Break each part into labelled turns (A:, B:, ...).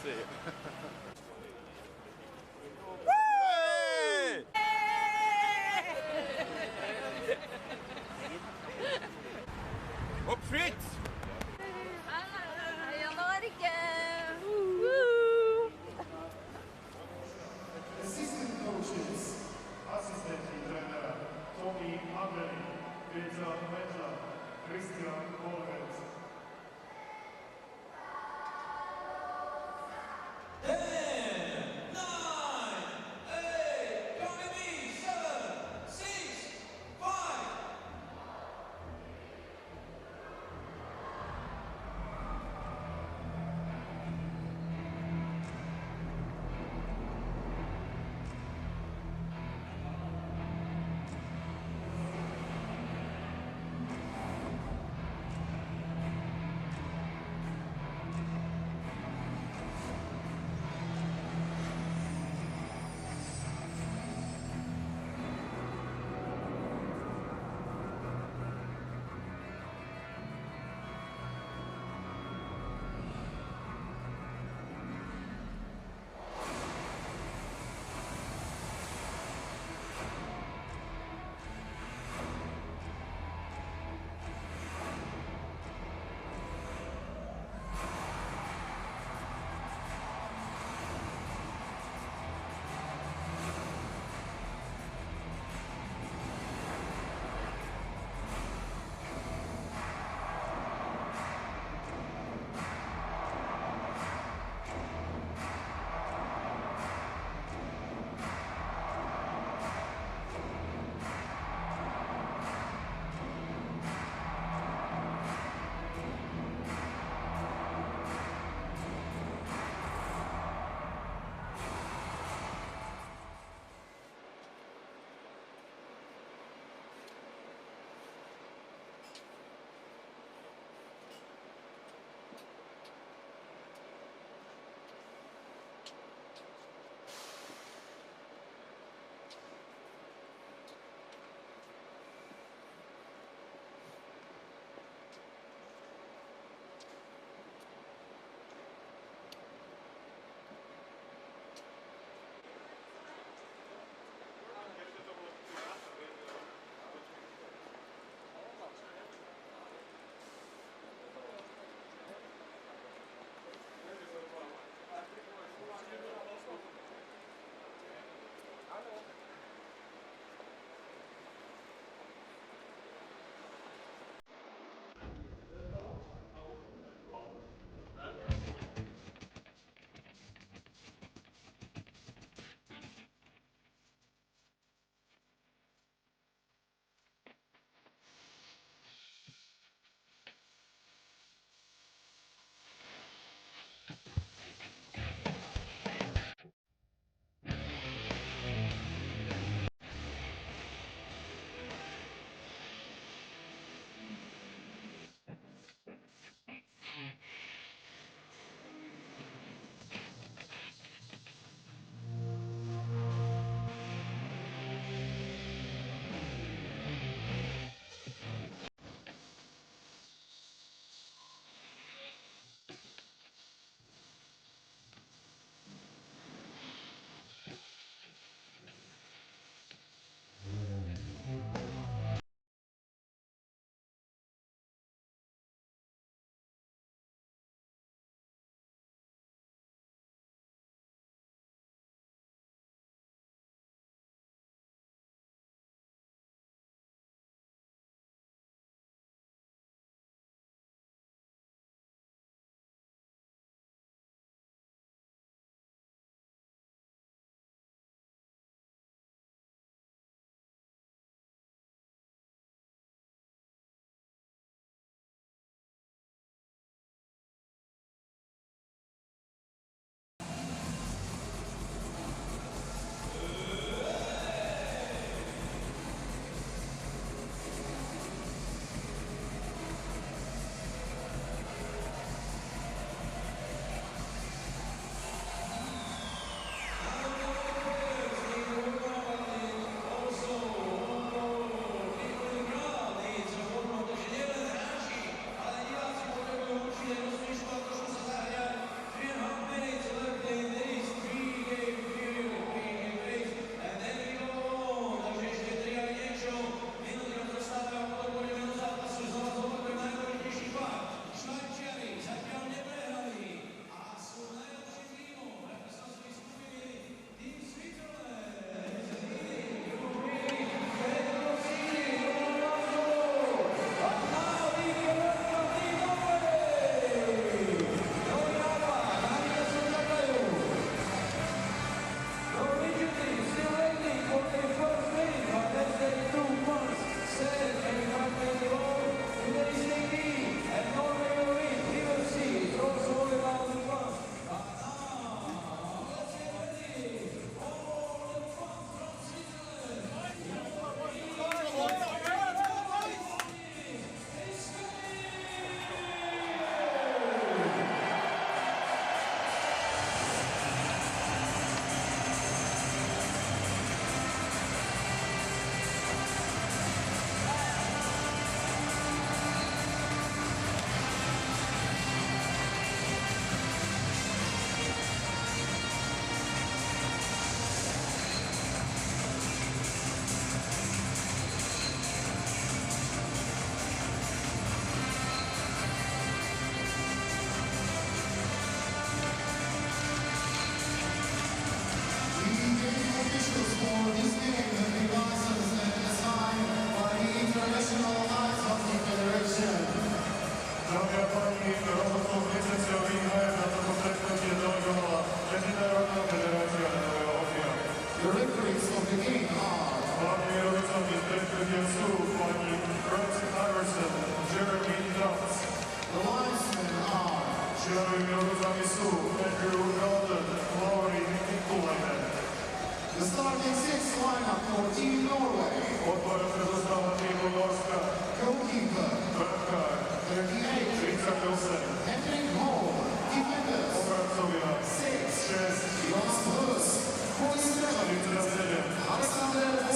A: see. Up feet!
B: Jag når ikke!
C: Assistant coaches, assistenttränare Tommy Abeli, Peter Medler, Christian Kolvet.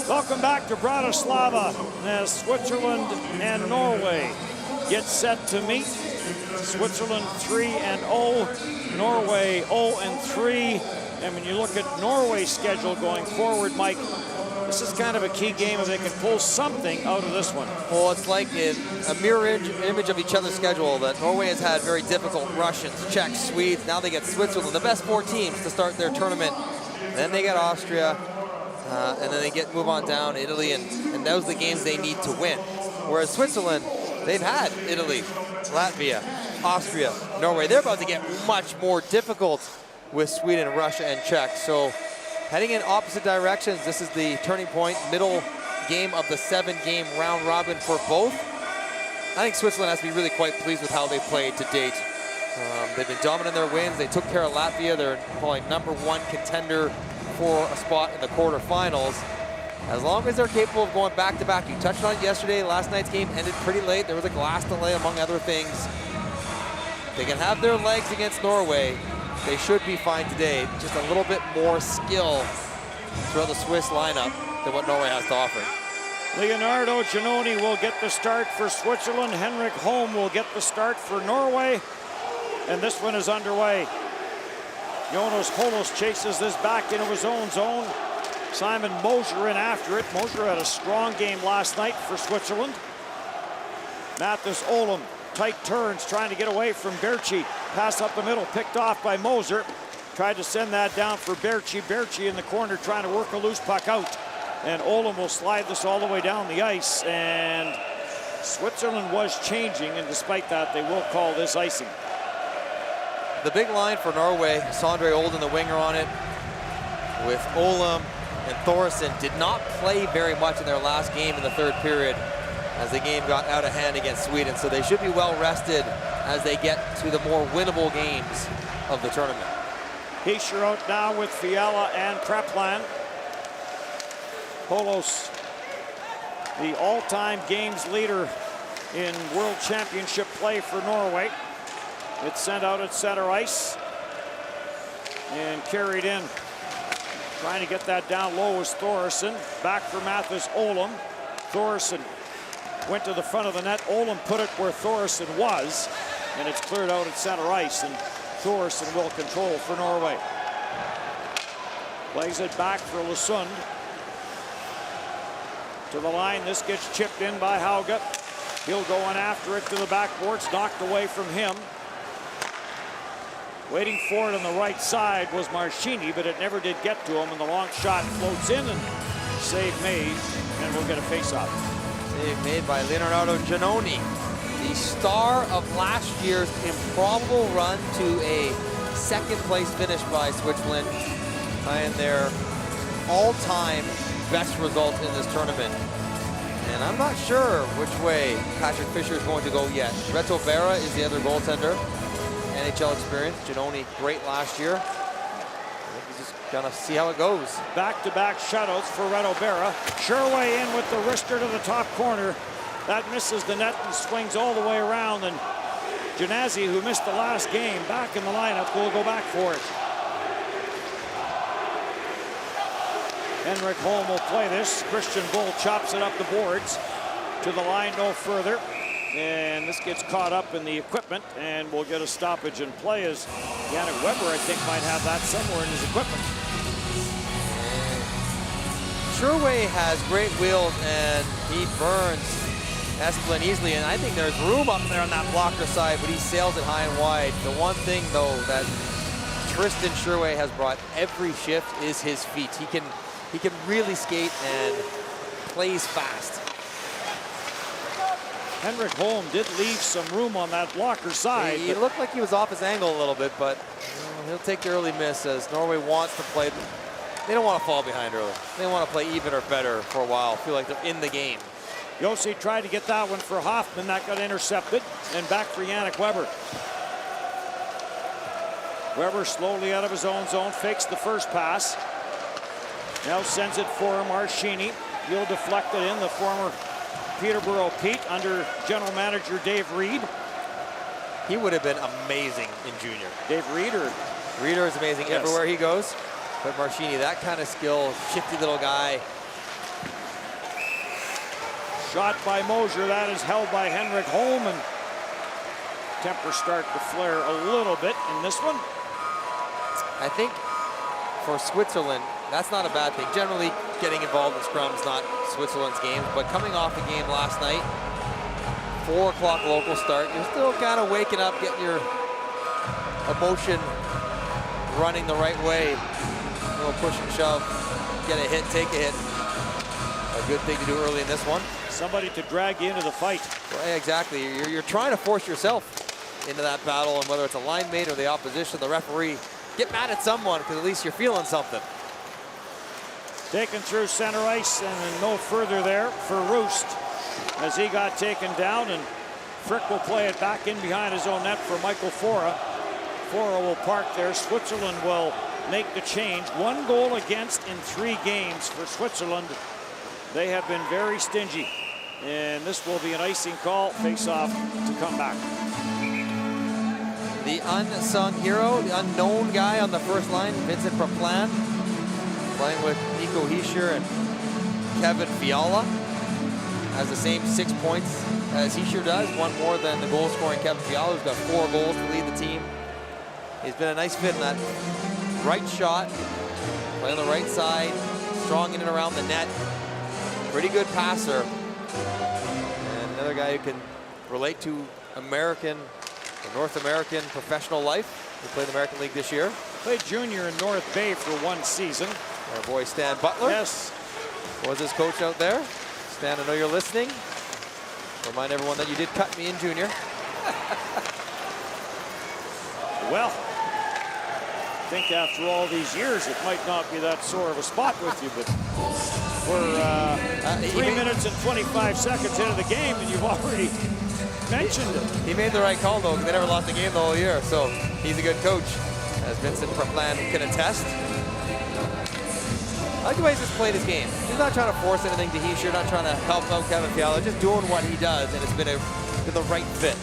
A: Welcome back to Bratislava as Switzerland and Norway get set to meet. Switzerland 3-0, Norway 0-3. And when you look at Norway's schedule going forward, Mike, this is kind of a key game if they can pull something out of this one.
B: Well, it's like a mirror image of each other's schedule that Norway has had very difficult Russians, Czechs, Swedes. Now they get Switzerland, the best 4 teams to start their tournament. Then they get Austria, and then they move on down Italy, and those are the games they need to win. Whereas Switzerland, they've had Italy, Latvia, Austria, Norway. They're about to get much more difficult with Sweden, Russia, and Czech. So heading in opposite directions, this is the turning point, middle game of the 7-game round robin for both. I think Switzerland has to be really quite pleased with how they played to date. They've been dominant in their wins. They took care of Latvia. They're probably #1 contender for a spot in the quarterfinals. As long as they're capable of going back-to-back. You touched on it yesterday. Last night's game ended pretty late. There was a glass delay, among other things. They can have their legs against Norway. They should be fine today. Just a little bit more skill throughout the Swiss lineup than what Norway has to offer.
A: Leonardo Giannoni will get the start for Switzerland. Henrik Holm will get the start for Norway. And this one is underway. Jonas Holos chases this back into his own zone. Simon Moser in after it. Moser had a strong game last night for Switzerland. Mathis Olum, tight turns, trying to get away from Berchi. Pass up the middle, picked off by Moser. Tried to send that down for Berchi. Berchi in the corner trying to work a loose puck out. And Olum will slide this all the way down the ice. And Switzerland was changing, and despite that, they will call this icing.
B: The big line for Norway, Sondre Olden, the winger on it, with Olum and Thoresen, did not play very much in their last game in the 3rd period as the game got out of hand against Sweden. So they should be well rested as they get to the more winnable games of the tournament.
A: Heischer out now with Fiala and Preplan. Holos, the all-time games leader in World Championship play for Norway. It's sent out at center ice and carried in. Trying to get that down low is Thoresen. Back for Mathis Olum. Thoresen went to the front of the net. Olum put it where Thoresen was, and it's cleared out at center ice, and Thoresen will control for Norway. Plays it back for Lusund. To the line, this gets chipped in by Hauge. He'll go in after it to the backboards, knocked away from him. Waiting for it on the right side was Marchini, but it never did get to him, and the long shot floats in and save made, and we'll get a face-off.
B: Save made by Leonardo Giannoni, the star of last year's improbable run to a 2nd place finish by Switzerland, and their all-time best result in this tournament. And I'm not sure which way Patrick Fisher is going to go yet. Reto Berra is the other goaltender. NHL experience. Giannoni great last year. I think he's just gonna see how it goes.
A: Back-to-back shutouts for Reto Berra. Sherway in with the wrister to the top corner. That misses the net and swings all the way around. And Genazzi, who missed the last game, back in the lineup, will go back for it. Henrik Holm will play this. Christian Bull chops it up the boards. To the line, no further. And this gets caught up in the equipment, and we'll get a stoppage in play as Yannick Weber, I think, might have that somewhere in his equipment.
B: Sherway has great wheels, and he burns Esplin easily, and I think there's room up there on that blocker side, but he sails it high and wide. The one thing, though, that Tristan Sherway has brought every shift is his feet. He can really skate and plays fast.
A: Henrik Holm did leave some room on that blocker side.
B: He looked like he was off his angle a little bit, but he'll take the early miss as Norway wants to play. They don't want to fall behind early. They want to play even or better for a while, feel like they're in the game.
A: Yossi tried to get that one for Hoffman. That got intercepted. And back for Yannick Weber. Weber slowly out of his own zone, fakes the first pass. Now sends it for Marchini. He'll deflect it in. The former Peterborough Pete under general manager Dave Reed.
B: He would have been amazing in junior.
A: Dave Reed or?
B: Reeder is amazing everywhere he goes. But Marchini, that kind of skill, shifty little guy.
A: Shot by Mosier. That is held by Henrik Holm. And tempers start to flare a little bit in this one.
B: I think for Switzerland, that's not a bad thing. Generally, getting involved in scrums, not Switzerland's game. But coming off a game last night, 4 o'clock local start, you're still kind of waking up, getting your emotion running the right way. A little push and shove, get a hit, take a hit. A good thing to do early in this one.
A: Somebody to drag you into the fight.
B: Well, yeah, exactly. You're trying to force yourself into that battle, and whether it's a line mate or the opposition, the referee, get mad at someone because at least you're feeling something.
A: Taken through center ice and no further there for Roost as he got taken down, and Frick will play it back in behind his own net for Michael Fora. Fora will park there. Switzerland will make the change. 1 goal against in 3 games for Switzerland. They have been very stingy, and this will be an icing call. Face-off to come back.
B: The unsung hero, the unknown guy on the first line, Vincent Praplan, playing with Nico Hischier and Kevin Fiala. Has the same 6 points as Hischier does, 1 more than the goal-scoring Kevin Fiala, who's got 4 goals to lead the team. He's been a nice fit in that right shot, play on the right side, strong in and around the net. Pretty good passer, and another guy who can relate to American, or North American professional life. He played in the American League this year.
A: Played junior in North Bay for 1 season.
B: Our boy Stan Butler.
A: Yes.
B: Was his coach out there. Stan, I know you're listening. Remind everyone that you did cut me in junior.
A: Well, I think after all these years, it might not be that sore of a spot with you, but we're 3 minutes and 25 seconds into the game, and you've already mentioned it.
B: He made the right call, though, because they never lost a game the whole year, so he's a good coach, as Vincent Praplan can attest. I like the way he's just played his game. He's not trying to force anything to Hischier, not trying to help out Kevin Fiala, just doing what he does, and it's been the right fit.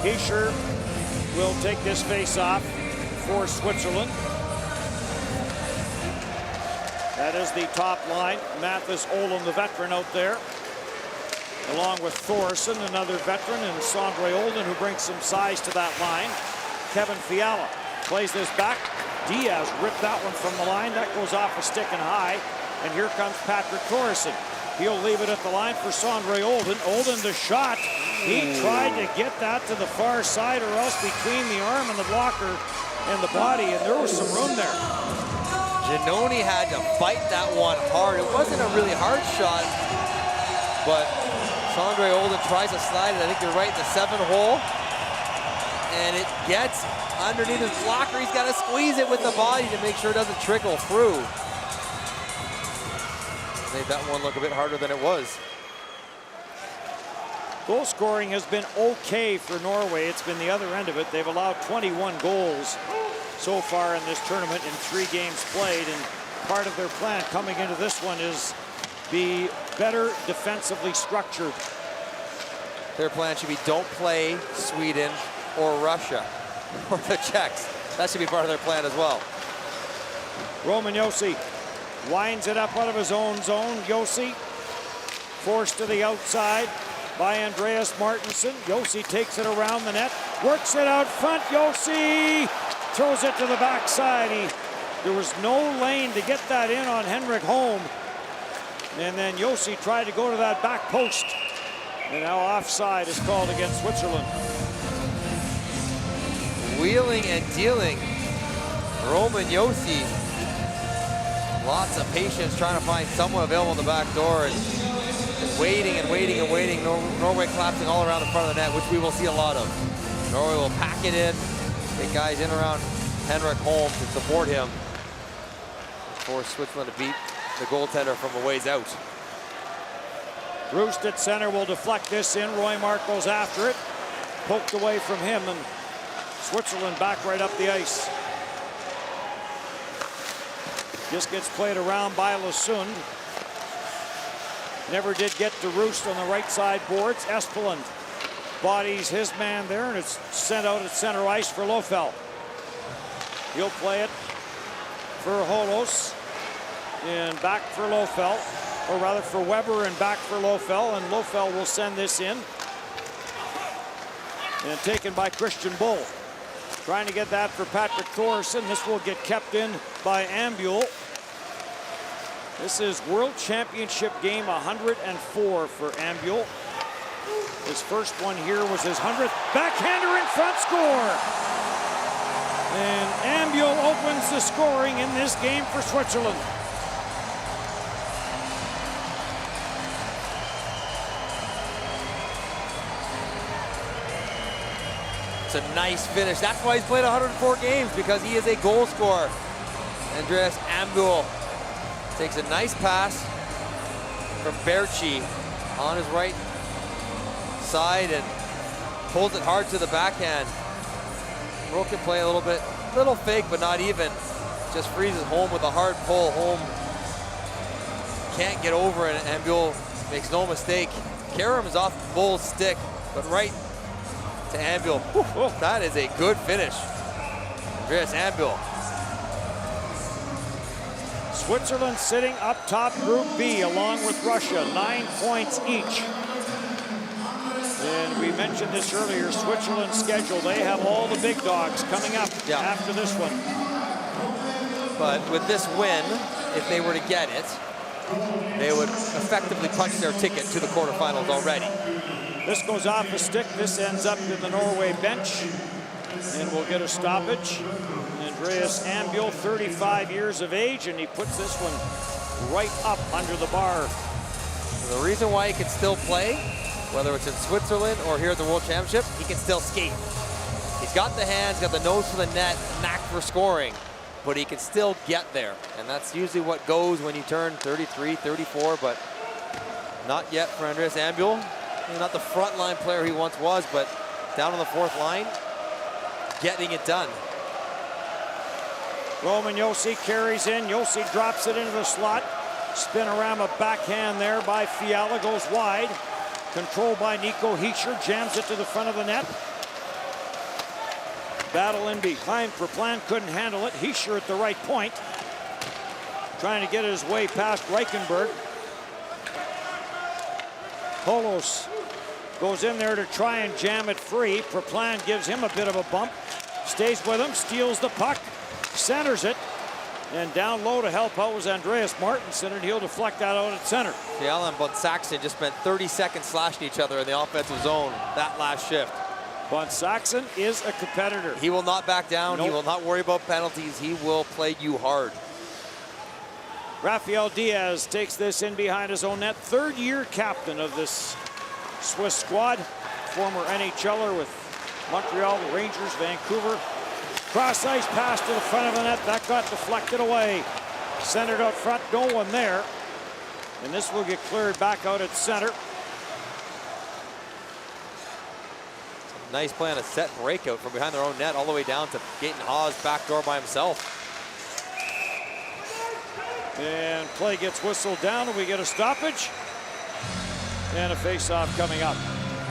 A: Hischier will take this face-off for Switzerland. That is the top line. Mathis Olin, the veteran out there, along with Thorson, another veteran, and Sondre Olden, who brings some size to that line. Kevin Fiala plays this back. Diaz ripped that one from the line. That goes off a stick and high. And here comes Patrick Thorson. He'll leave it at the line for Sondre Olden. Olden the shot. He tried to get that to the far side, or else between the arm and the blocker and the body, and there was some room there.
B: Giannoni had to fight that one hard. It wasn't a really hard shot, but Sondre Olden tries to slide it. I think you're right, the 7 hole. And it gets underneath his blocker. He's got to squeeze it with the body to make sure it doesn't trickle through. Made that one look a bit harder than it was.
A: Goal scoring has been okay for Norway. It's been the other end of it. They've allowed 21 goals so far in this tournament in 3 games played, and part of their plan coming into this one is be better defensively structured.
B: Their plan should be don't play Sweden or Russia or the Czechs. That should be part of their plan as well.
A: Roman Josi winds it up out of his own zone. Josi forced to the outside by Andreas Martinsson. Josi takes it around the net, works it out front. Josi throws it to the backside. There was no lane to get that in on Henrik Holm. And then Josi tried to go to that back post. And now offside is called against Switzerland.
B: Wheeling and dealing. Roman Josi. Lots of patience trying to find someone available in the back door, and waiting and waiting and waiting. Norway collapsing all around the front of the net, which we will see a lot of. Norway will pack it in, get guys in around Henrik Holm to support him, force Switzerland to beat the goaltender from a ways out.
A: Roost at center will deflect this in. Roy Mark goes after it. Poked away from him, and Switzerland back right up the ice. Just gets played around by Lasund. Never did get to Roost on the right side boards. Espeland bodies his man there, and it's sent out at center ice for Lofeld. He'll play it for Holos. and back for Lofell, or rather for Weber and back for Lofell, and Lofell will send this in. And taken by Christian Bull. Trying to get that for Patrick Thorson. This will get kept in by Ambule. This is World Championship game 104 for Ambule. His first one here was his 100th. Backhander in front, score! And Ambule opens the scoring in this game for Switzerland.
B: It's a nice finish. That's why he's played 104 games, because he is a goal scorer. Andreas Ambule takes a nice pass from Berchi on his right side and pulls it hard to the backhand. Broken play a little fake, but not even. Just freezes home with a hard pull. Home can't get over it, and Ambule makes no mistake. Karam is off Bull's stick, but right to Ambule. That is a good finish. Andreas Ambule.
A: Switzerland sitting up top Group B along with Russia, 9 points each. And we mentioned this earlier, Switzerland's schedule, they have all the big dogs coming up after this one.
B: But with this win, if they were to get it, they would effectively punch their ticket to the quarterfinals already.
A: This goes off a stick. This ends up in the Norway bench. And we'll get a stoppage. Andreas Ambule, 35 years of age, and he puts this one right up under the bar.
B: The reason why he can still play, whether it's in Switzerland or here at the World Championship, he can still skate. He's got the hands, got the nose for the net, knack for scoring, but he can still get there. And that's usually what goes when you turn 33, 34, but not yet for Andreas Ambule. He's not the frontline player he once was, but down on the fourth line, getting it done.
A: Roman Josi carries in. Josi drops it into the slot. Spinorama backhand there by Fiala, goes wide. Controlled by Nico Hischier, jams it to the front of the net. Battle in behind for Plan, couldn't handle it. Hischier at the right point. Trying to get his way past Reichenberg. Polos goes in there to try and jam it free. Preplan gives him a bit of a bump. Stays with him, steals the puck, centers it. And down low to help out was Andreas Martinson, and he'll deflect that out at center.
B: Fiala and Von Saxon just spent 30 seconds slashing each other in the offensive zone that last shift.
A: Von Saxon is a competitor.
B: He will not back down.
A: Nope.
B: He will not worry about penalties. He will play you hard.
A: Rafael Diaz takes this in behind his own net. Third-year captain of this Swiss squad. Former NHLer with Montreal, the Rangers, Vancouver. Cross ice pass to the front of the net. That got deflected away. Centered out front, no one there. And this will get cleared back out at center.
B: Nice play on a set breakout from behind their own net all the way down to Gaten Haas back door by himself.
A: And play gets whistled down, and we get a stoppage. And a face-off coming up.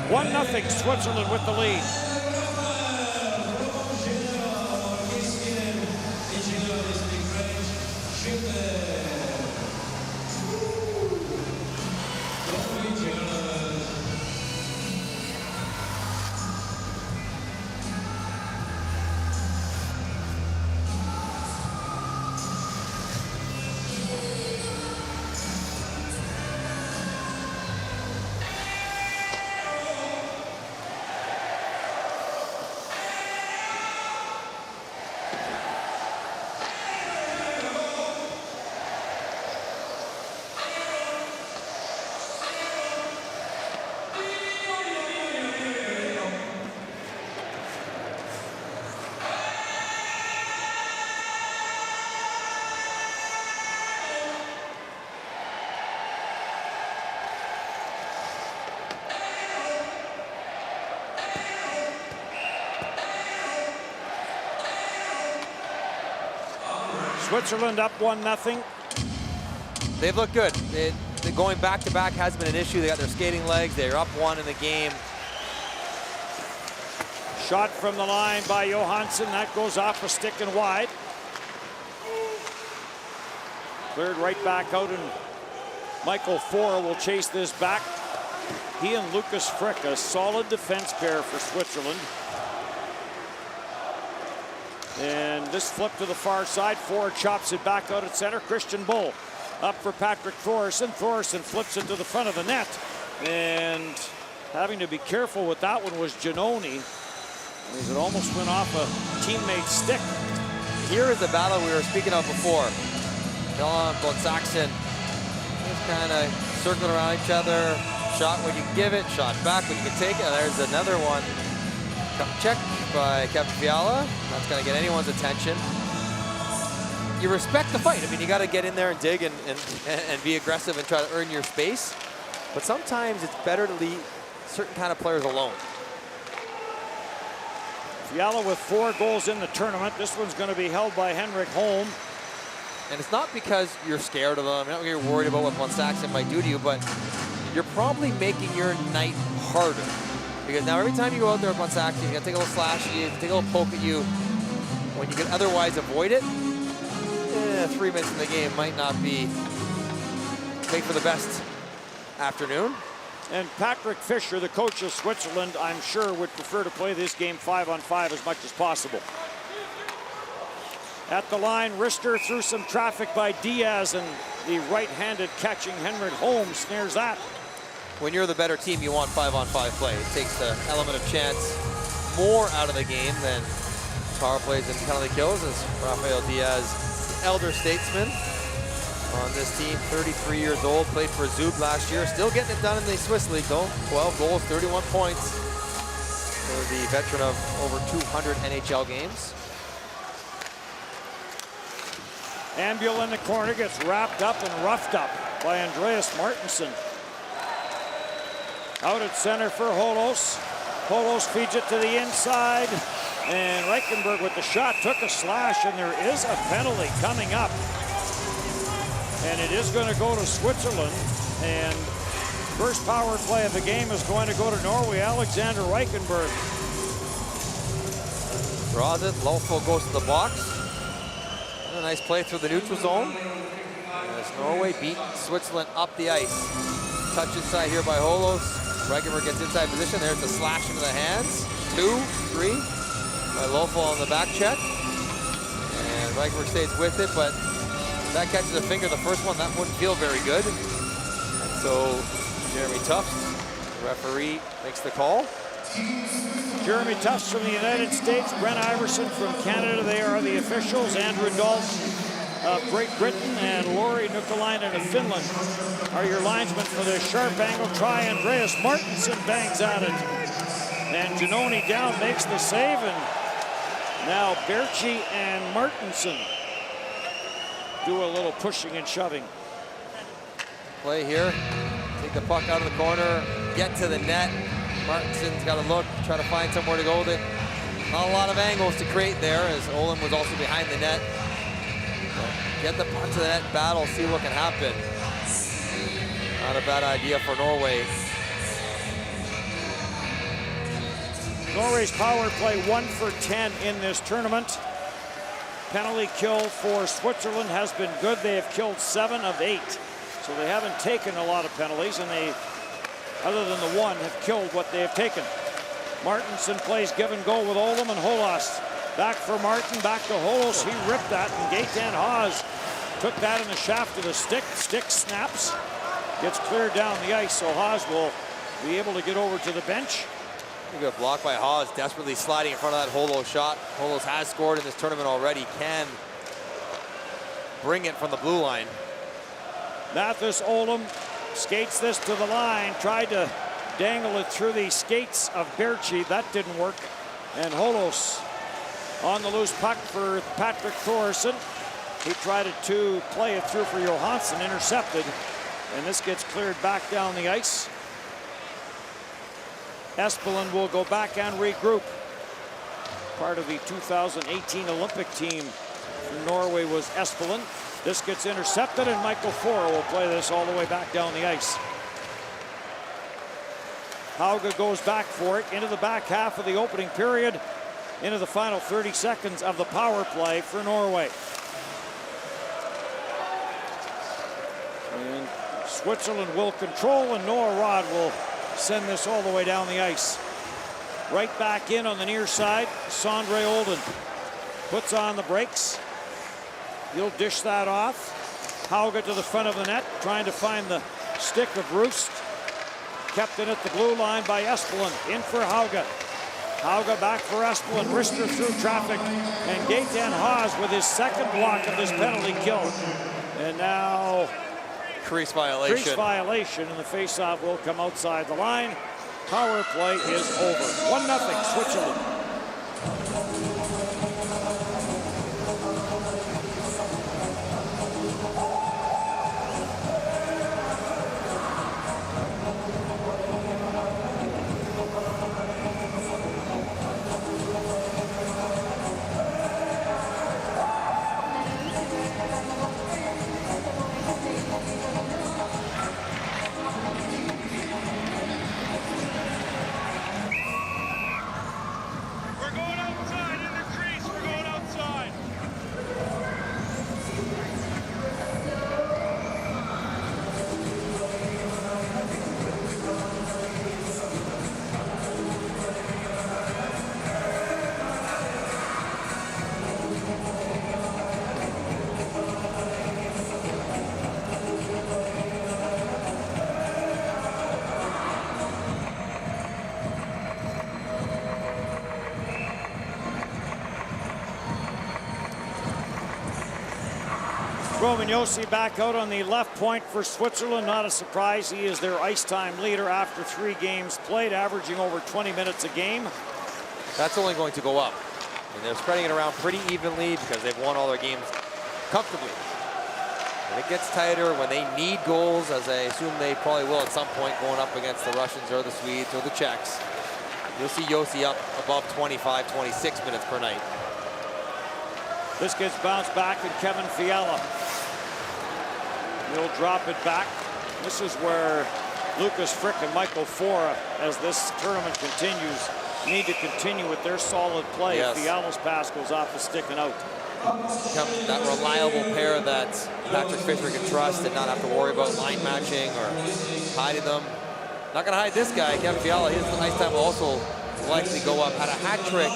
A: 1-0 Switzerland with the lead. Switzerland up 1-0.
B: They've looked good. Going back-to-back has been an issue. They got their skating legs. They're up one in the game.
A: Shot from the line by Johansson. That goes off a stick and wide. Cleared right back out, and Michael Four will chase this back. He and Lucas Frick, a solid defense pair for Switzerland. And this flip to the far side. Four chops it back out at center. Christian Bull up for Patrick Thoresen. Thoresen flips it to the front of the net. And having to be careful with that one was Giannoni, as it almost went off a teammate's stick.
B: Here is the battle we were speaking of before. Dylan and Saxon just kind of circling around each other. Shot when you can give it, shot back when you can take it. And there's another one. Check by Kevin Fiala. That's going to get anyone's attention. You respect the fight. I mean, you got to get in there and dig and be aggressive and try to earn your space. But sometimes it's better to leave certain kind of players alone.
A: Fiala with 4 goals in the tournament. This one's going to be held by Henrik Holm.
B: And it's not because you're scared of them, you're not worried about what Von Saxon might do to you, but you're probably making your night harder. Because now every time you go out there with Von Saxon, you gotta take a little slash at you, take a little poke at you. When you can otherwise avoid it, 3 minutes in the game might not be make for the best afternoon.
A: And Patrick Fischer, the coach of Switzerland, I'm sure would prefer to play this game 5-on-5 as much as possible. At the line, Rister through some traffic by Diaz, and the right-handed catching Henrik Holm snares that.
B: When you're the better team, you want 5-on-5 play. It takes the element of chance more out of the game than power plays and penalty kills, as Rafael Diaz, elder statesman on this team, 33 years old, played for Zug last year, still getting it done in the Swiss League though. 12 goals, 31 points for the veteran of over 200 NHL games.
A: Ambul in the corner gets wrapped up and roughed up by Andreas Martinson. Out at center for Holos. Holos feeds it to the inside, and Reichenberg with the shot took a slash, and there is a penalty coming up. And it is going to go to Switzerland, and first power play of the game is going to go to Norway. Alexander Reichenberg
B: draws it. Lofo goes to the box. And a nice play through the neutral zone as Norway beat Switzerland up the ice. Touch inside here by Holos. Reichenberg gets inside position. There's the slash into the hands. 2, 3 by Lofo on the back check. And Reichenberg stays with it, but that catches a finger. The first one, that wouldn't feel very good. And so Jeremy Tufts, the referee, makes the call.
A: Jeremy Tufts from the United States, Brent Iverson from Canada, they are the officials. Andrew Dalton of Great Britain and Lauri Nukalainen of Finland are your linesmen for this sharp angle try. Andreas Martinson bangs at it. And Giannoni down makes the save, and now Berchi and Martinson do a little pushing and shoving.
B: Play here, take the puck out of the corner, get to the net. Martinson's got to look, try to find somewhere to go with it. Not a lot of angles to create there, as Olin was also behind the net. So get the puck to the net, battle, see what can happen. Not a bad idea for Norway.
A: Norway's power play 1 for 10 in this tournament. Penalty kill for Switzerland has been good. They have killed 7 of 8. So they haven't taken a lot of penalties, and they, other than the one, have killed what they have taken. Martinson plays give and go with Oldham and Holos. Back for Martin, back to Holos. He ripped that, and Gaetan Haas took that in the shaft of the stick. Stick snaps, gets cleared down the ice, so Haas will be able to get over to the bench.
B: Good block by Haas, desperately sliding in front of that Holos shot. Holos has scored in this tournament already, can bring it from the blue line.
A: Mathis Oldham skates this to the line, tried to dangle it through the skates of Berchi. That didn't work. And Holos on the loose puck for Patrick Thoresen. He tried to play it through for Johansson, intercepted. And this gets cleared back down the ice. Espeland will go back and regroup. Part of the 2018 Olympic team from Norway was Espeland. This gets intercepted, and Michael Fora will play this all the way back down the ice. Hauge goes back for it into the back half of the opening period, into the final 30 seconds of the power play for Norway. Switzerland will control, and Noah Rod will send this all the way down the ice. Right back in on the near side, Sondre Olden puts on the brakes. He'll dish that off. Hauga to the front of the net, trying to find the stick of Roost. Kept in at the blue line by Espeland. In for Hauga. Hauga back for Espeland. Rister through traffic. And Gaetan Haas with his second block of this penalty kill. And now
B: crease violation.
A: Crease violation, and the faceoff will come outside the line. Power play is over. 1-0 Switzerland. Roman Josi back out on the left point for Switzerland. Not a surprise. He is their ice time leader after 3 games played, averaging over 20 minutes a game.
B: That's only going to go up. And they're spreading it around pretty evenly because they've won all their games comfortably. When it gets tighter, when they need goals, as I assume they probably will at some point going up against the Russians or the Swedes or the Czechs, you'll see Josi up above 25, 26 minutes per night.
A: This gets bounced back, and Kevin Fiala will drop it back. This is where Lucas Frick and Michael Fora, as this tournament continues, need to continue with their solid play.
B: Yes.
A: If Fiala's pass goes off the stick and out.
B: Become that reliable pair that Patrick Fisher can trust and not have to worry about line matching or hiding them. Not going to hide this guy, Kevin Fiala. His ice time will also likely go up. Had a hat trick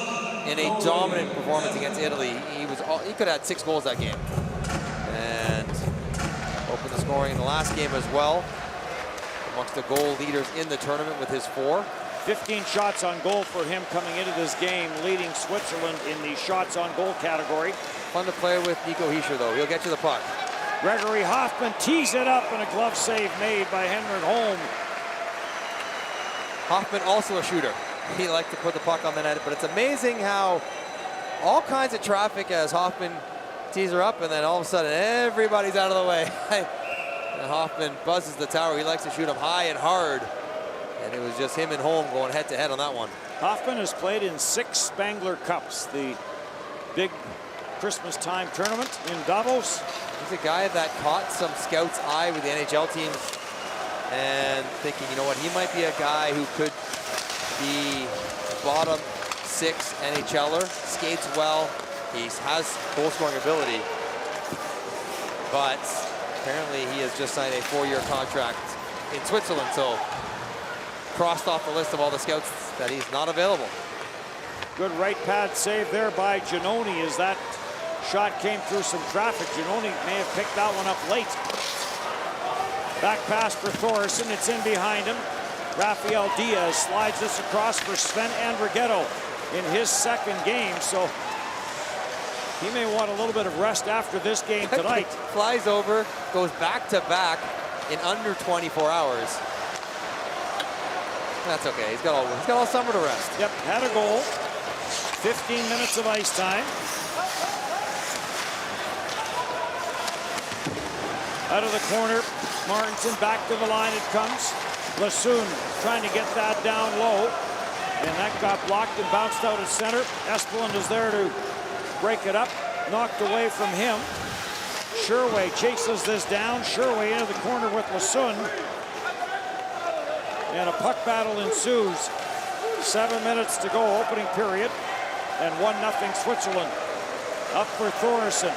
B: in a dominant performance against Italy. He could have had 6 goals that game. And opened the scoring in the last game as well. Amongst the goal leaders in the tournament with his 4.
A: 15 shots on goal for him coming into this game, leading Switzerland in the shots on goal category.
B: Fun to play with Nico Hischier, though. He'll get you the puck.
A: Gregory Hoffman tees it up, and a glove save made by Henrik Holm.
B: Hoffman also a shooter. He liked to put the puck on the net, but it's amazing how all kinds of traffic as Hoffman tees her up, and then all of a sudden everybody's out of the way. And Hoffman buzzes the tower. He likes to shoot him high and hard. And it was just him and Holm going head-to-head on that one.
A: Hoffman has played in 6 Spangler Cups, the big Christmas time tournament in Davos.
B: He's a guy that caught some scouts' eye with the NHL teams and thinking, you know what, he might be a guy who could be bottom 6 NHLer, skates well, he has goal-scoring ability, but apparently he has just signed a 4-year contract in Switzerland, so crossed off the list of all the scouts that he's not available.
A: Good right pad save there by Giannoni as that shot came through some traffic. Giannoni may have picked that one up late. Back pass for Thoresen. It's in behind him. Rafael Diaz slides this across for Sven Andrighetto in his 2nd game, so he may want a little bit of rest after this game tonight.
B: Flies over, goes back-to-back in under 24 hours. That's okay. He's got all summer to rest.
A: Yep, had a goal. 15 minutes of ice time. Out of the corner, Martinson back to the line it comes. Lassoon trying to get that down low. And that got blocked and bounced out at center. Espeland is there to break it up. Knocked away from him. Sherway chases this down. Sherway into the corner with Lassoon. And a puck battle ensues. 7 minutes to go, opening period. And 1-0 Switzerland. Up for Thoresen.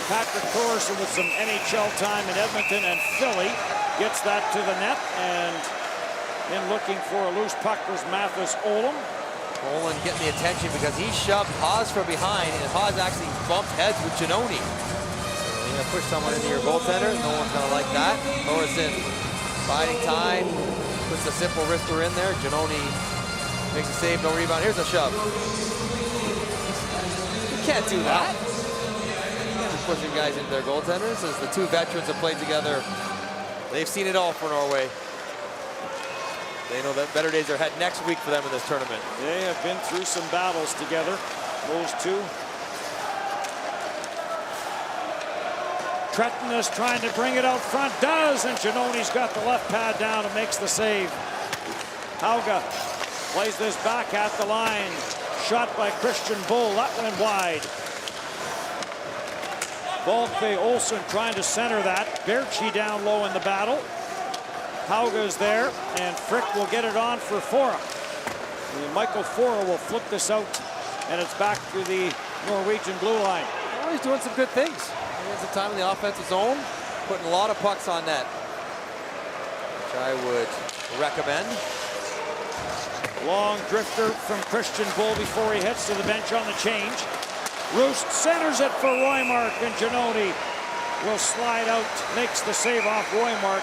A: Patrick Thoresen with some NHL time in Edmonton and Philly. gets that to the net, and in looking for a loose puck was Mathis Olam.
B: Olin getting the attention because he shoved Haas from behind, and Haas actually bumped heads with Giannoni. So you're gonna push someone into your goaltender, no one's gonna like that. Thorson biding time, puts the simple wrister in there. Giannoni makes a save, no rebound. Here's a shove. You can't do that. You can't be pushing guys into their goaltenders. As the two veterans have played together, they've seen it all for Norway. They know that better days are ahead next week for them in this tournament.
A: They have been through some battles together, those two. Tretton is trying to bring it out front, does, and Giannoni's got the left pad down and makes the save. Hauga plays this back at the line. Shot by Christian Bull, that went wide. Volpe Olsen trying to center that. Berchi down low in the battle. Hauga is there, and Frick will get it on for Fora. And Michael Fora will flip this out, and it's back to the Norwegian blue line.
B: Well, he's doing some good things. He has the time in the offensive zone, putting a lot of pucks on net, which I would recommend.
A: Long drifter from Christian Bull before he heads to the bench on the change. Roost centers it for Roymark, and Giannoni will slide out, makes the save off Roymark.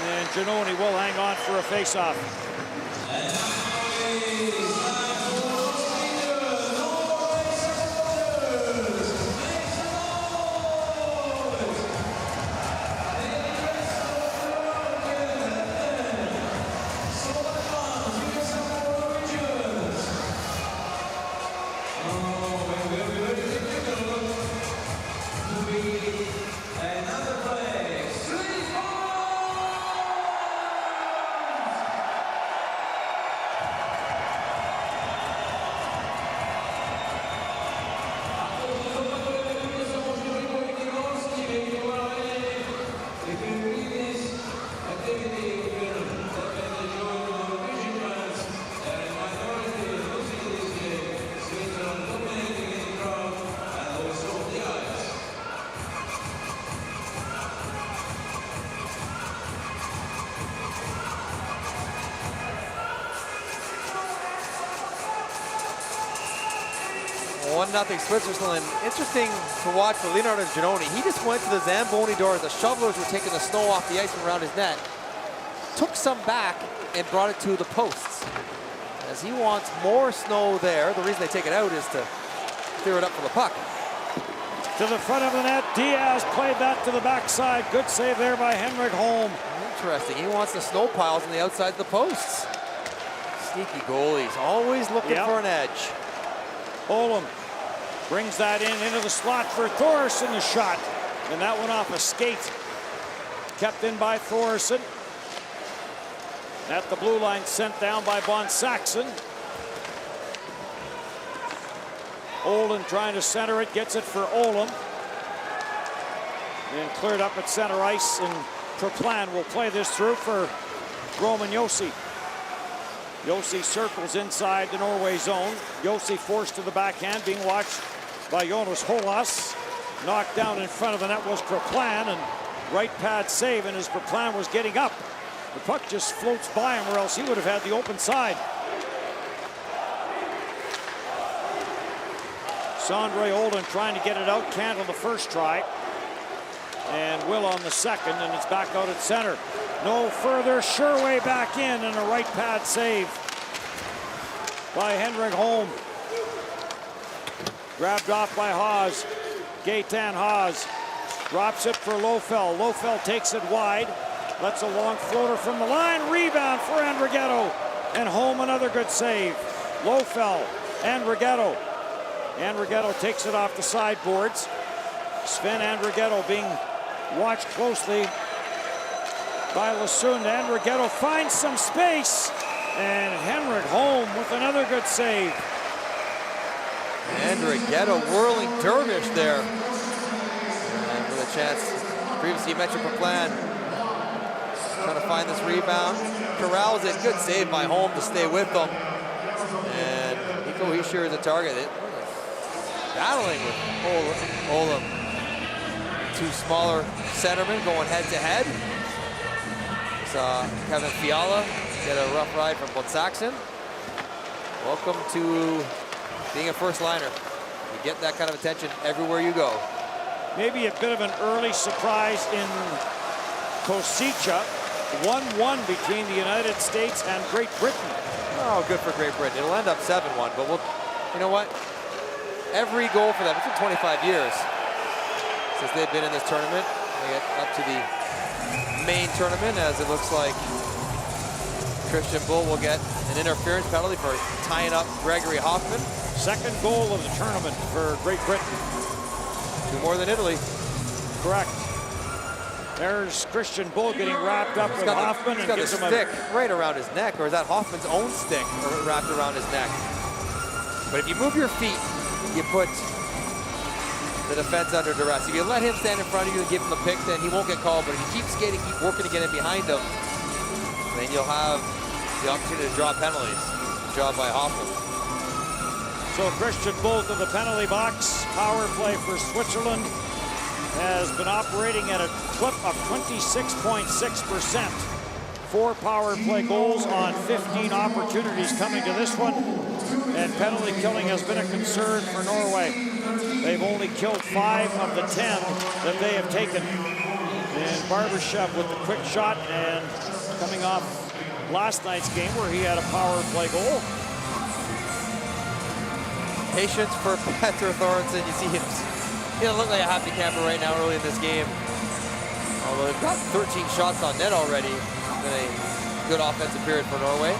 A: And Giannoni will hang on for a face-off.
B: Nothing Switzerland. Interesting to watch for Leonardo Giannoni. He just went to the Zamboni door as the shovelers were taking the snow off the ice from around his net. Took some back and brought it to the posts. As he wants more snow there. The reason they take it out is to clear it up for the puck.
A: To the front of the net, Diaz played that to the backside. Good save there by Henrik Holm.
B: Interesting. He wants the snow piles on the outside of the posts. Sneaky goalies, always looking for an edge.
A: Olam brings that into the slot for Thorson, the shot. And that went off a skate. Kept in by Thorson. At the blue line, sent down by Von Saxon. Olin trying to center it, gets it for Olam. And cleared up at center ice, and Preplan will play this through for Roman Josi. Josi circles inside the Norway zone. Josi forced to the backhand, being watched by Jonas Holas. Knocked down in front of the net was Preplan, and right pad save, and as Preplan was getting up, the puck just floats by him, or else he would have had the open side. Sondre Olin trying to get it out, can't on the first try, and will on the second, and it's back out at center. No further, sure way back in, and a right pad save by Henrik Holm. Grabbed off by Haas. Gaetan Haas drops it for Lofell. Lofell takes it wide. Lets a long floater from the line. Rebound for Andrighetto. And Holm another good save. Lofell, Andrighetto. Andrighetto takes it off the sideboards. Sven Andrighetto being watched closely by Lasund. Andrighetto finds some space. And Henrik Holm with another good save.
B: Andrighetto whirling dervish there. And with a chance, previously you mentioned Preplan trying to find this rebound. Corrals it, good save by Holm to stay with them. And Nico Hischier is a target. Battling with Olam. Two smaller centermen going head to head. saw Kevin Fiala get a rough ride from Saxon. Welcome to being a first liner. You get that kind of attention everywhere you go.
A: Maybe a bit of an early surprise in Kosica. 1-1 between the United States and Great Britain.
B: Oh, good for Great Britain. It'll end up 7-1, but you know what? Every goal for them, it's been 25 years since they've been in this tournament. They get up to the main tournament, as it looks like Christian Bull will get an interference penalty for tying up Gregory Hoffman.
A: Second goal of the tournament for Great Britain.
B: 2 more than Italy.
A: Correct. There's Christian Bull getting wrapped up with Hoffman.
B: He's got a stick right around his neck, or is that Hoffman's own stick wrapped around his neck? But if you move your feet, you put the defense under duress. If you let him stand in front of you and give him the pick, then he won't get called. But if you keep skating, keep working to get in behind him, then you'll have the opportunity to draw penalties. Good job by Hoffman.
A: So Christian Bull to the penalty box. Power play for Switzerland has been operating at a clip of 26.6%. 4 power play goals on 15 opportunities coming to this one. And penalty killing has been a concern for Norway. They've only killed 5 of the 10 that they have taken. And Barbashev with the quick shot, and coming off last night's game where he had a power play goal.
B: Patience for Petter Thoresen. You see him. He doesn't look like a happy camper right now early in this game. Although they've got 13 shots on net already. Been a good offensive period for Norway.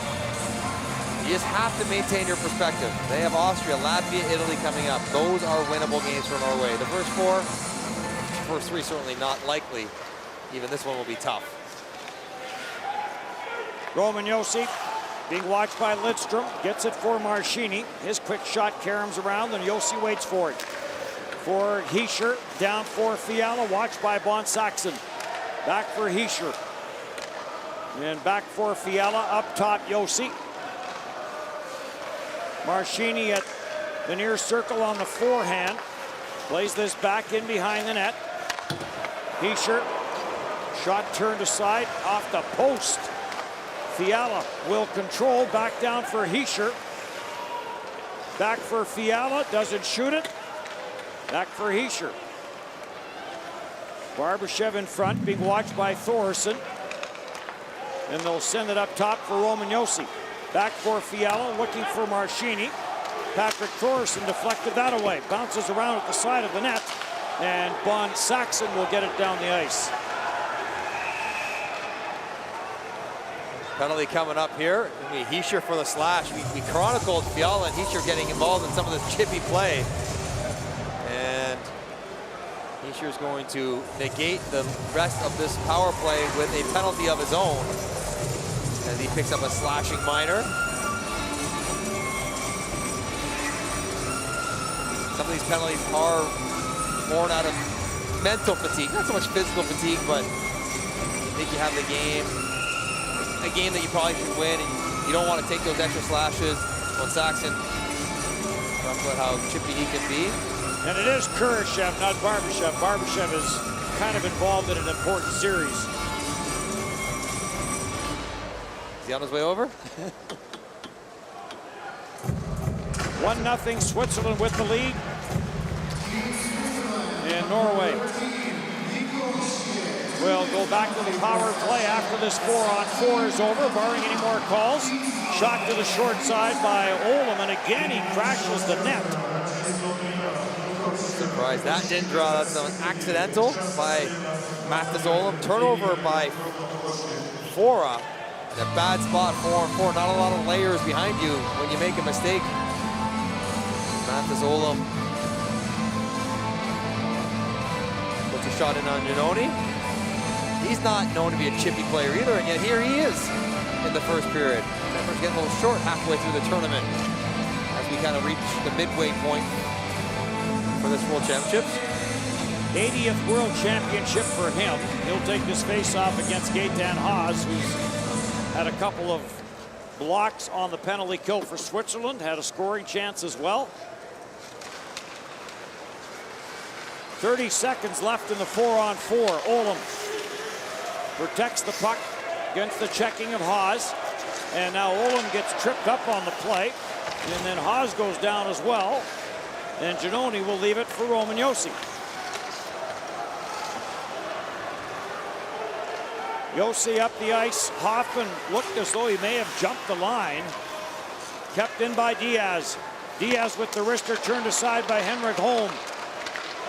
B: You just have to maintain your perspective. They have Austria, Latvia, Italy coming up. Those are winnable games for Norway. The first 4, first 3 certainly not likely. Even this one will be tough.
A: Roman Josi being watched by Lidstrom. Gets it for Marchini. His quick shot caroms around, and Josi waits for it. For Hischer, down for Fiala, watched by Bon Saxon. Back for Hischer. And back for Fiala, up top Josi. Marchini at the near circle on the forehand. Plays this back in behind the net. Hischer, shot turned aside, off the post. Fiala will control, back down for Hischer. Back for Fiala, doesn't shoot it. Back for Hischer. Barbashev in front, being watched by Thoresen. And they'll send it up top for Roman Josi. Back for Fiala, looking for Marchini. Patrick Thoresen deflected that away. Bounces around at the side of the net. And Bon Saxon will get it down the ice.
B: Penalty coming up here. Hischer for the slash. We chronicled Fiala and Hischer getting involved in some of this chippy play. And Hischer is going to negate the rest of this power play with a penalty of his own as he picks up a slashing minor. Some of these penalties are born out of mental fatigue, not so much physical fatigue, but you think you have the game, a game that you probably should win, and you don't want to take those extra slashes. Well, Saxon talks about how chippy he can be.
A: And it is Kurashev, not Barbashev. Barbashev is kind of involved in an important series.
B: Is he on his way over?
A: 1-0 Switzerland with the lead. And Norway will go back to the power play after this 4-on-4 is over, barring any more calls. Shot to the short side by Olam, and again he crashes the net.
B: Surprise, that didn't draw. That's an accidental by Mathis Olam. Turnover by Fora. In a bad spot, 4-on-4. Not a lot of layers behind you when you make a mistake. Mathis Olam puts a shot in on Giannoni. He's not known to be a chippy player either, and yet here he is in the first period. Denver's getting a little short halfway through the tournament as we kind of reach the midway point for this World Championships.
A: 80th World Championship for him. He'll take this face-off against Gaetan Haas, who's had a couple of blocks on the penalty kill for Switzerland, had a scoring chance as well. 30 seconds left in the 4-on-4. Olam protects the puck against the checking of Haas. And now Olin gets tripped up on the play. And then Haas goes down as well. And Giannone will leave it for Roman Josi. Josi up the ice. Hoffman looked as though he may have jumped the line. Kept in by Diaz. Diaz with the wrister turned aside by Henrik Holm.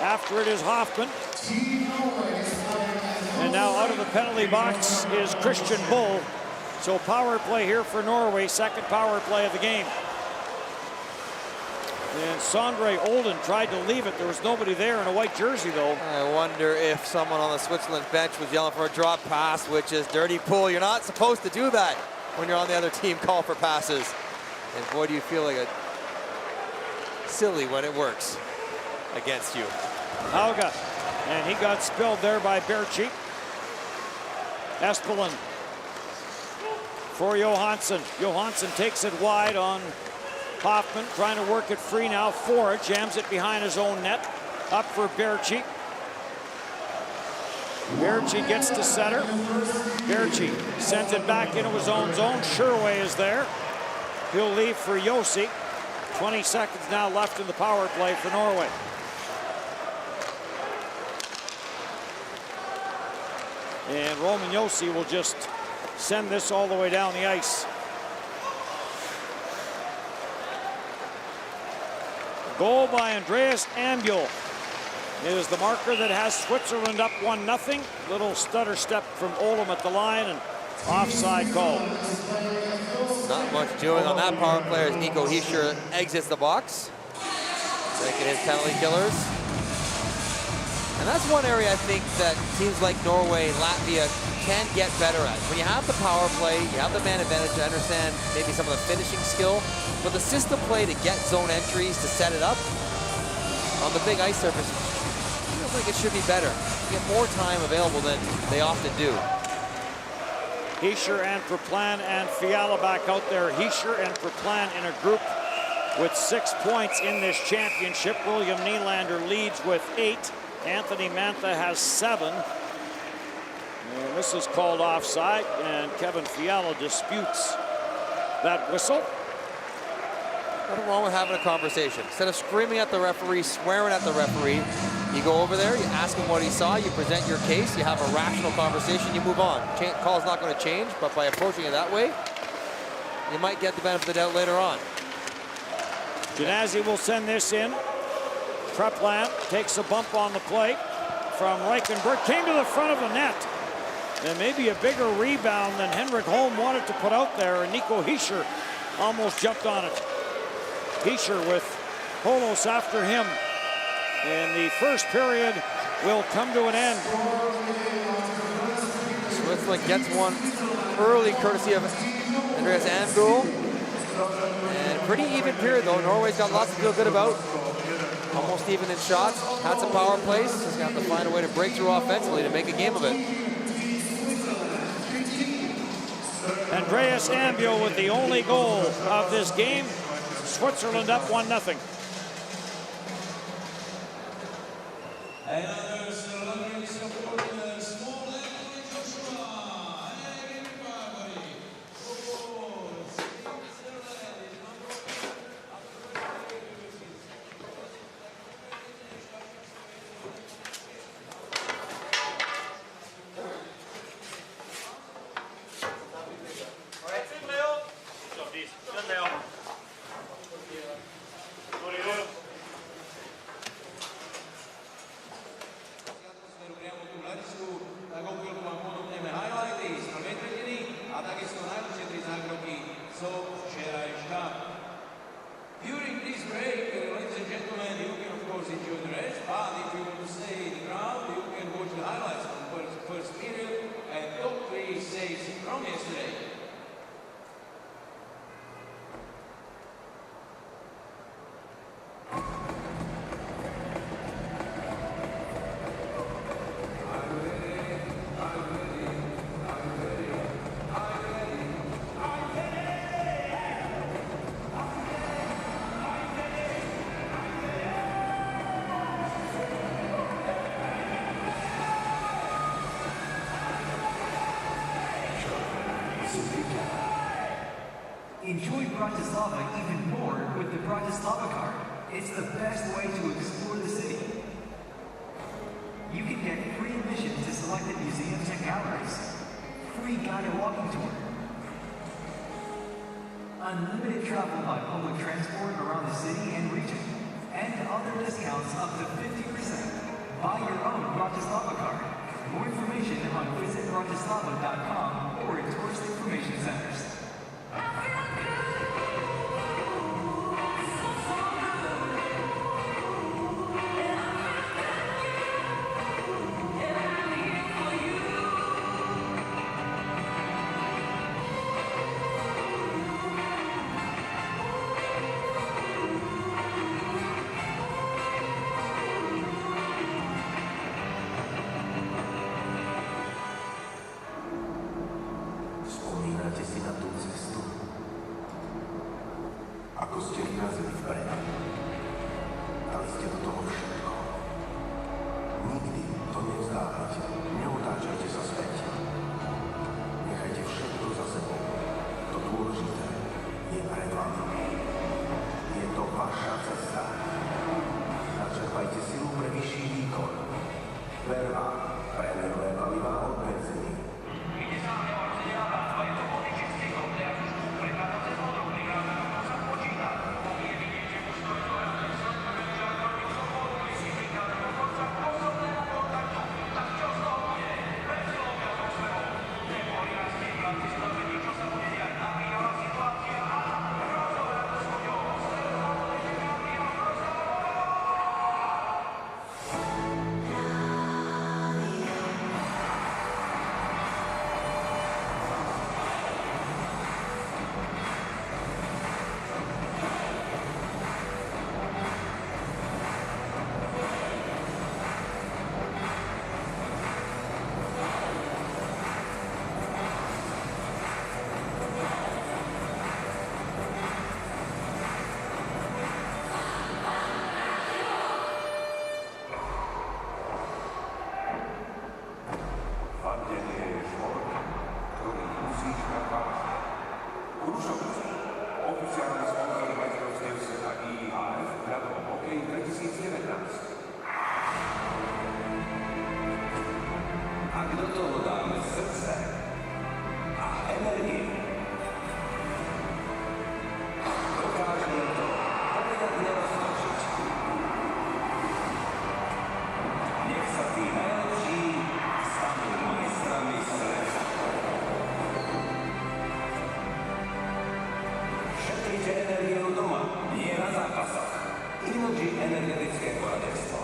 A: After it is Hoffman. And now out of the penalty box is Christian Bull. So power play here for Norway, second power play of the game. And Sondre Olden tried to leave it. There was nobody there in a white jersey, though.
B: I wonder if someone on the Switzerland bench was yelling for a drop pass, which is dirty pull. You're not supposed to do that when you're on the other team. Call for passes. And boy, do you feel like a silly when it works against you.
A: Hauga, and he got spilled there by Berchi. Espelin for Johansson. Johansson takes it wide on Hoffman, trying to work it free now. Ford jams it behind his own net. Up for Berchi. Berchi gets to center. Berchi sends it back into his own zone. Sherway is there. He'll leave for Josi. 20 seconds now left in the power play for Norway. And Roman Josi will just send this all the way down the ice. Goal by Andreas Ambul. It is the marker that has Switzerland up 1-0. Little stutter step from Olam at the line and offside call.
B: Not much doing on that power play as Nico Hischier exits the box. Making his penalty killers. And that's one area I think that teams like Norway and Latvia can get better at. When you have the power play, you have the man advantage to understand maybe some of the finishing skill, but the system play to get zone entries, to set it up on the big ice surface, feels like it should be better. You get more time available than they often do.
A: Hischier and Preplan and Fiala back out there. Hischier and Preplan in a group with 6 points in this championship. William Nylander leads with 8. Anthony Mantha has 7. And this is called offside, and Kevin Fiala disputes that whistle.
B: Nothing wrong with having a conversation. Instead of screaming at the referee, swearing at the referee, you go over there, you ask him what he saw, you present your case, you have a rational conversation, you move on. Call's not going to change, but by approaching it that way, you might get the benefit of the doubt later on.
A: Genazzi will send this in. Preplan takes a bump on the plate from Reichenberg. Came to the front of the net. And maybe a bigger rebound than Henrik Holm wanted to put out there. And Nico Hischier almost jumped on it. Hischier with Holos after him. And the first period will come to an end.
B: Switzerland gets one early courtesy of Andreas Ambul. And pretty even period though. Norway's got lots to feel good about. Almost even in shots. Had some power plays. Just got to find a way to break through offensively to make a game of it.
A: Andreas Ambul with the only goal of this game. Switzerland up 1-0.
C: During this break, ladies and gentlemen, you can of course enjoy the rest, but if you want to stay in the ground, you can watch the highlights from the first period and top 3 saves from yesterday.
D: Enjoy Bratislava even more with the Bratislava card. It's the best way to explore the city. You can get free admission to selected museums and galleries, free guided walking tour, unlimited travel by public transport around the city and region, and other discounts up to 50%. Buy your own Bratislava card. More information on visitbratislava.com or in tourist information centers.
E: Spomínate si na tú cestu? Ako ste vyrazili vpred? Dali ste do toho všetko. Nikdy to nevzdávajte. Neutáčajte sa späť. Nechajte všetko za sebou. To dôležité je pred vami. Je to vaša cesta. Načerpajte silu pre vyšší výkon. Ver vám, premerové palivá od benzíny.
F: Oficiálny sponzor majstrovstiev sveta IIHF v ľadovom hokeji 2019.
E: Ak do toho dáme srdce a energiu, dokážeme to poriadne roztočiť. Nech sa tí najlepší stanú majstrami sveta. Šetrite energiu doma, nie na zápasoch. Inoji energetické poradenstvo.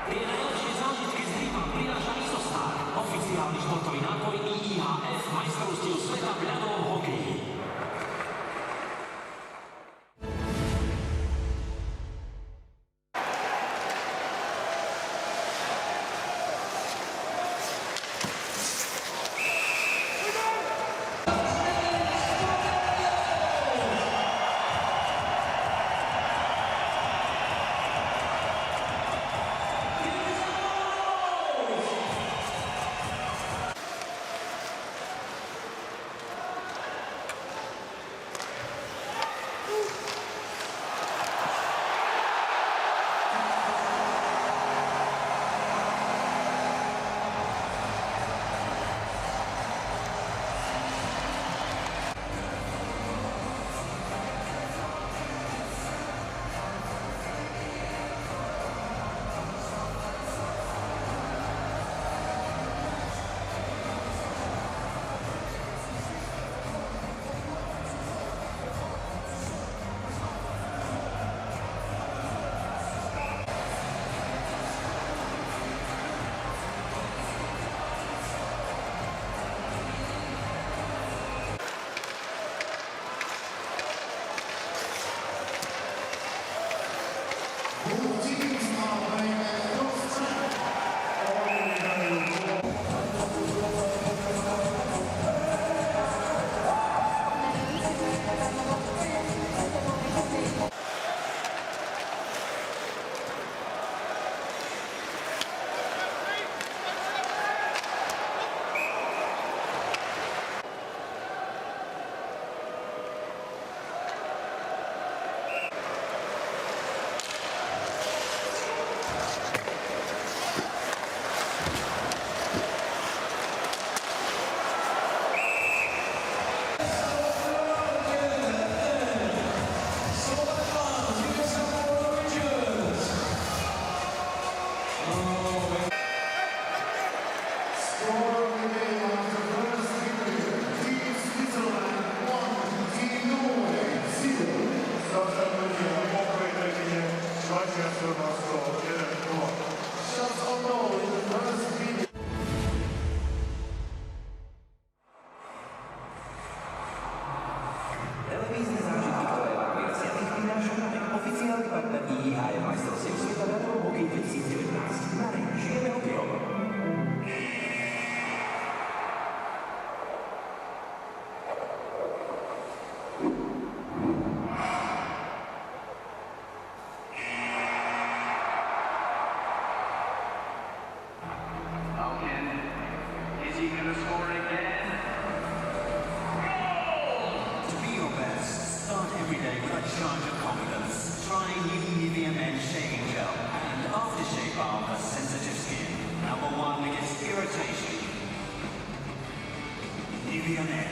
G: Tie najlepšie zážitky z Ríma prináša Isostar, oficiálny športový nápoj IIHF majstrovstiev sveta v ľadovom hokeji.
D: Televízne zážitky, ktoré vám viaciatých prinášame, oficiálny partner IIHF majstrovstiev sveta ľadového hokeja 2019. Na ne žijeme hokejom.
C: Malkin, is he going to score again?
G: To be your best, start every day with a charge of confidence. Try new Nivea Men Shaving Gel and Aftershave Balm for sensitive skin. Number one against irritation. Nivea Men.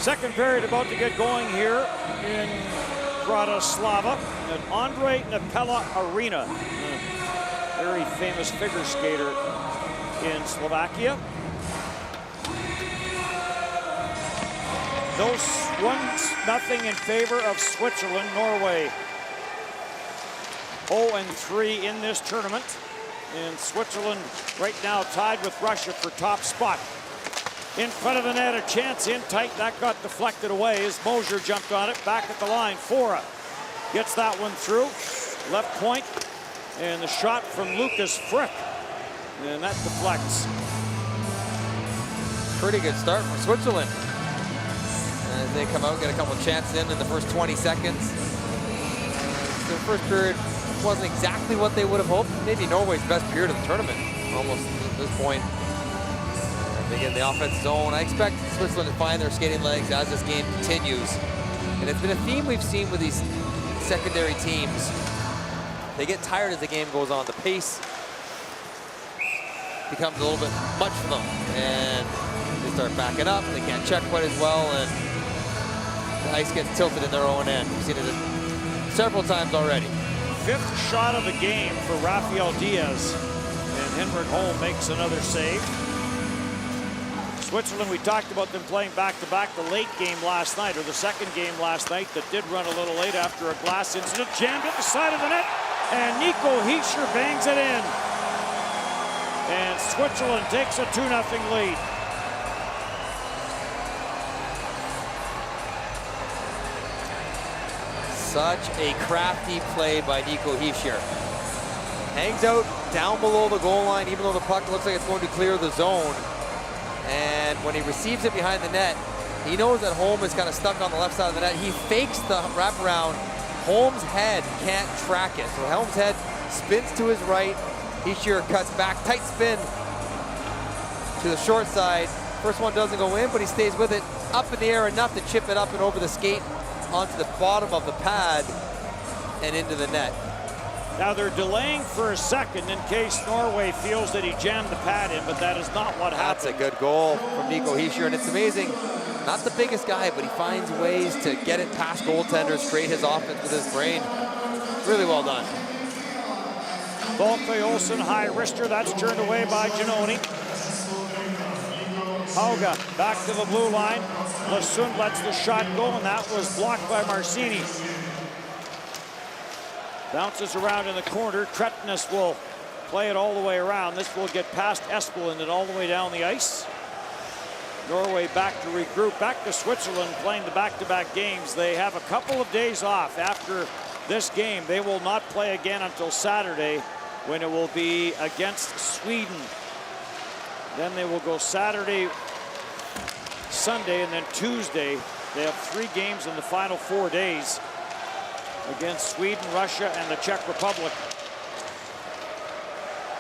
A: Second period about to get going here in Bratislava at Andrej Nepela Arena, a very famous figure skater in Slovakia. Those 1-0 in favor of Switzerland. Norway 0-3 in this tournament. And Switzerland right now tied with Russia for top spot. In front of the net, a chance in tight. That got deflected away as Mosier jumped on it. Back at the line, Fora gets that one through. Left point, and the shot from Lucas Frick. And that deflects.
B: Pretty good start for Switzerland. As they come out, get a couple of chances in the first 20 seconds. Their first period wasn't exactly what they would have hoped. Maybe Norway's best period of the tournament, almost at this point. They get in the offense zone. I expect Switzerland to find their skating legs as this game continues. And it's been a theme we've seen with these secondary teams. They get tired as the game goes on. The pace becomes a little bit much for them. And they start backing up. They can't check quite as well. And the ice gets tilted in their own end. We've seen it several times already.
A: Fifth shot of the game for Rafael Diaz. And Henrik Holm makes another save. Switzerland, we talked about them playing back-to-back the late game last night, or the second game last night that did run a little late after a glass incident. Jammed at the side of the net, and Nico Hischier bangs it in. And Switzerland takes a 2-0 lead.
B: Such a crafty play by Nico Hischier. Hangs out down below the goal line, even though the puck looks like it's going to clear the zone. And when he receives it behind the net, he knows that Holm is kind of stuck on the left side of the net. He fakes the wraparound. Holm's head can't track it. So Holm's head spins to his right. Hischier cuts back, tight spin to the short side. First one doesn't go in, but he stays with it up in the air enough to chip it up and over the skate onto the bottom of the pad and into the net.
A: Now they're delaying for a second in case Norway feels that he jammed the pad in, but that is not what happened.
B: That's a good goal from Nico Hischier, and it's amazing. Not the biggest guy, but he finds ways to get it past goaltenders, create his offense with his brain. Really well done.
A: Volpe Olsen, high wrister, that's turned away by Giannoni. Hauga back to the blue line. Lasund lets the shot go, and that was blocked by Marcini. Bounces around in the corner. Tretnes will play it all the way around. This will get past Espeland and all the way down the ice. Norway back to regroup. Back to Switzerland playing the back-to-back games. They have a couple of days off after this game. They will not play again until Saturday, when it will be against Sweden. Then they will go Saturday, Sunday, and then Tuesday. They have 3 games in the final 4 days against Sweden, Russia, and the Czech Republic.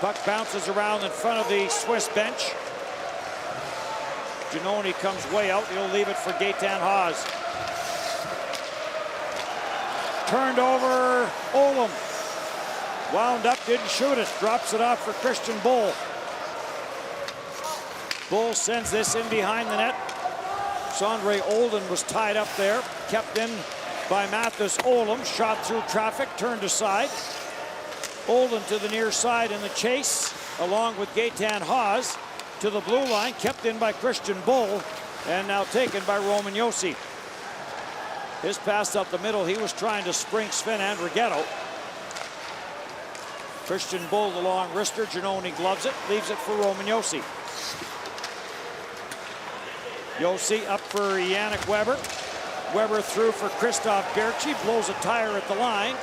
A: Puck bounces around in front of the Swiss bench. Giannoni comes way out. He'll leave it for Gaetan Haas. Turned over, Olam. Wound up, didn't shoot it. Drops it off for Christian Bull. Bull sends this in behind the net. Sondre Olden was tied up there. Kept in by Mathis Olam. Shot through traffic, turned aside. Olden to the near side in the chase, along with Gaetan Haas to the blue line. Kept in by Christian Bull, and now taken by Roman Josi. His pass up the middle. He was trying to spring Sven Andrighetto. Christian Bull, the long wrister. Giannoni gloves it, leaves it for Roman Josi. Josi up for Yannick Weber. Weber through for Christoph Berchi, blows a tire at the line.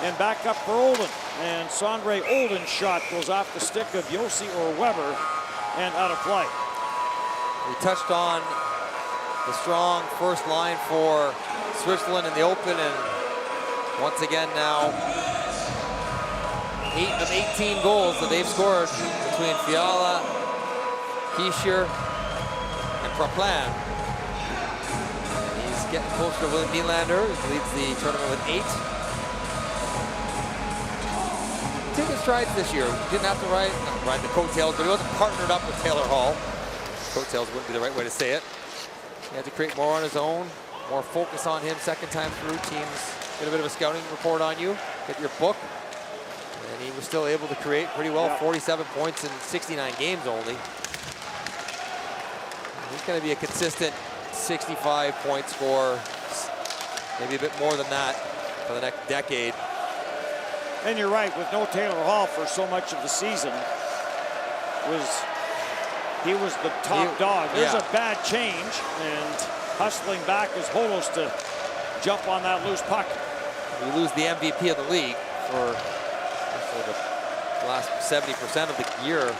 A: And back up for Olden. And Sondre Olden's shot goes off the stick of Josi or Weber and out of play.
B: We touched on the strong first line for Switzerland in the open, and once again now 8 of 18 goals that they've scored between Fiala, Hischier, and Praplan. He's getting closer to William Nylander, who leads the tournament with 8. Taking strides this year. He didn't have to ride the coattails, but he wasn't partnered up with Taylor Hall. Coattails wouldn't be the right way to say it. He had to create more on his own, more focus on him second time through. Teams get a bit of a scouting report on you, get your book. And he was still able to create pretty well, 47 points in 69 games only. He's going to be a consistent 65-point scorer, maybe a bit more than that for the next decade.
A: And you're right, with no Taylor Hall for so much of the season, he was the top dog. There's a bad change, and hustling back is Holos to jump on that loose puck.
B: We lose the MVP of the league for the last 70% of the year.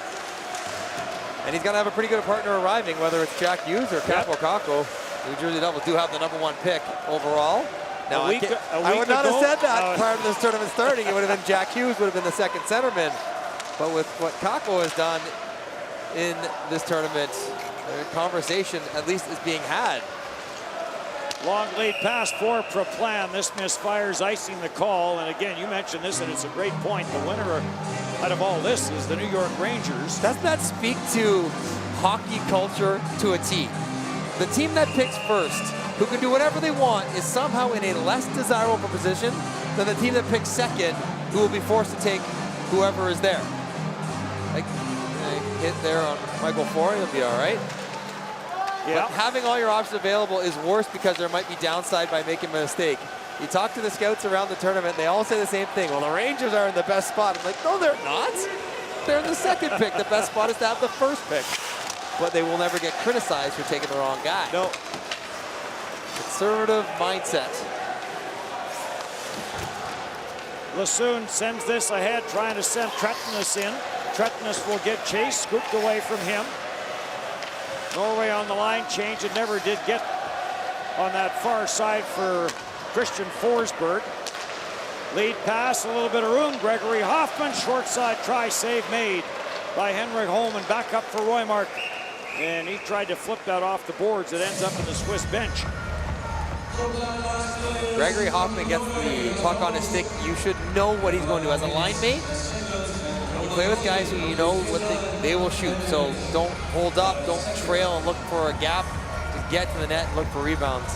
B: And he's going to have a pretty good partner arriving, whether it's Jack Hughes or Capo Caco. New Jersey Devils do have the #1 pick overall. Now, I would not have said that prior to this tournament starting. It would have been Jack Hughes, would have been the second centerman. But with what Caco has done in this tournament, the conversation at least is being had.
A: Long lead pass for Praplan. This misfires, icing the call. And again, you mentioned this, and it's a great point. The winner out of all this is the New York Rangers.
B: Doesn't that speak to hockey culture to a T? The team that picks first, who can do whatever they want, is somehow in a less desirable position than the team that picks second, who will be forced to take whoever is there. Like, hit there on Michael Foy, he'll be all right.
A: Yeah.
B: But having all your options available is worse because there might be downside by making a mistake. You talk to the scouts around the tournament, they all say the same thing. Well, the Rangers are in the best spot. I'm like, no, they're not. They're in the second pick. The best spot is to have the first pick. But they will never get criticized for taking the wrong guy.
A: No.
B: Conservative mindset.
A: Lassoon sends this ahead, trying to send Trettenis in. Trettenis will get chased, scooped away from him. Norway on the line change, and never did get on that far side for Christian Forsberg. Lead pass, a little bit of room. Gregory Hoffman, short side try, save made by Henrik Holm, and back up for Roymark. And he tried to flip that off the boards. It ends up in the Swiss bench.
B: Gregory Hoffman gets the puck on his stick. You should know what he's going to do as a line mate. You play with guys who you know what they will shoot. So don't hold up, don't trail and look for a gap. Just get to the net and look for rebounds.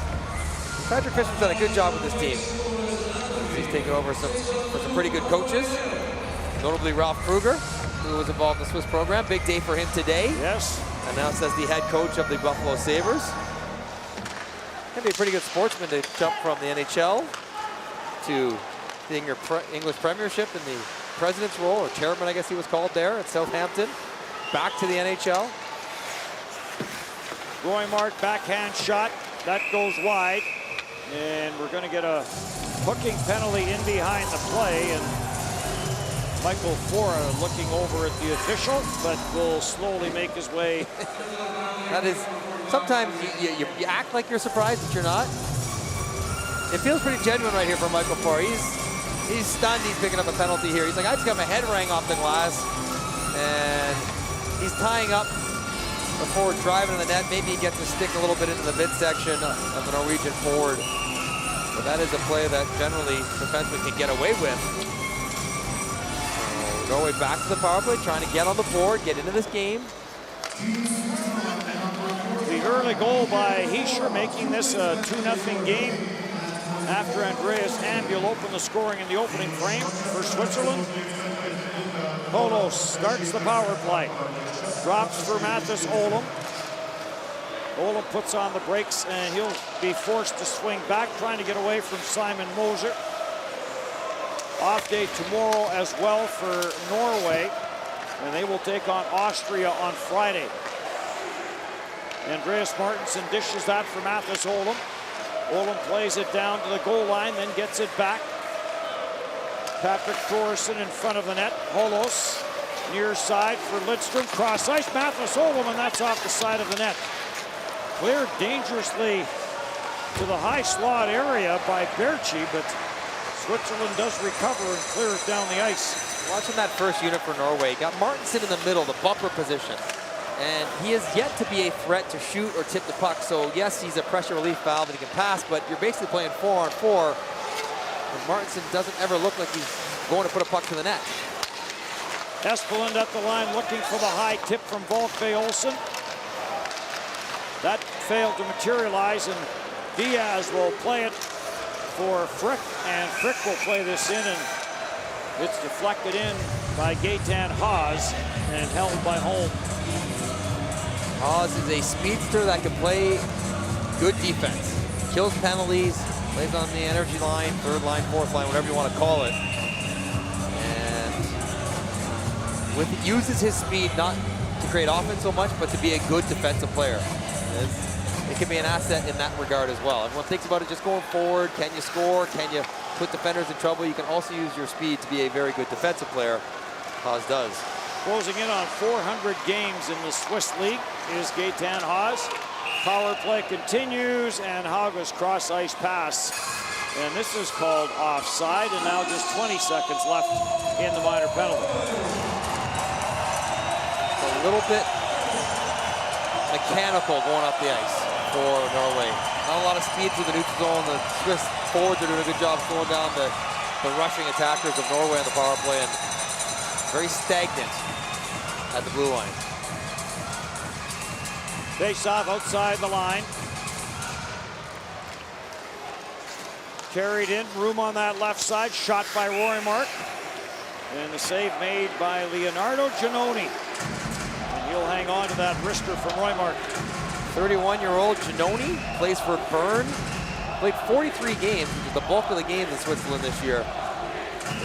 B: Patrick Fisher's done a good job with this team. He's taken over some pretty good coaches, notably Ralph Kruger, who was involved in the Swiss program. Big day for him today.
A: Yes.
B: Announced as the head coach of the Buffalo Sabres. Can be a pretty good sportsman to jump from the NHL to the English Premiership in the president's role, or chairman, I guess he was called there at Southampton. Back to the NHL.
A: Roymark backhand shot. That goes wide. And we're going to get a hooking penalty in behind the play. And Michael Fora looking over at the official, but will slowly make his way.
B: That is, sometimes you act like you're surprised, but you're not. It feels pretty genuine right here for Michael Fora. He's stunned he's picking up a penalty here. He's like, I just got my head rang off the glass. And he's tying up the forward driving in the net. Maybe he gets his stick a little bit into the midsection of the Norwegian forward. But that is a play that generally defensemen can get away with. So Norway back to the power play, trying to get on the board, get into this game.
A: The early goal by Hischer, making this a 2-0 game after Andreas Ambuel opened the scoring in the opening frame for Switzerland. Holos starts the power play. Drops for Mathis Olam. Olam puts on the brakes, and he'll be forced to swing back, trying to get away from Simon Moser. Off day tomorrow as well for Norway, and they will take on Austria on Friday. Andreas Martinsen dishes that for Mathis Olam. Olam plays it down to the goal line, then gets it back. Patrick Thoresen in front of the net. Holos near side for Lidstrom. Cross ice, Mathis Olam, and that's off the side of the net. Cleared dangerously to the high slot area by Berchi, but Switzerland does recover and clear it down the ice.
B: Watching that first unit for Norway, got Martinsen in the middle, the bumper position. And he is yet to be a threat to shoot or tip the puck. So yes, he's a pressure relief valve and he can pass, but you're basically playing 4-on-4. And Martinsen doesn't ever look like he's going to put a puck to the net.
A: Espeland at the line looking for the high tip from Volkve Olsen. That failed to materialize, and Diaz will play it for Frick, and Frick will play this in, and it's deflected in by Gaetan Haas and held by Holm.
B: Haas is a speedster that can play good defense. Kills penalties, plays on the energy line, third line, fourth line, whatever you want to call it. And uses his speed not to create offense so much, but to be a good defensive player. It can be an asset in that regard as well. Everyone thinks about it just going forward. Can you score? Can you put defenders in trouble? You can also use your speed to be a very good defensive player. Haas does.
A: Closing in on 400 games in the Swiss League is Gaetan Haas. Power play continues, and Hauga's cross-ice pass. And this is called offside, and now just 20 seconds left in the minor penalty.
B: A little bit mechanical going up the ice for Norway. Not a lot of speed through the neutral zone. The Swiss forwards are doing a good job slowing down the rushing attackers of Norway on the power play, and very stagnant at the blue line.
A: Face off outside the line. Carried in, room on that left side, shot by Roy Mark. And the save made by Leonardo Giannoni. And he'll hang on to that wrister from Roy Mark.
B: 31-year-old Giannoni plays for Bern. Played 43 games, which is the bulk of the games in Switzerland this year.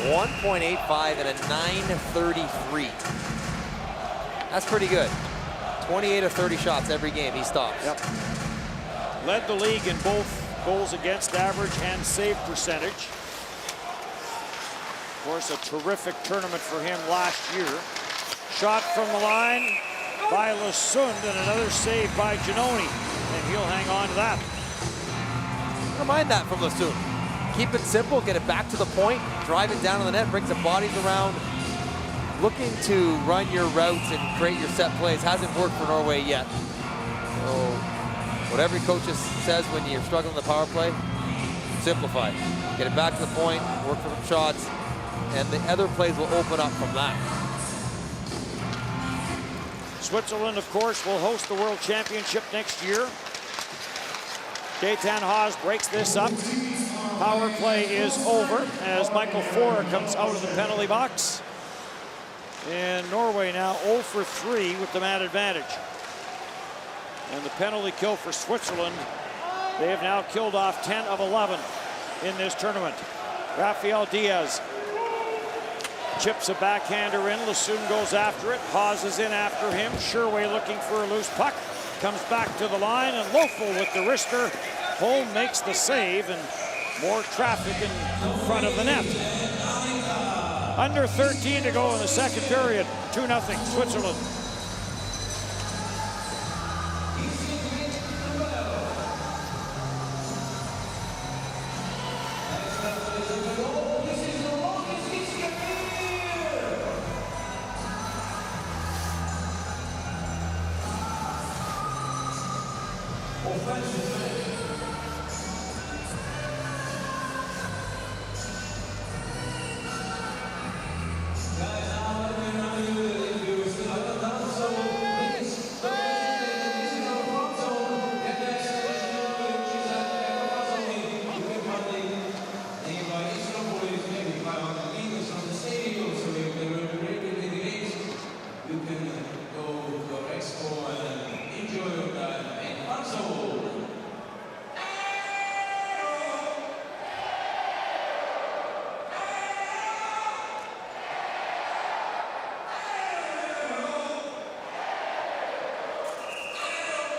B: 1.85 and a 9.33. That's pretty good. 28 of 30 shots every game he stops.
A: Yep. Led the league in both goals against average and save percentage. Of course, a terrific tournament for him last year. Shot from the line by Lasund, and another save by Giannoni, and he'll hang on to that.
B: I don't mind that from Lasund. Keep it simple, get it back to the point, drive it down to the net, brings the bodies around. Looking to run your routes and create your set plays hasn't worked for Norway yet. So whatever your coach says when you're struggling the power play, simplify. Get it back to the point, work for some shots, and the other plays will open up from that.
A: Switzerland, of course, will host the World Championship next year. Gaetan Haas breaks this up. Power play is over as Michael Fora comes out of the penalty box. And Norway now 0 for 3 with the man advantage. And the penalty kill for Switzerland. They have now killed off 10 of 11 in this tournament. Rafael Diaz chips a backhander in. Lassoon goes after it. Haas is in after him. Sherway looking for a loose puck. Comes back to the line, and Lofel with the wrister. Holm makes the save, and more traffic in front of the net. Under 13 to go in the second period. 2-0 Switzerland.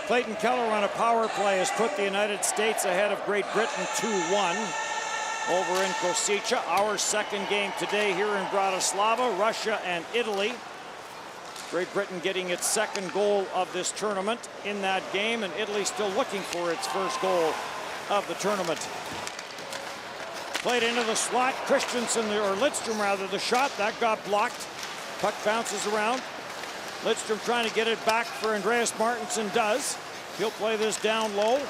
A: Clayton Keller on a power play has put the United States ahead of Great Britain 2-1 over in Košice. Our second game today here in Bratislava, Russia and Italy. Great Britain getting its second goal of this tournament in that game, and Italy still looking for its first goal of the tournament. Played into the slot. Christensen, or Lidstrom rather, the shot that got blocked. Puck bounces around. Lidstrom trying to get it back for Andreas Martinsen does. He'll play this down low.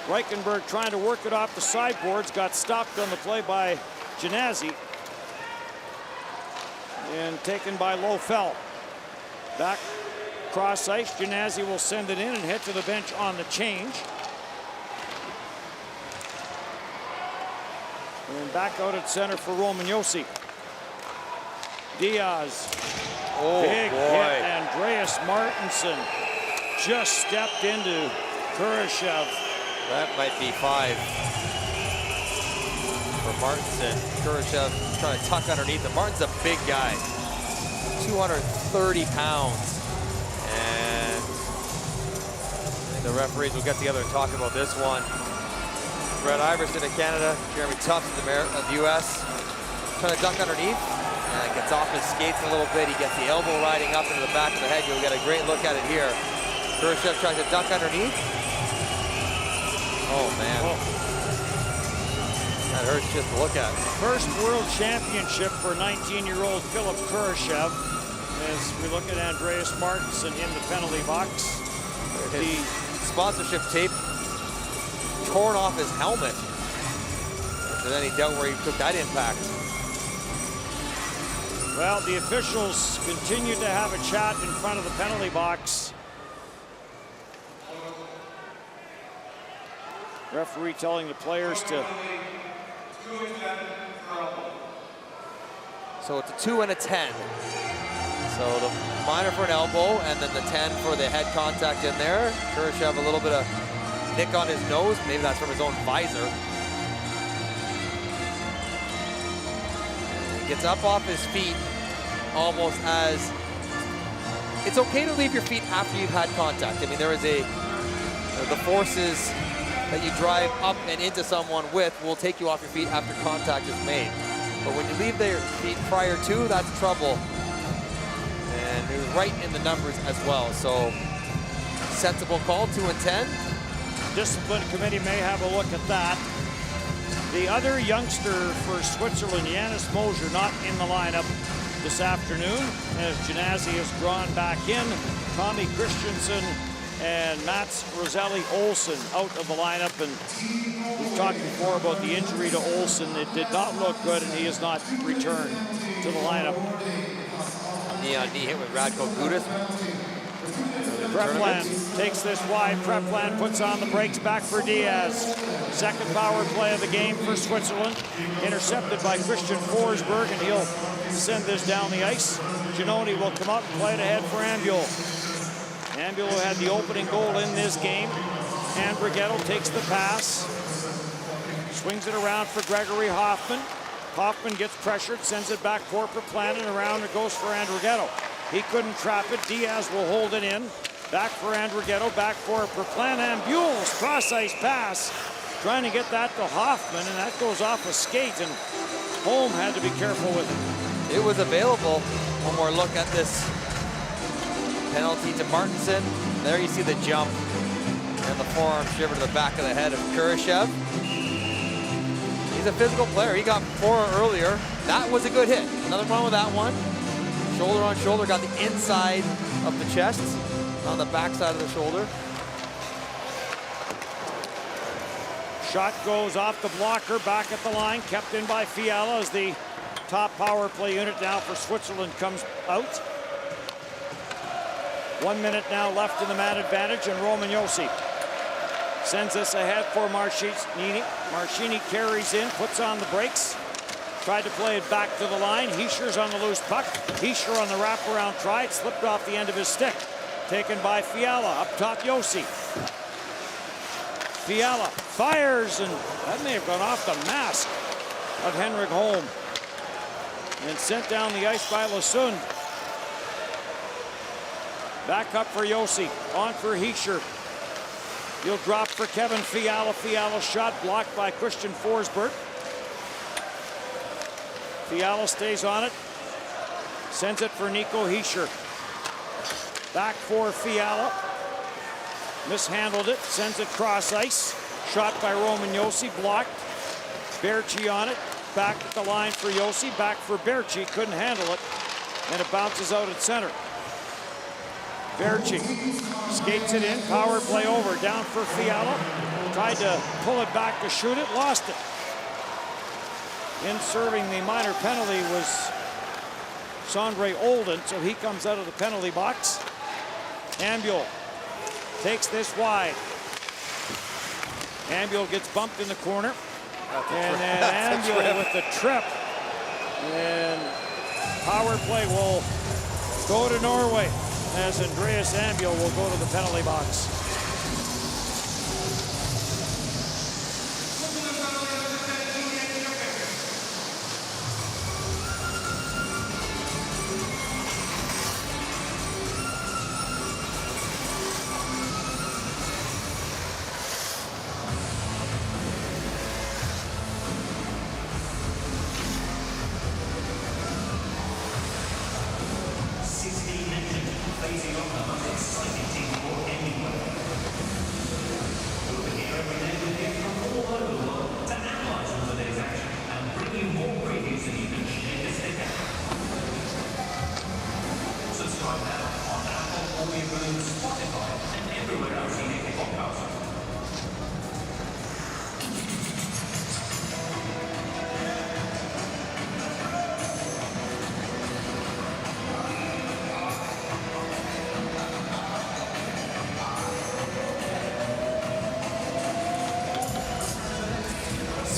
A: Reichenberg trying to work it off the sideboards. Got stopped on the play by Genazzi. And taken by Lofel. Back cross ice. Genasi will send it in and head to the bench on the change. And back out at center for Roman Josi. Diaz.
B: Oh,
A: Big
B: boy.
A: hit. Andreas Martinson just stepped into Kurashev.
B: That might be 5 for Martinson. Kurashev trying to tuck underneath him. Martin's a big guy, 230 pounds. And I think the referees will get together and talk about this one. Brett Iverson of Canada, Jeremy Tufts of the US, trying to duck underneath. And gets off his skates a little bit. He gets the elbow riding up into the back of the head. You'll get a great look at it here. Kurashev tries to duck underneath. Oh, man.
A: Oh.
B: That hurts just to look at.
A: First world championship for 19-year-old Philip Kurashev. As we look at Andreas Martinson in the penalty box.
B: His sponsorship tape torn off his helmet. If there's any doubt where he took that impact.
A: Well, the officials continue to have a chat in front of the penalty box. Referee telling the players to...
B: So it's a 2 and a 10. So the minor for an elbow and then the 10 for the head contact in there. Kurashev a little bit of nick on his nose. Maybe that's from his own visor. He gets up off his feet almost as... It's okay to leave your feet after you've had contact. I mean, there is the forces that you drive up and into someone with will take you off your feet after contact is made. But when you leave their feet prior to, that's trouble. And it was right in the numbers as well. So sensible call, 2 and 10.
A: Discipline committee may have a look at that. The other youngster for Switzerland, Janis Moser, not in the lineup this afternoon as Genasi is drawn back in. Tommy Christensen and Mats Roselli Olsen out of the lineup. And we've talked before about the injury to Olsen. It did not look good, and he has not returned to the lineup.
B: Knee hit with Radko Gudas.
A: Preplan takes this wide. Preplan puts on the brakes, back for Diaz. Second power play of the game for Switzerland. Intercepted by Christian Forsberg, and he'll send this down the ice. Giannoni will come up and play it ahead for Ambul. Ambul, who had the opening goal in this game. Andrighetto takes the pass. Swings it around for Gregory Hoffman. Hoffman gets pressured, sends it back for Preplan, and around it goes for Andrighetto. He couldn't trap it. Diaz will hold it in. Back for Andrighetto, back for Preplan. Ambul's cross-ice pass. Trying to get that to Hoffman, and that goes off a skate, and Holm had to be careful with it.
B: It was available. One more look at this penalty to Martinson. There you see the jump and the forearm shiver to the back of the head of Kurashev. He's a physical player. He got 4 earlier. That was a good hit. Another one with that one. Shoulder on shoulder, got the inside of the chest on the backside of the shoulder.
A: Shot goes off the blocker, back at the line, kept in by Fiala as the top power play unit now for Switzerland comes out. 1 minute now left in the man advantage, and Roman Josi sends this ahead for Marchini. Marchini carries in, puts on the brakes. Tried to play it back to the line. Heischer's on the loose puck. Heischer on the wraparound try. It slipped off the end of his stick. Taken by Fiala. Up top, Josi. Fiala fires, and that may have gone off the mask of Henrik Holm. And sent down the ice by Lasund. Back up for Josi. On for Heischer. He'll drop for Kevin Fiala. Fiala's shot blocked by Christian Forsberg. Fiala stays on it. Sends it for Nico Heischer. Back for Fiala. Mishandled it. Sends it cross ice. Shot by Roman Josi. Blocked. Berchi on it. Back at the line for Josi. Back for Berchi. Couldn't handle it. And it bounces out at center. Berchi skates it in. Power play over. Down for Fiala. Tried to pull it back to shoot it. Lost it. In serving the minor penalty was Sondre Olden, so he comes out of the penalty box. Ambuel takes this wide. Ambuel gets bumped in the corner. And then Ambuel with the trip. And power play will go to Norway as Andreas Ambuel will go to the penalty box.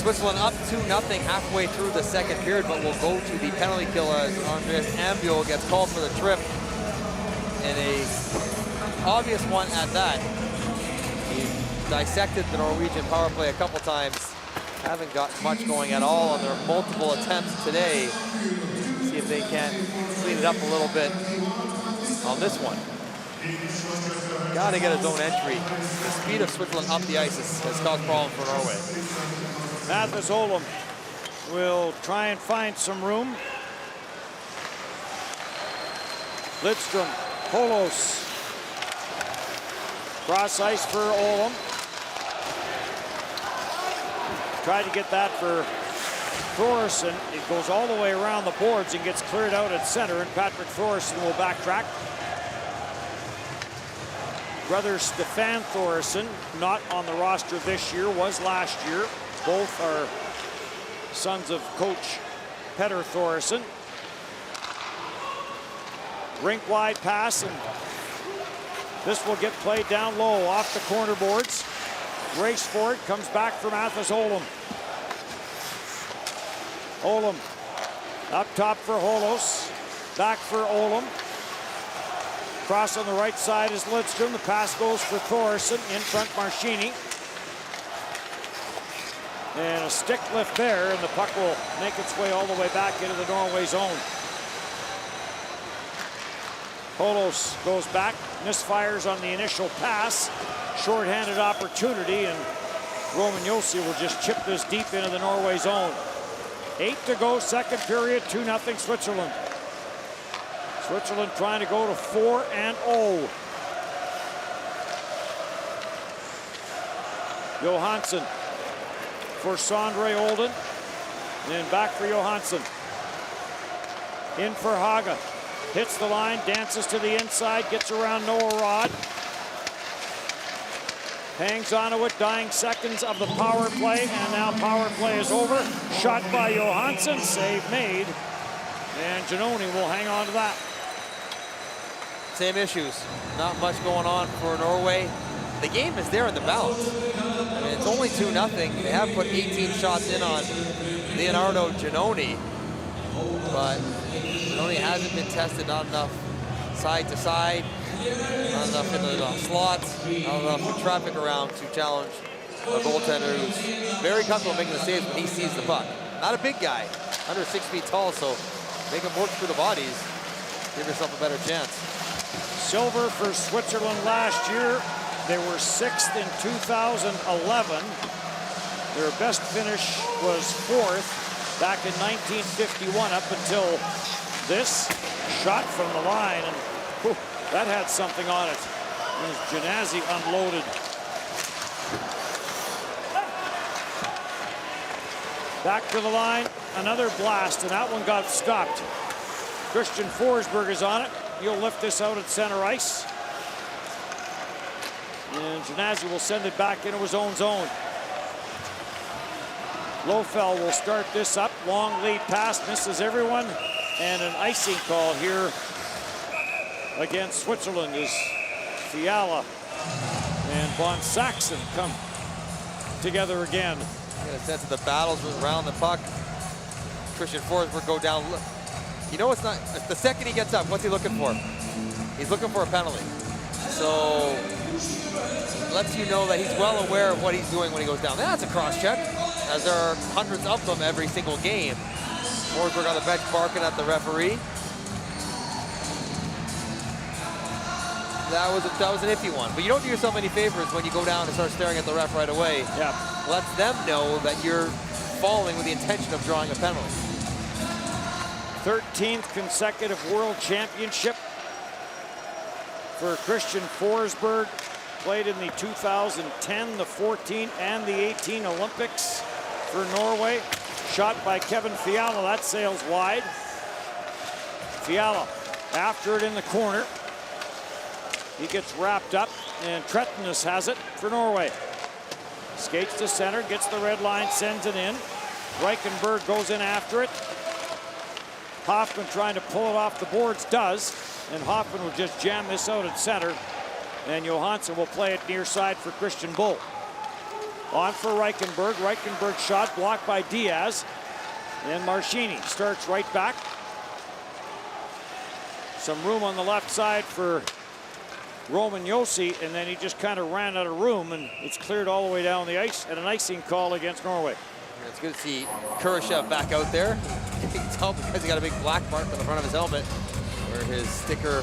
B: Switzerland up 2-0 halfway through the second period, but will go to the penalty kill as Andreas Ambuel gets called for the trip. And a obvious one at that. He dissected the Norwegian power play a couple times. Haven't got much going at all on their multiple attempts today. See if they can clean it up a little bit on this one. Gotta get a zone entry. The speed of Switzerland up the ice has caused problems for Norway.
A: Mathis Olum will try and find some room. Lidstrom, Holos. Cross ice for Olum. Tried to get that for Thoresen. It goes all the way around the boards and gets cleared out at center, and Patrick Thoresen will backtrack. Brother Stefan Thoresen, not on the roster this year, was last year. Both are sons of coach Petter Thoresen. Rink wide pass, and this will get played down low off the corner boards. Race for it, comes back from Mathis Olum. Olum up top for Holos, back for Olum. Cross on the right side is Lidstrom. The pass goes for Thoresen, in front Marchini. And a stick lift there, and the puck will make its way all the way back into the Norway zone. Holos goes back, misfires on the initial pass. Short-handed opportunity, and Roman Josi will just chip this deep into the Norway zone. 8 to go, second period, 2-0 Switzerland. Switzerland trying to go to 4-0. Johansson for Sondre Olden, and then back for Johansson. In for Haga, hits the line, dances to the inside, gets around Noah Rod. Hangs on to it, dying seconds of the power play, and now power play is over. Shot by Johansson, save made, and Giannoni will hang on to that.
B: Same issues, not much going on for Norway. The game is there in the balance. I mean, it's only 2-0. They have put 18 shots in on Leonardo Giannoni, but Giannoni hasn't been tested, not enough side to side, not enough in the slots, not enough traffic around to challenge a goaltender who's very comfortable making the saves when he sees the puck. Not a big guy, under 6 feet tall, so make him work through the bodies, give yourself a better chance.
A: Silver for Switzerland last year. They were 6th in 2011. Their best finish was 4th back in 1951 up until this shot from the line, and whew, that had something on it. As Genazzi unloaded. Back to the line, another blast, and that one got stopped. Christian Forsberg is on it. He'll lift this out at center ice. And Genazzi will send it back into his own zone. Lofell will start this up. Long lead pass, misses everyone. And an icing call here against Switzerland as Fiala and Von Saxon come together again.
B: Get a sense of the battles around the puck. Christian Forsberg go down. You know, it's not, the second he gets up, what's he looking for? He's looking for a penalty. So, lets you know that he's well aware of what he's doing when he goes down. That's a cross check, as there are hundreds of them every single game. Forsberg on the bench barking at the referee. That was an iffy one. But you don't do yourself any favors when you go down and start staring at the ref right away.
A: Yeah.
B: Lets them know that you're falling with the intention of drawing a penalty.
A: 13th consecutive World Championship for Christian Forsberg. Played in the 2010, the 14, and the 18 Olympics for Norway. Shot by Kevin Fiala, that sails wide. Fiala after it in the corner. He gets wrapped up, and Trettenes has it for Norway. Skates to center, gets the red line, sends it in. Reichenberg goes in after it. Hoffman trying to pull it off the boards, does. And Hoffman will just jam this out at center. And Johansson will play it near side for Christian Bull. On for Reichenberg. Reichenberg shot blocked by Diaz. And Marchini starts right back. Some room on the left side for Roman Josi, and then he just kind of ran out of room, and it's cleared all the way down the ice, and an icing call against Norway.
B: Yeah, it's good to see Kurashev back out there. You can tell because he got a big black mark on the front of his helmet, where his sticker,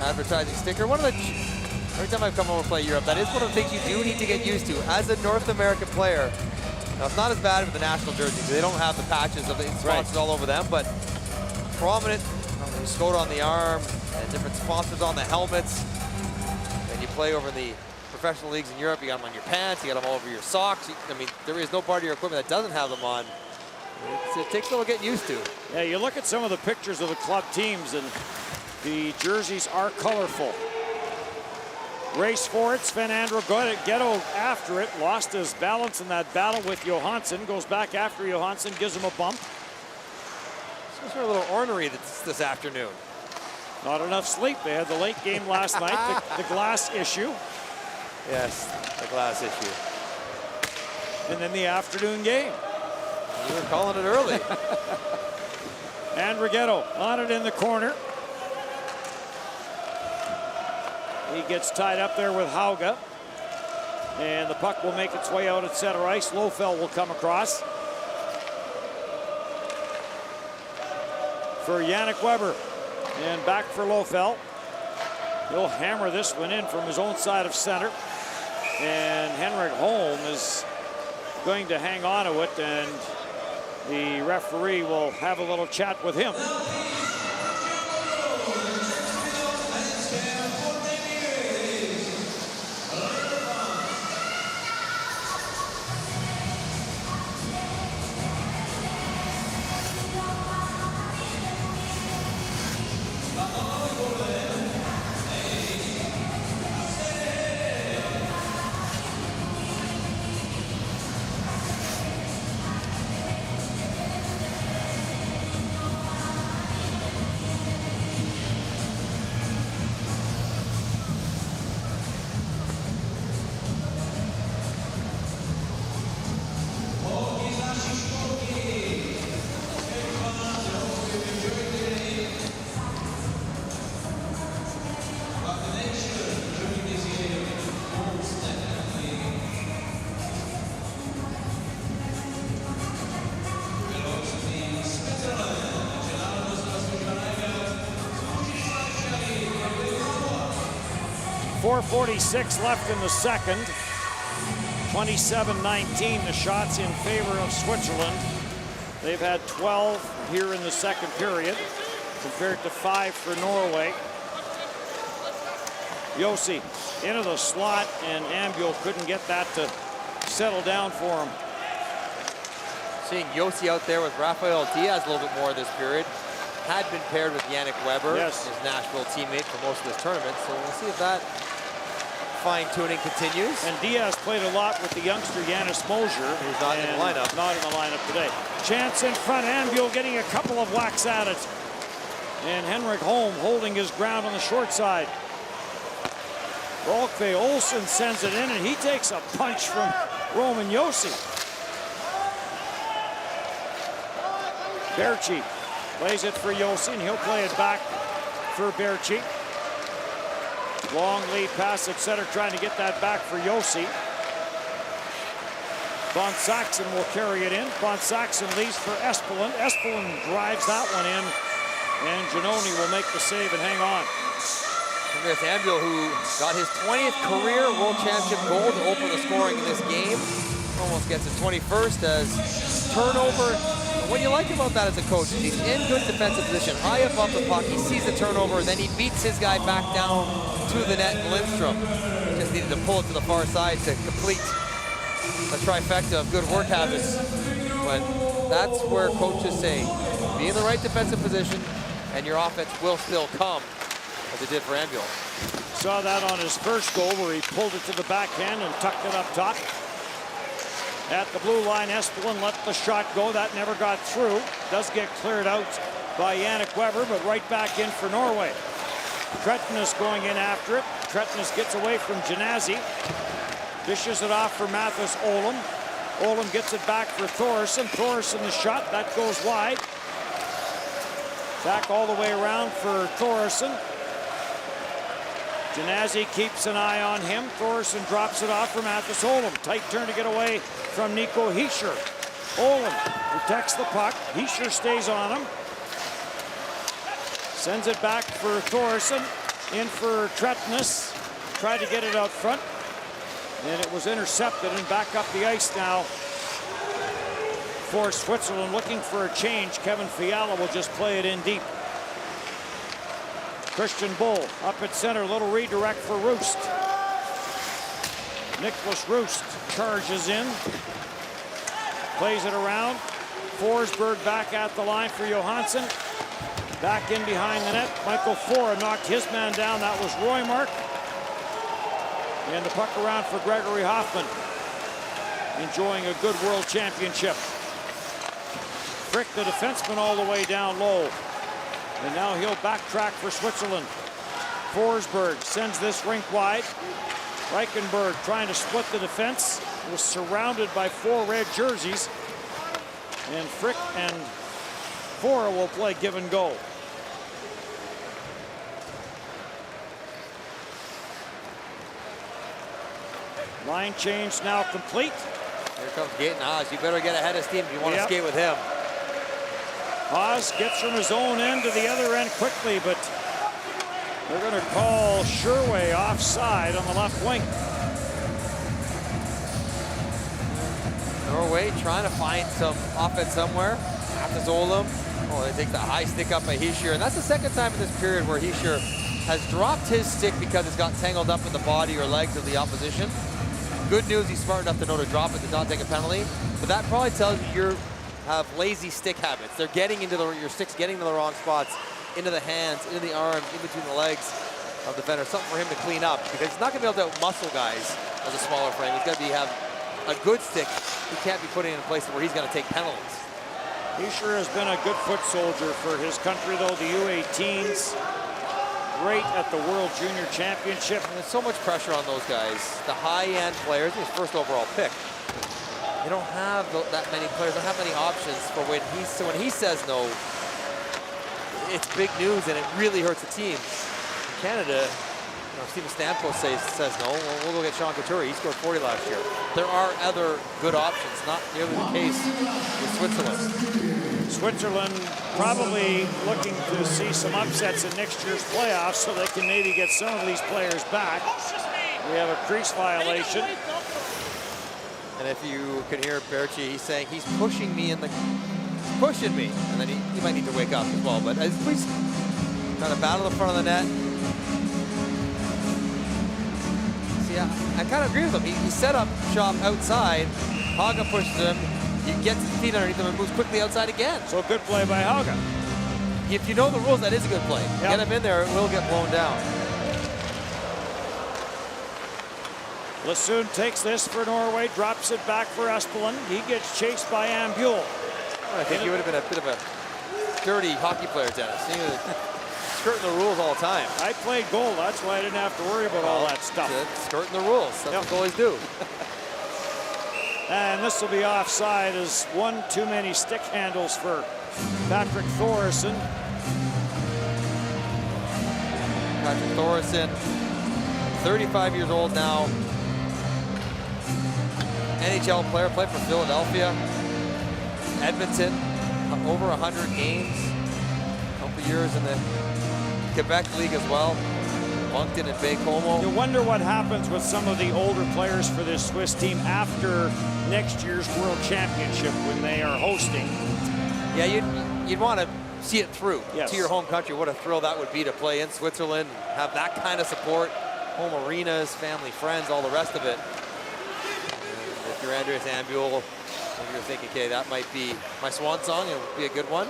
B: advertising sticker. Every time I've come over to play Europe, that is one of the things you do need to get used to as a North American player. Now, it's not as bad with the national jerseys. They don't have the patches of the sponsors all over them, but prominent Skoda on the arm, and different sponsors on the helmets. And you play over the professional leagues in Europe, you got them on your pants, you got them all over your socks. I mean, there is no part of your equipment that doesn't have them on. It takes a little getting used to.
A: Yeah, you look at some of the pictures of the club teams, and the jerseys are colorful. Race for it, Sven Androghetto after it, lost his balance in that battle with Johansson, goes back after Johansson, gives him a bump.
B: It's a little ornery this afternoon.
A: Not enough sleep. They had the late game last night, the glass issue.
B: Yes, the glass issue.
A: And then the afternoon game.
B: You were calling it early.
A: Androghetto on it in the corner. He gets tied up there with Hauga. And the puck will make its way out at center ice. Lofell will come across. For Yannick Weber, and back for Lofell. He'll hammer this one in from his own side of center, and Henrik Holm is going to hang on to it, and the referee will have a little chat with him. .46 left in the second. 27-19 the shots in favor of Switzerland. They've had 12 here in the second period compared to 5 for Norway. Josi into the slot, and Ambuel couldn't get that to settle down for him.
B: Seeing Josi out there with Rafael Diaz a little bit more this period. Had been paired with Yannick Weber,
A: yes,
B: his Nashville teammate for most of this tournament. So we'll see if that fine-tuning continues.
A: And Diaz played a lot with the youngster Janis Mosier.
B: Who's not in the lineup.
A: Not in the lineup today. Chance in front, Ambuel getting a couple of whacks at it. And Henrik Holm holding his ground on the short side. Rolfe Olsen sends it in, and he takes a punch from Roman Josi. Berchi plays it for Josi, and he'll play it back for Berchi. Long lead pass at center, trying to get that back for Josi. Von Saxon will carry it in. Von Saxon leaves for Espeland. Espeland drives that one in, and Giannoni will make the save and hang on.
B: And there's Ambuel, who got his 20th career World Championship goal to open the scoring in this game. Almost gets his 21st as turnover. And what you like about that as a coach is he's in good defensive position, high up off the puck. He sees the turnover, then he beats his guy back down to the net. Lindstrom just needed to pull it to the far side to complete a trifecta of good work habits. But that's where coaches say, be in the right defensive position and your offense will still come, as it did for Ambuel.
A: Saw that on his first goal where he pulled it to the backhand and tucked it up top. At the blue line, Espeland let the shot go. That never got through. Does get cleared out by Yannick Weber, but right back in for Norway. Trettenes going in after it. Trettenes gets away from Genasi. Dishes it off for Mathis Olam. Olam gets it back for Thoresen. Thoresen the shot. That goes wide. Back all the way around for Thoresen. Genasi keeps an eye on him. Thoresen drops it off for Mathis Olam. Tight turn to get away from Nico Hischier. Olam protects the puck. Hischier stays on him. Sends it back for Thoresen. In for Trettenes. Tried to get it out front. And it was intercepted, and back up the ice now for Switzerland, looking for a change. Kevin Fiala will just play it in deep. Christian Bull up at center, little redirect for Roost. Nicholas Roost charges in, plays it around. Forsberg back at the line for Johansson. Back in behind the net. Michael Fora knocked his man down. That was Roymark. And the puck around for Gregory Hoffman. Enjoying a good world championship. Frick, the defenseman, all the way down low. And now he'll backtrack for Switzerland. Forsberg sends this rink wide. Reichenberg trying to split the defense. Was surrounded by 4 red jerseys. And Frick and Fora will play give and go. Line change now complete.
B: Here comes Gaten Haas. You better get ahead of steam if you want to skate with him.
A: Haas gets from his own end to the other end quickly, but they're going to call Sherway offside on the left wing.
B: Norway trying to find some offense somewhere. After Olam. Oh, they take the high stick up by Hischier. And that's the second time in this period where Hischier has dropped his stick because it's got tangled up in the body or legs of the opposition. Good news, he's smart enough to know to drop it, to not take a penalty. But that probably tells you you have lazy stick habits. They're getting into your sticks, getting to the wrong spots, into the hands, into the arms, in between the legs of the defender. Something for him to clean up, because he's not going to be able to out-muscle guys as a smaller frame. He's got to have a good stick. He can't be putting in a place where he's going to take penalties.
A: He sure has been a good foot soldier for his country, though. The U18s, great at the World Junior Championship.
B: And there's so much pressure on those guys. The high-end players, his first overall pick. They don't have that many players, don't have many options for when he says no, it's big news and it really hurts the team. In Canada, Steven Stamkos says no, we'll go get Sean Couturier. He scored 40 last year. There are other good options, not nearly the case with Switzerland.
A: Switzerland probably looking to see some upsets in next year's playoffs so they can maybe get some of these players back. We have a crease violation.
B: And if you can hear Berchi, he's saying he's pushing me and then he might need to wake up as well. But as he's trying to battle the front of the net. See, I kind of agree with him. He set up shop outside. Haga pushes him. He gets his feet underneath him and moves quickly outside again.
A: So good play by Haga.
B: If you know the rules, that is a good play.
A: Yep.
B: Get him in there, it will get blown down.
A: Lassoon takes this for Norway, drops it back for Espeland. He gets chased by Ambuel.
B: I think he would have been a bit of a dirty hockey player, Dennis. skirting the rules all the time.
A: I played goal. That's why I didn't have to worry about all that stuff.
B: Skirting the rules. That's what goalies do.
A: And this will be offside as one too many stick handles for Patrick Thoresen.
B: Patrick Thoresen, 35 years old now. NHL player, played for Philadelphia, Edmonton, over 100 games. A couple years in the Quebec League as well. Moncton and Baie-Comeau.
A: You wonder what happens with some of the older players for this Swiss team after next year's World Championship when they are hosting.
B: Yeah, you'd want to see it through
A: Yes.
B: to your home country. What a thrill that would be to play in Switzerland, have that kind of support, home arenas, family, friends, all the rest of it. And if you're Andreas Ambuel, you're thinking, okay, that might be my swan song. It would be a good one.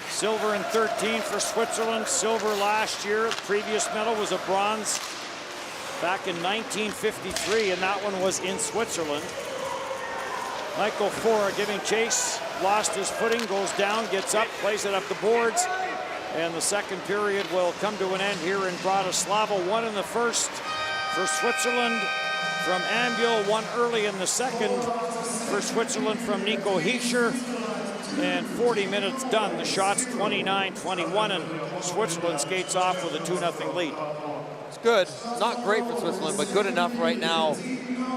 A: Silver in 13 for Switzerland. Silver last year. The previous medal was a bronze back in 1953, and that one was in Switzerland. Michael Fora giving chase, lost his footing, goes down, gets up, plays it up the boards, and the second period will come to an end here in Bratislava. One in the first for Switzerland from Ambuel, one early in the second for Switzerland from Nico Hischier. And 40 minutes done. The shots 29-21, and Switzerland skates off with a 2-0 lead.
B: It's good. Not great for Switzerland, but good enough right now.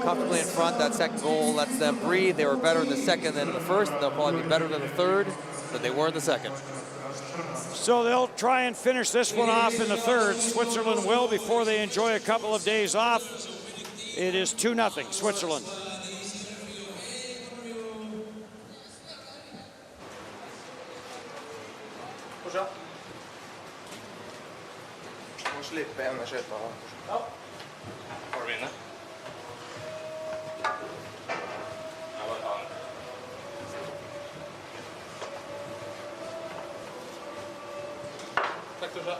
B: Comfortably in front. That second goal lets them breathe. They were better in the second than in the first. They'll probably be better than the third than they were in the second.
A: So they'll try and finish this one off in the third. Switzerland will before they enjoy a couple of days off. It is 2-0 Switzerland.
E: Slipper en och köpa.
H: Ja. Har du vinner? Jag bara tar den. Tack Torsa.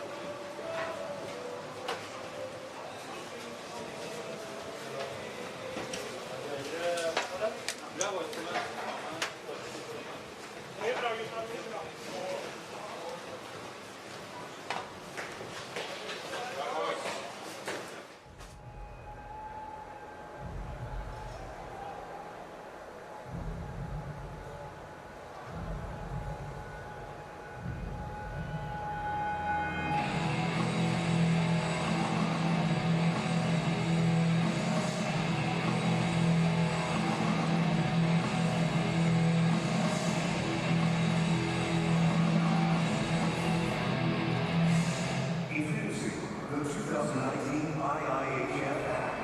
F: Introducing the 2019 IIHF app.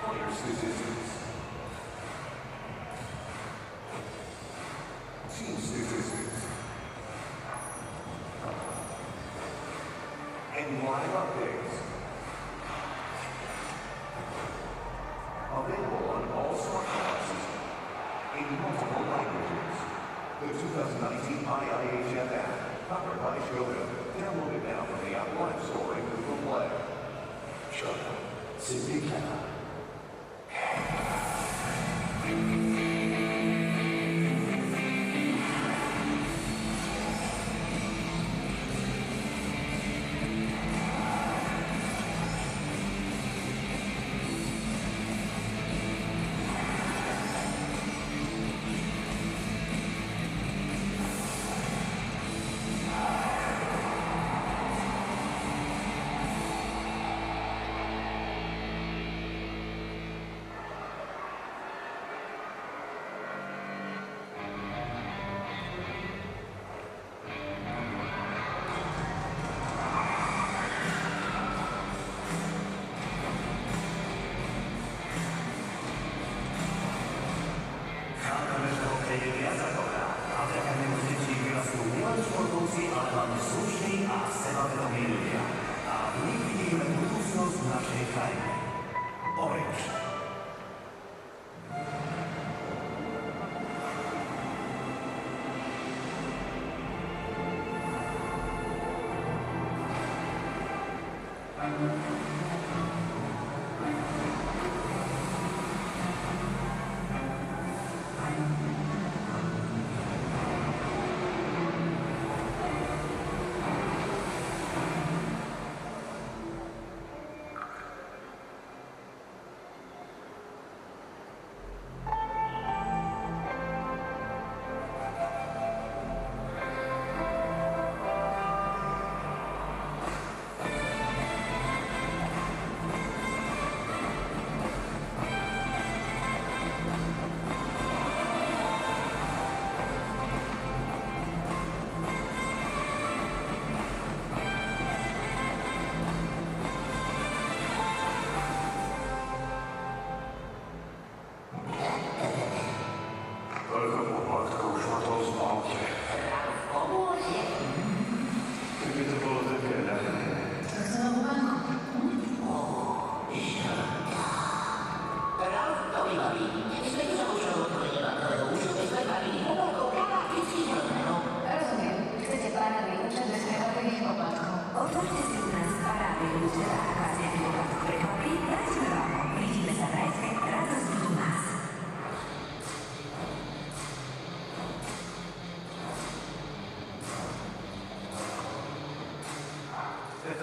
F: Player statistics. Team statistics. And live updates. Available on all smart devices in multiple languages. The 2019 IIHF app. Powered by Shogun. Download it now from the Apple App Store and Google Play. Shogun. Simplica.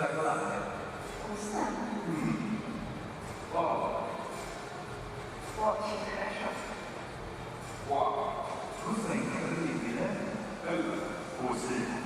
E: Regolare. Wow. Watch pressure. Wow. Cosa incredibile. Così.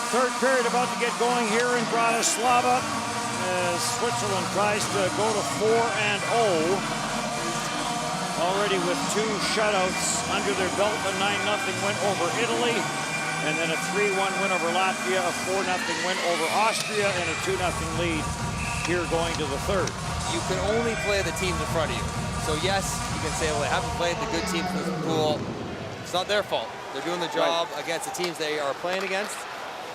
A: Third period about to get going here in Bratislava as Switzerland tries to go to 4-0. Already with 2 shutouts under their belt, a 9-0 win over Italy, and then a 3-1 win over Latvia, a 4-0 win over Austria, and a 2-0 lead here going to the third.
B: You can only play the teams in front of you. So yes, you can say, well, they haven't played the good teams in this pool. It's not their fault. They're doing the job against the teams they are playing against,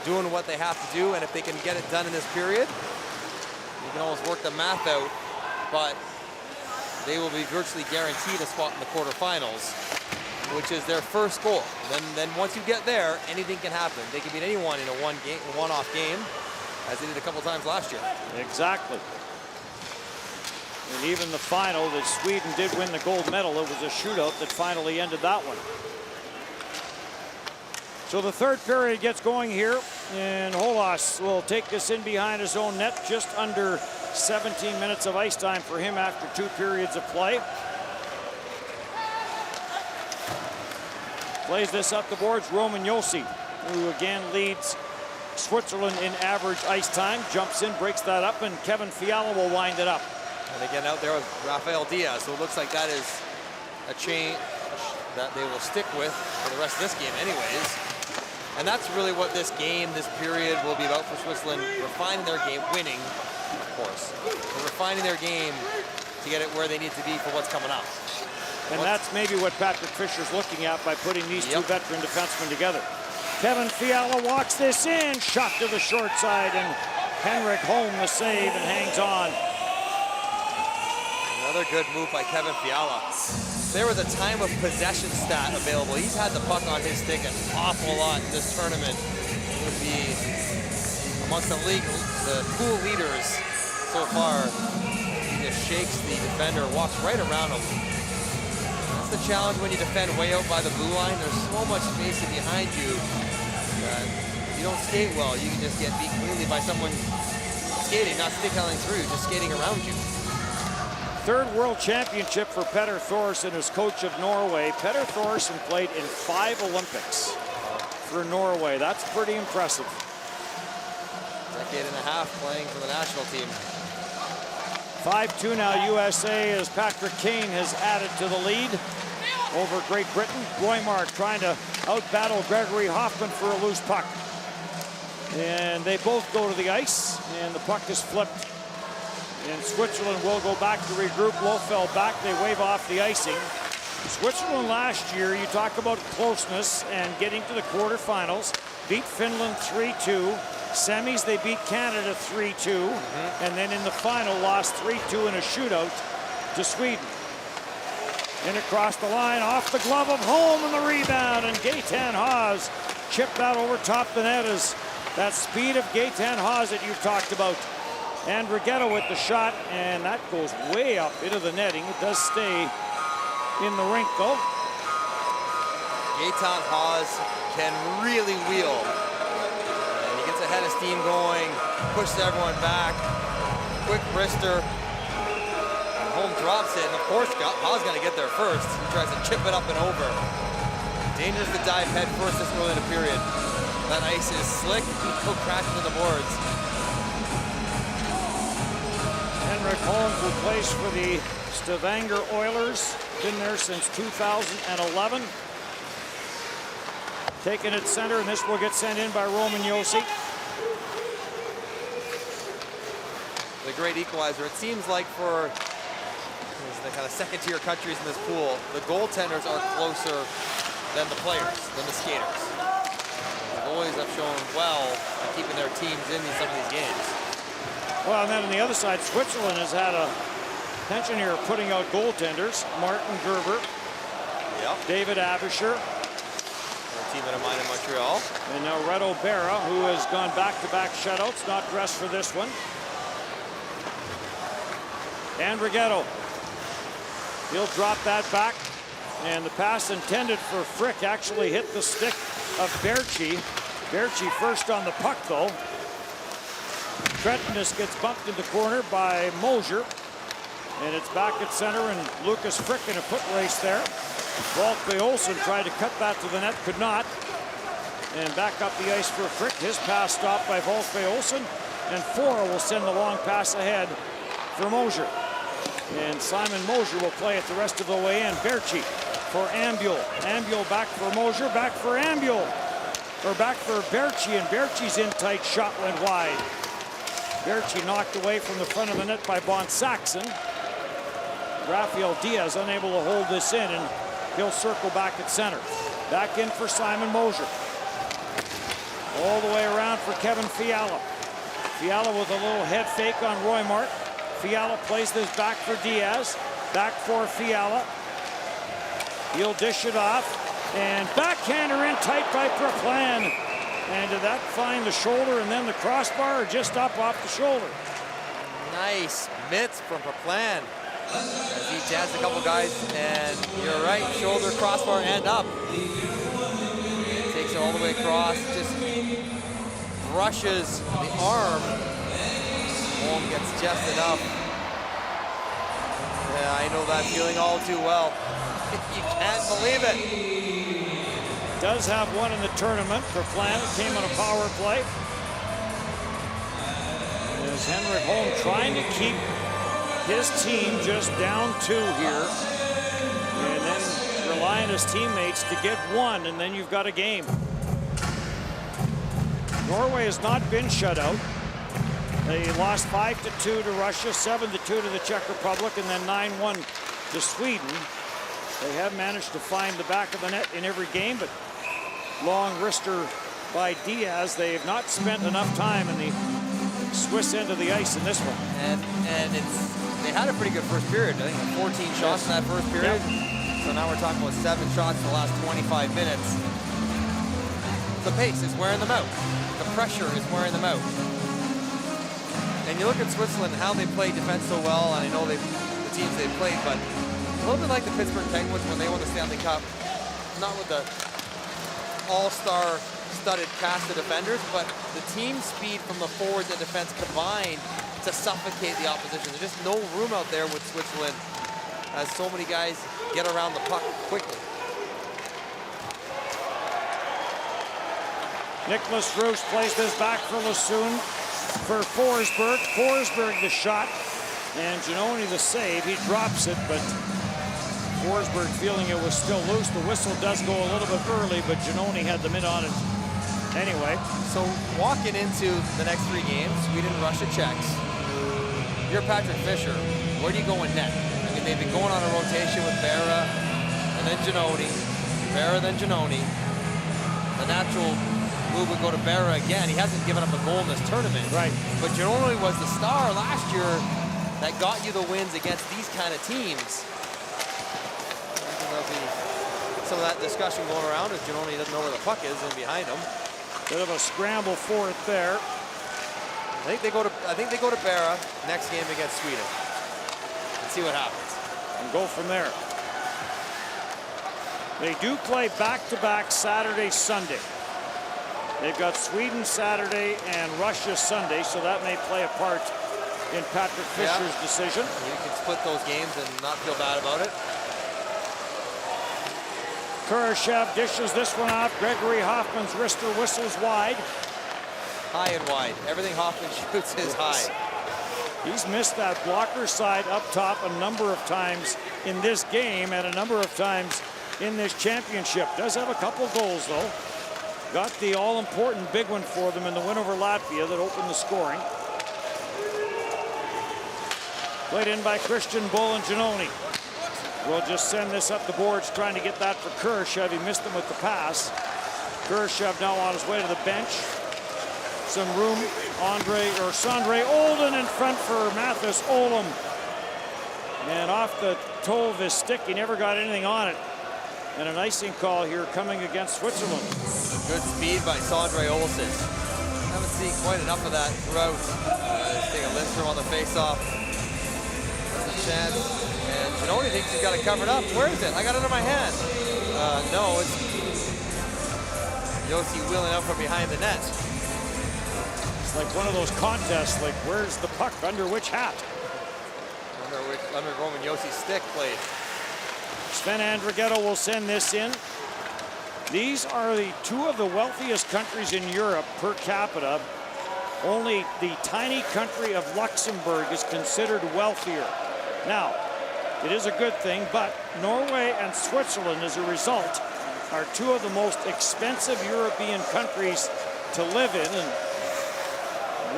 B: doing what they have to do, and if they can get it done in this period, you can almost work the math out, but they will be virtually guaranteed a spot in the quarterfinals, which is their first goal. Then once you get there, anything can happen. They can beat anyone in a one-off game, as they did a couple times last year.
A: Exactly. And even the final that Sweden did win the gold medal, it was a shootout that finally ended that one. So the third period gets going here, and Holas will take this in behind his own net. Just under 17 minutes of ice time for him after 2 periods of play. Plays this up the boards, Roman Josi, who again leads Switzerland in average ice time. Jumps in, breaks that up, and Kevin Fiala will wind it up.
B: And again out there with Rafael Diaz, so it looks like that is a chain that they will stick with for the rest of this game anyways. And that's really what this game, this period will be about for Switzerland, refining their game, winning, of course, but refining their game to get it where they need to be for what's coming up.
A: And that's maybe what Patrick Fisher's looking at by putting these 2 veteran defensemen together. Kevin Fiala walks this in, shot to the short side, and Henrik Holm the save and hangs on.
B: Another good move by Kevin Fiala. There was a time of possession stat available. He's had the puck on his stick an awful lot in this tournament. It would be amongst the league, the pool leaders so far. He just shakes the defender, walks right around him. That's the challenge when you defend way out by the blue line. There's so much space behind you that if you don't skate well, you can just get beat cleanly by someone skating, not stick handling through, just skating around you.
A: Third World Championship for Petter Thorsen as coach of Norway. Petter Thorsen played in 5 Olympics for Norway. That's pretty impressive.
B: Decade and a half playing for the national team.
A: 5-2 now USA as Patrick Kane has added to the lead over Great Britain. Roymark trying to out-battle Gregory Hoffman for a loose puck. And they both go to the ice, and the puck is flipped. And Switzerland will go back to regroup. Lofell back, they wave off the icing. Switzerland last year, you talk about closeness and getting to the quarterfinals, beat Finland 3-2. Semis, they beat Canada 3-2. And then in the final, lost 3-2 in a shootout to Sweden. And across the line, off the glove of Holm and the rebound. And Gaetan Haas chipped that over top the net as that speed of Gaetan Haas that you've talked about. And Rigetto with the shot, and that goes way up into the netting. It does stay in the rink, though.
B: Gaetan Haas can really wheel. And he gets ahead of steam going, pushes everyone back. Quick wrister. And Holm drops it, and of course, Haas gonna get there first. He tries to chip it up and over. Dangerous to dive head first this early in the period. That ice is slick, he'll crash into the boards.
A: Henrik Holm, who plays for the Stavanger Oilers, been there since 2011. Taken at center, and this will get sent in by Roman Josi.
B: The great equalizer. It seems like for the kind of second-tier countries in this pool, the goaltenders are closer than the players, than the skaters. The goalies have shown well at keeping their teams in some of these games.
A: Well, and then on the other side, Switzerland has had a pension here of putting out goaltenders. Martin Gerber, David Abisher.
B: A teammate of mine in Montreal.
A: And now Reto Berra, who has gone back-to-back shutouts, not dressed for this one. And Rigetto. He'll drop that back. And the pass intended for Frick actually hit the stick of Berchi. Berchi first on the puck, though. Trentonus gets bumped into corner by Mosier. And it's back at center, and Lucas Frick in a foot race there. Valtteri Olsen tried to cut that to the net, could not. And back up the ice for Frick. His pass stopped by Wolfe Olsen. And Fora will send the long pass ahead for Mosier. And Simon Mosier will play it the rest of the way in. Berchi for Ambule. Ambule back for Mosier, back for Ambule. Or back for Berchi, and Berchi's in tight shot went wide. Berchi knocked away from the front of the net by Bon Saxon. Rafael Diaz unable to hold this in, and he'll circle back at center. Back in for Simon Mosier. All the way around for Kevin Fiala. Fiala with a little head fake on Roymart. Fiala plays this back for Diaz. Back for Fiala. He'll dish it off. And backhander in tight by Preplan. And did that find the shoulder and then the crossbar, or just up off the shoulder?
B: Nice mitts from Preplan. As he jabs a couple guys, and you're right, shoulder, crossbar, and up. Takes it all the way across, just brushes the arm. Holm gets just enough. Yeah, I know that feeling all too well. You can't believe it.
A: Does have one in the tournament. Preplan came on a power play. Is Henrik Holm trying to keep his team just down 2 here, and then rely on his teammates to get one, and then you've got a game. Norway has not been shut out. They lost 5-2 to Russia, 7-2 to the Czech Republic, and then 9-1 to Sweden. They have managed to find the back of the net in every game, but long wrister by Diaz. They have not spent enough time in the Swiss end of the ice in this one.
B: And they had a pretty good first period. I think 14 shots in that first period. Yep. So now we're talking about 7 shots in the last 25 minutes. The pace is wearing them out. The pressure is wearing them out. And you look at Switzerland, how they play defense so well, and I know the teams they played, but a little bit like the Pittsburgh Penguins when they won the Stanley Cup. Not with the all-star studded cast of defenders, but the team speed from the forwards and defense combined to suffocate the opposition. There's just no room out there with Switzerland, as so many guys get around the puck quickly.
A: Nicholas Roos plays this back for Lassoon for Forsberg. Forsberg the shot, and Giannoni the save. He drops it, but Forsberg feeling it was still loose. The whistle does go a little bit early, but Giannoni had the mid on it anyway.
B: So walking into the next 3 games, Sweden, Russia, Czechs, you're Patrick Fisher. Where do you go in net? I mean, they've been going on a rotation with Berra and then Giannoni. Berra, then Giannoni. The natural move would go to Berra again. He hasn't given up a goal in this tournament.
A: Right.
B: But Giannoni was the star last year that got you the wins against these kind of teams. There'll be some of that discussion going around as Giannoni doesn't know where the puck is and behind him.
A: Bit of a scramble for it there.
B: I think they go to Berra next game against Sweden. Let's see what happens.
A: And go from there. They do play back-to-back Saturday, Sunday. They've got Sweden Saturday and Russia Sunday, so that may play a part in Patrick Fisher's decision.
B: You can split those games and not feel bad about it.
A: Kurashev dishes this one off. Gregory Hoffman's wrister whistles wide.
B: High and wide. Everything Hoffman shoots is high.
A: He's missed that blocker side up top a number of times in this game and a number of times in this championship. Does have a couple goals, though. Got the all-important big one for them in the win over Latvia that opened the scoring. Played in by Christian Bull and Giannoni. We'll just send this up the boards, trying to get that for Kurashev. He missed him with the pass. Kurashev now on his way to the bench. Some room. Sondre Olden in front for Mathis Olem. And off the toe of his stick, he never got anything on it. And an icing call here coming against Switzerland.
B: Good speed by Sondre Olsen. Haven't seen quite enough of that throughout. Let's take a Lindstrom on the face-off. That's a chance. And Giannoni thinks he's got it covered up. Where is it? I got it in my hand. No, it's Josi wheeling out from behind the net.
A: It's like one of those contests, like where's the puck, under which hat?
B: Under Roman Josi's stick played.
A: Sven Andrighetto will send this in. These are the two of the wealthiest countries in Europe per capita. Only the tiny country of Luxembourg is considered wealthier. Now, it is a good thing, but Norway and Switzerland, as a result, are two of the most expensive European countries to live in. And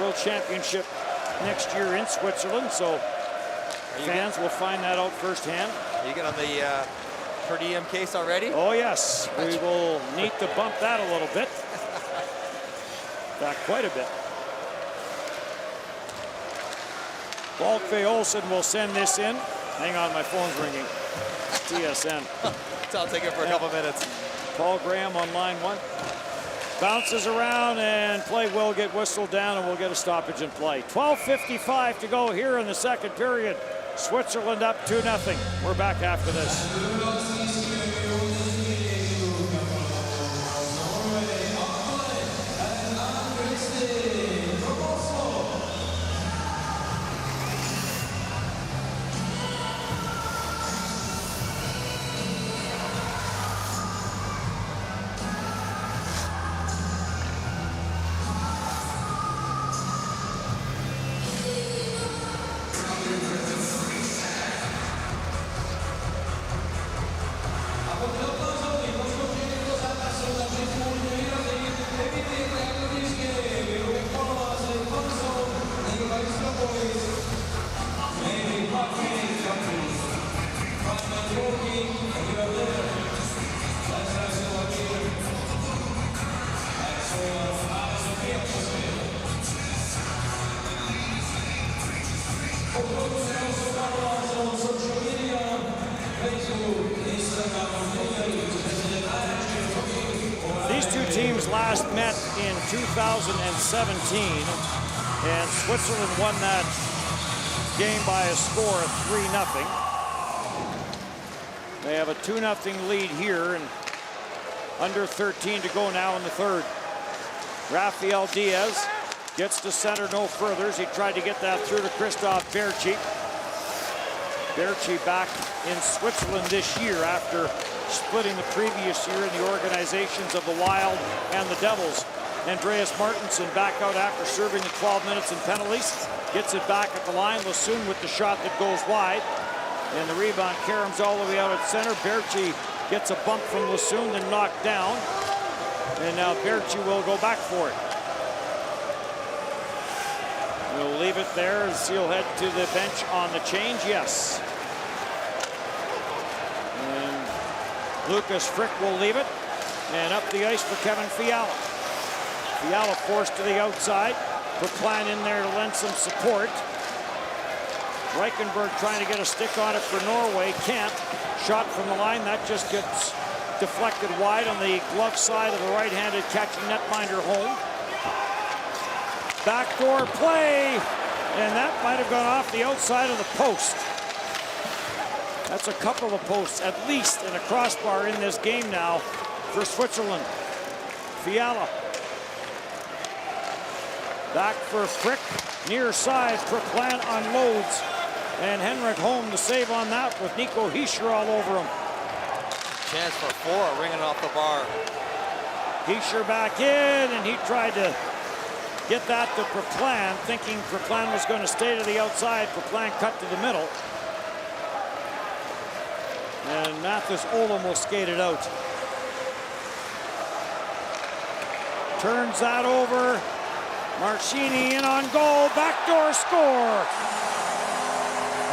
A: World Championship next year in Switzerland, so fans will find that out firsthand.
B: Are you get on the per diem case already?
A: Oh yes, we will need to bump that a little bit. In fact, quite a bit. Balkve Olsen will send this in. Hang on, my phone's ringing. TSN.
B: So I'll take it for a couple minutes.
A: Paul Graham on line one. Bounces around and play will get whistled down and we'll get a stoppage in play. 12:55 to go here in the second period. Switzerland up 2-0. We're back after this. These two teams last met in 2017, and Switzerland won that game by a score of 3-0. They have a 2-0 lead here, and under 13 to go now in the third. Rafael Diaz gets to center, no furthers. He tried to get that through to Christoph Berchi. Berchi back in Switzerland this year after splitting the previous year in the organizations of the Wild and the Devils. Andreas Martinsen back out after serving the 12 minutes in penalties. Gets it back at the line. Lassoon with the shot that goes wide. And the rebound caroms all the way out at center. Berchi gets a bump from Lassoon, then knocked down. And now Berchi will go back for it. We'll leave it there as he'll head to the bench on the change. Yes. And Lucas Frick will leave it. And up the ice for Kevin Fiala. Fiala forced to the outside. Verplan in there to lend some support. Reichenberg trying to get a stick on it for Norway. Can't. Shot from the line. That just gets deflected wide on the glove side of the right-handed catching netminder home. Backdoor play, and that might have gone off the outside of the post. That's a couple of posts, at least, and a crossbar in this game now for Switzerland. Fiala. Back for Frick, near side, Verplan unloads. And Henrik Holm to save on that with Nico Hischier all over him.
B: Chance for four, ringing off the bar.
A: Hischier back in, and he tried to get that to Verplan, thinking Verplan was going to stay to the outside. Verplan cut to the middle. And Mathis Olam will skate it out. Turns that over. Marchini in on goal. Backdoor score.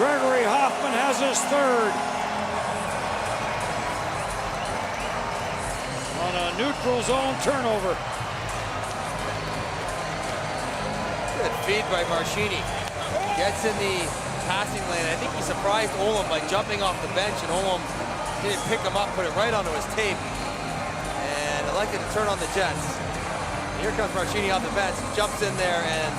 A: Gregory Hoffman has his third. On a neutral zone turnover.
B: Good feed by Marchini. Gets in the passing lane. I think he surprised Olam by jumping off the bench, and Olam didn't pick him up, put it right onto his tape, and elected to turn on the Jets. And here comes Marchini off the bench, jumps in there and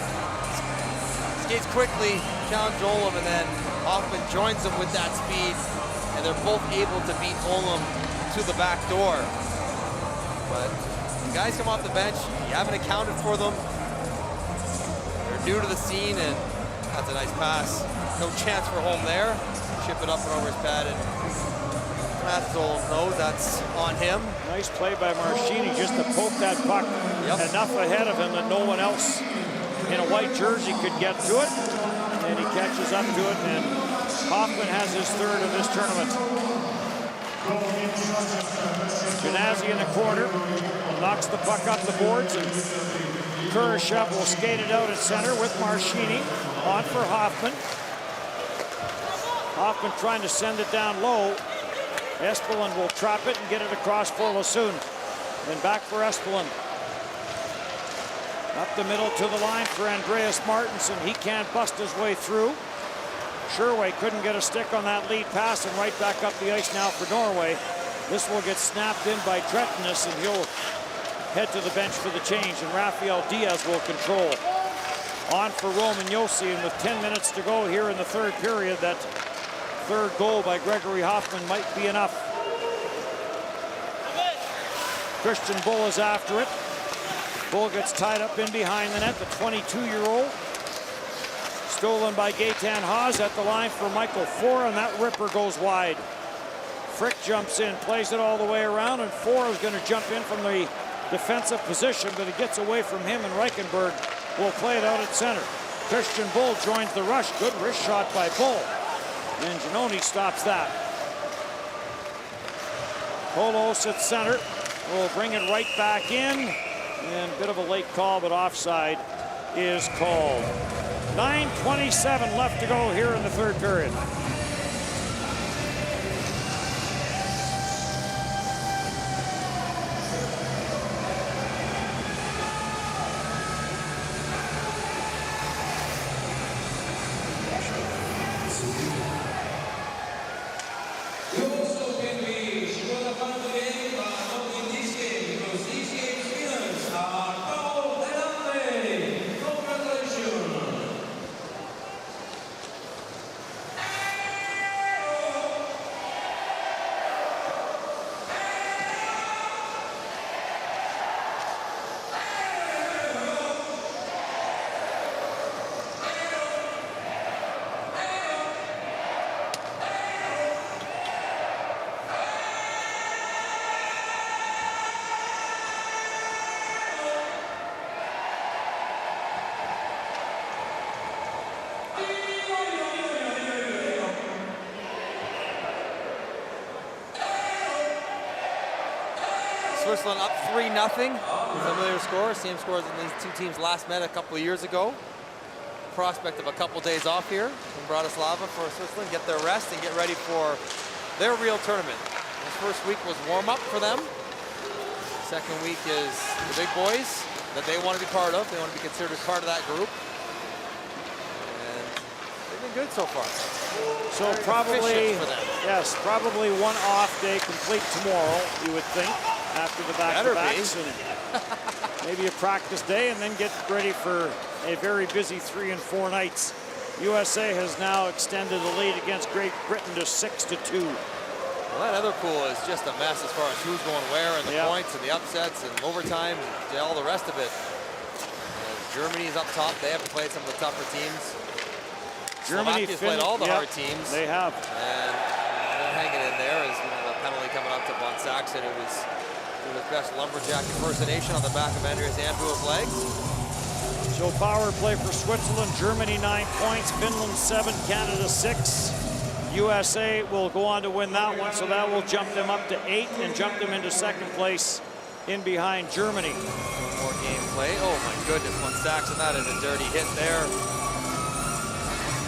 B: skates quickly, challenges Olam, and then Hoffman joins him with that speed, and they're both able to beat Olam to the back door. But the guys come off the bench, you haven't accounted for them. New to the scene, and that's a nice pass. No chance for home there. Chip it up and over his pad, and Hassel knows that's on him.
A: Nice play by Marchini just to poke that puck enough ahead of him that no one else in a white jersey could get to it. And he catches up to it, and Hoffman has his third of this tournament. Genazzi in the corner, knocks the puck up the boards, and Kurashev will skate it out at center with Marchini on for Hoffman. Hoffman trying to send it down low. Espeland will trap it and get it across for Lassoon. Then back for Espeland. Up the middle to the line for Andreas Martinson. He can't bust his way through. Sherway couldn't get a stick on that lead pass, and right back up the ice now for Norway. This will get snapped in by Trettenis, and he'll head to the bench for the change, and Rafael Diaz will control. On for Roman Josi, and with 10 minutes to go here in the third period, that third goal by Gregory Hoffman might be enough. Christian Bull is after it. Bull gets tied up in behind the net, the 22-year-old. Stolen by Gaetan Haas at the line for Michael Four, and that ripper goes wide. Frick jumps in, plays it all the way around, and Four is going to jump in from the defensive position, but it gets away from him, and Reichenberg will play it out at center. Christian Bull joins the rush. Good wrist shot by Bull, and Giannoni stops that. Kolos at center will bring it right back in, and a bit of a late call, but offside is called. 9:27 left to go here in the third period.
B: Switzerland up 3-0. Familiar score, same score as these two teams last met a couple of years ago. Prospect of a couple days off here in Bratislava for Switzerland, get their rest and get ready for their real tournament. This first week was warm-up for them. Second week is the big boys that they want to be part of. They want to be considered part of that group. And they've been good so far.
A: So
B: very
A: probably,
B: for them.
A: yes, probably one off day complete tomorrow, you would think, after the back-to-backs. Maybe a practice day, and then get ready for a very busy 3 and 4 nights. USA has now extended the lead against Great Britain to 6-2.
B: Well, that other pool is just a mess as far as who's going where, and the points and the upsets and overtime and all the rest of it. Germany's up top. They have played some of the tougher teams.
A: Germany
B: Slovakia's played all the hard teams.
A: They have.
B: And they're hanging in there as the penalty coming up to Von Saxon. It was his best lumberjack impersonation on the back of Andreas Anbu's legs.
A: So power play for Switzerland. Germany 9 points, Finland 7, Canada 6. USA will go on to win that one, so that will jump them up to 8 and jump them into second place in behind Germany.
B: More game play. Oh my goodness, Von Saxon, that is a dirty hit there.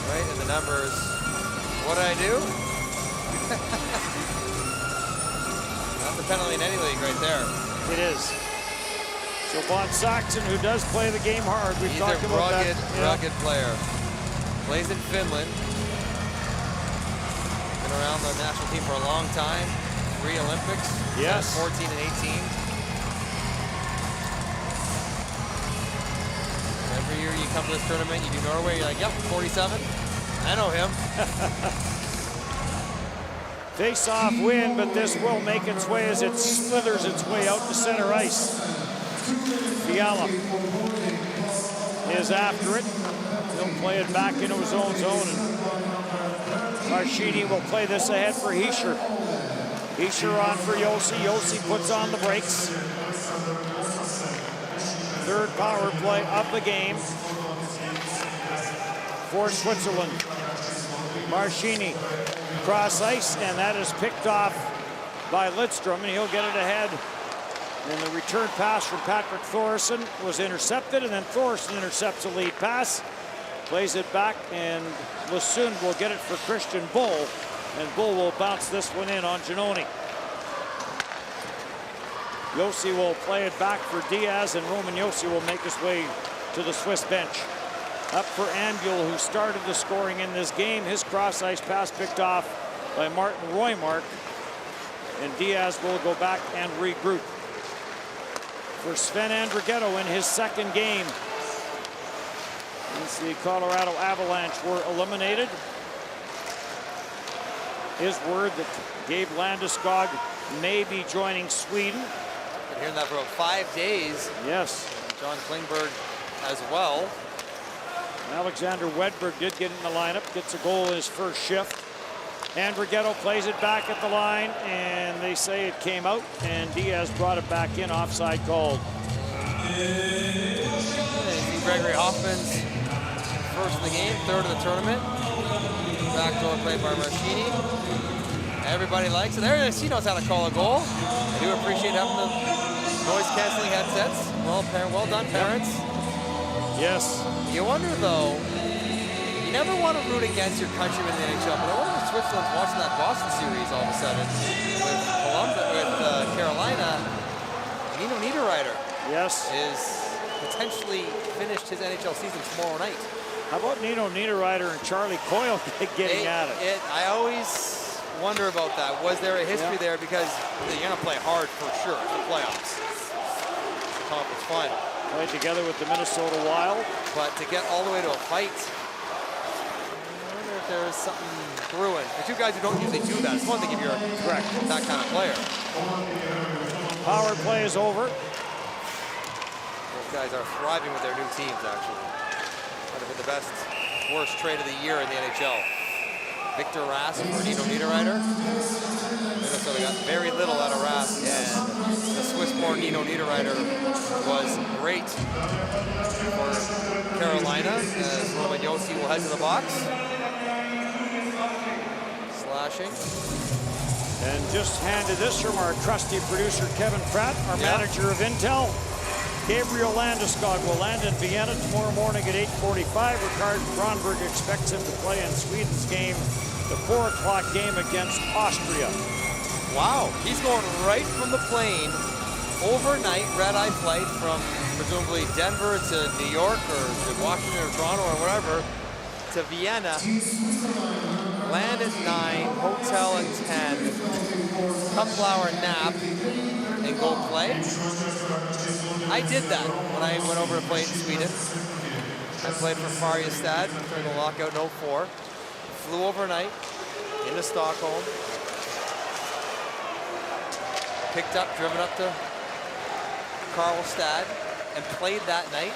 B: Right in the numbers. What did I do? That's a penalty in any league right there.
A: It is. So Von Saxon, who does play the game hard, we've talked about that.
B: He's a rugged player. Plays in Finland. Been around the national team for a long time. 3 Olympics.
A: Yes.
B: 14 and 18. Every year you come to this tournament, you do Norway, you're like, yep, 47. I know him.
A: Face-off win, but this will make its way as it slithers its way out to center ice. Fiala is after it. He'll play it back into his own zone. And Marchini will play this ahead for Hischer. Isher on for Yossi. Yossi puts on the brakes. Third power play of the game for Switzerland. Marschini cross ice, and that is picked off by Lidstrom, and he'll get it ahead. And the return pass from Patrick Thoresen was intercepted, and then Thoresen intercepts a lead pass, plays it back, and Lassoon will get it for Christian Bull, and Bull will bounce this one in on Giannoni. Yossi will play it back for Diaz, and Roman Yossi will make his way to the Swiss bench. Up for Ambul, who started the scoring in this game. His cross-ice pass picked off by Martin Roymark, and Diaz will go back and regroup. For Sven Andrighetto in his second game, as the Colorado Avalanche were eliminated. His word that Gabe Landeskog may be joining Sweden.
B: Been hearing that for about 5 days.
A: Yes.
B: John Klingberg as well.
A: Alexander Wedberg did get in the lineup, gets a goal in his first shift. Andrighetto plays it back at the line, and they say it came out, and Diaz brought it back in, offside called.
B: Gregory Hoffman's first of the game, third of the tournament. Backdoor play by Marschini. Everybody likes it. There, he knows how to call a goal. I do appreciate having the noise-canceling headsets. Well done, parents.
A: Yes.
B: You wonder, though, you never want to root against your countrymen in the NHL, but I wonder if Switzerland's watching that Boston series all of a sudden with Carolina. Nino Niederreiter is potentially finished his NHL season tomorrow night.
A: How about Nino Niederreiter and Charlie Coyle getting at it?
B: I always wonder about that. Was there a history there? Because you're going to play hard for sure in the playoffs. Conference final.
A: Played together with the Minnesota Wild.
B: But to get all the way to a fight, there's something brewing. The two guys who don't usually do that. It's one thing if you're that kind of player.
A: Power play is over.
B: Those guys are thriving with their new teams, actually. Might have been the best, worst trade of the year in the NHL. Victor Rask for Nino Niederreiter. Minnesota got very little out of Rask, and the Swiss-born Nino Niederreiter was great for Carolina, as Roman Yossi will head to the box. Slashing.
A: And just handed this from our trusty producer, Kevin Pratt, our manager of Intel. Gabriel Landeskog will land in Vienna tomorrow morning at 8:45. Ricard Kronberg expects him to play in Sweden's game, the 4 o'clock game against Austria.
B: Wow, he's going right from the plane, overnight red-eye flight from presumably Denver to New York or to Washington or Toronto or whatever, to Vienna. Land at 9, hotel at 10, couple hour nap, and go play. I did that when I went over to play in Sweden. I played for Färjestad during the lockout in 04. Flew overnight into Stockholm. Picked up, driven up to Karlstad, and played that night.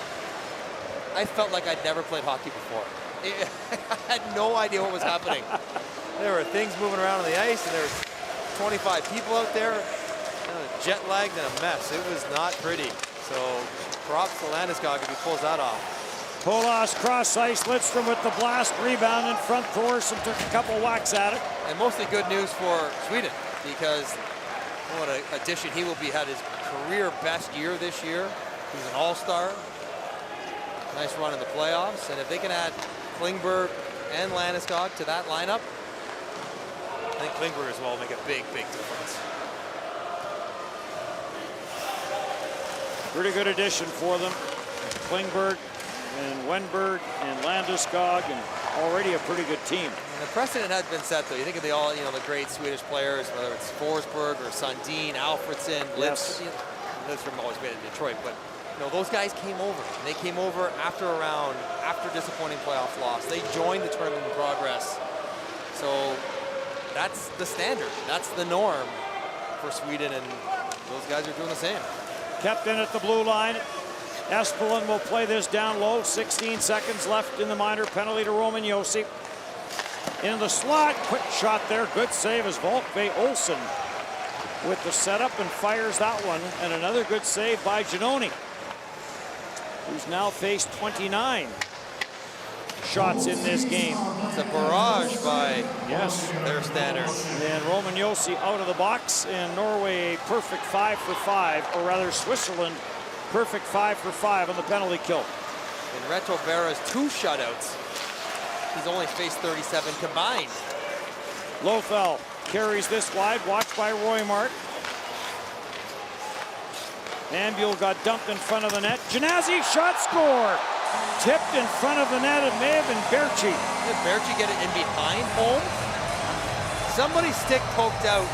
B: I felt like I'd never played hockey before. I had no idea what was happening. There were things moving around on the ice, and there were 25 people out there, jet lagged and a mess. It was not pretty. So props to Landeskog if he pulls that off.
A: Polas cross ice, Lidstrom with the blast, rebound in front. Thoresen took a couple whacks at it.
B: And mostly good news for Sweden, because what an addition he will be. Had his career best year this year. He's an all-star. Nice run in the playoffs. And if they can add Klingberg and Landeskog to that lineup, I think Klingberg as well will make a big, big difference.
A: Pretty good addition for them. Klingberg and Wenberg and Landeskog, and already a pretty good team.
B: And the precedent has been set, though. You think of the great Swedish players, whether it's Forsberg or Sundin, Alfredsson, Lidstrom always been in Detroit, but those guys came over. And they came over after a round, after disappointing playoff loss. They joined the tournament in progress. So that's the standard. That's the norm for Sweden, and those guys are doing the same.
A: Kept in at the blue line. Espeland will play this down low. 16 seconds left in the minor. Penalty to Roman Yossi. In the slot, quick shot there. Good save as Volkve Olsen with the setup and fires that one. And another good save by Giannoni, who's now faced 29 shots in this game.
B: It's a barrage by their standards.
A: And Roman Josi out of the box, and Norway a perfect 5 for 5, or rather Switzerland perfect 5 for 5 on the penalty kill.
B: And Reto Berra's 2 shutouts. He's only faced 37 combined.
A: Lofel carries this wide, watched by Roymart. Ambuel got dumped in front of the net. Genazzi, shot score! Tipped in front of the net. It may have been Berchi.
B: Did Berchi get it in behind home? Somebody's stick poked out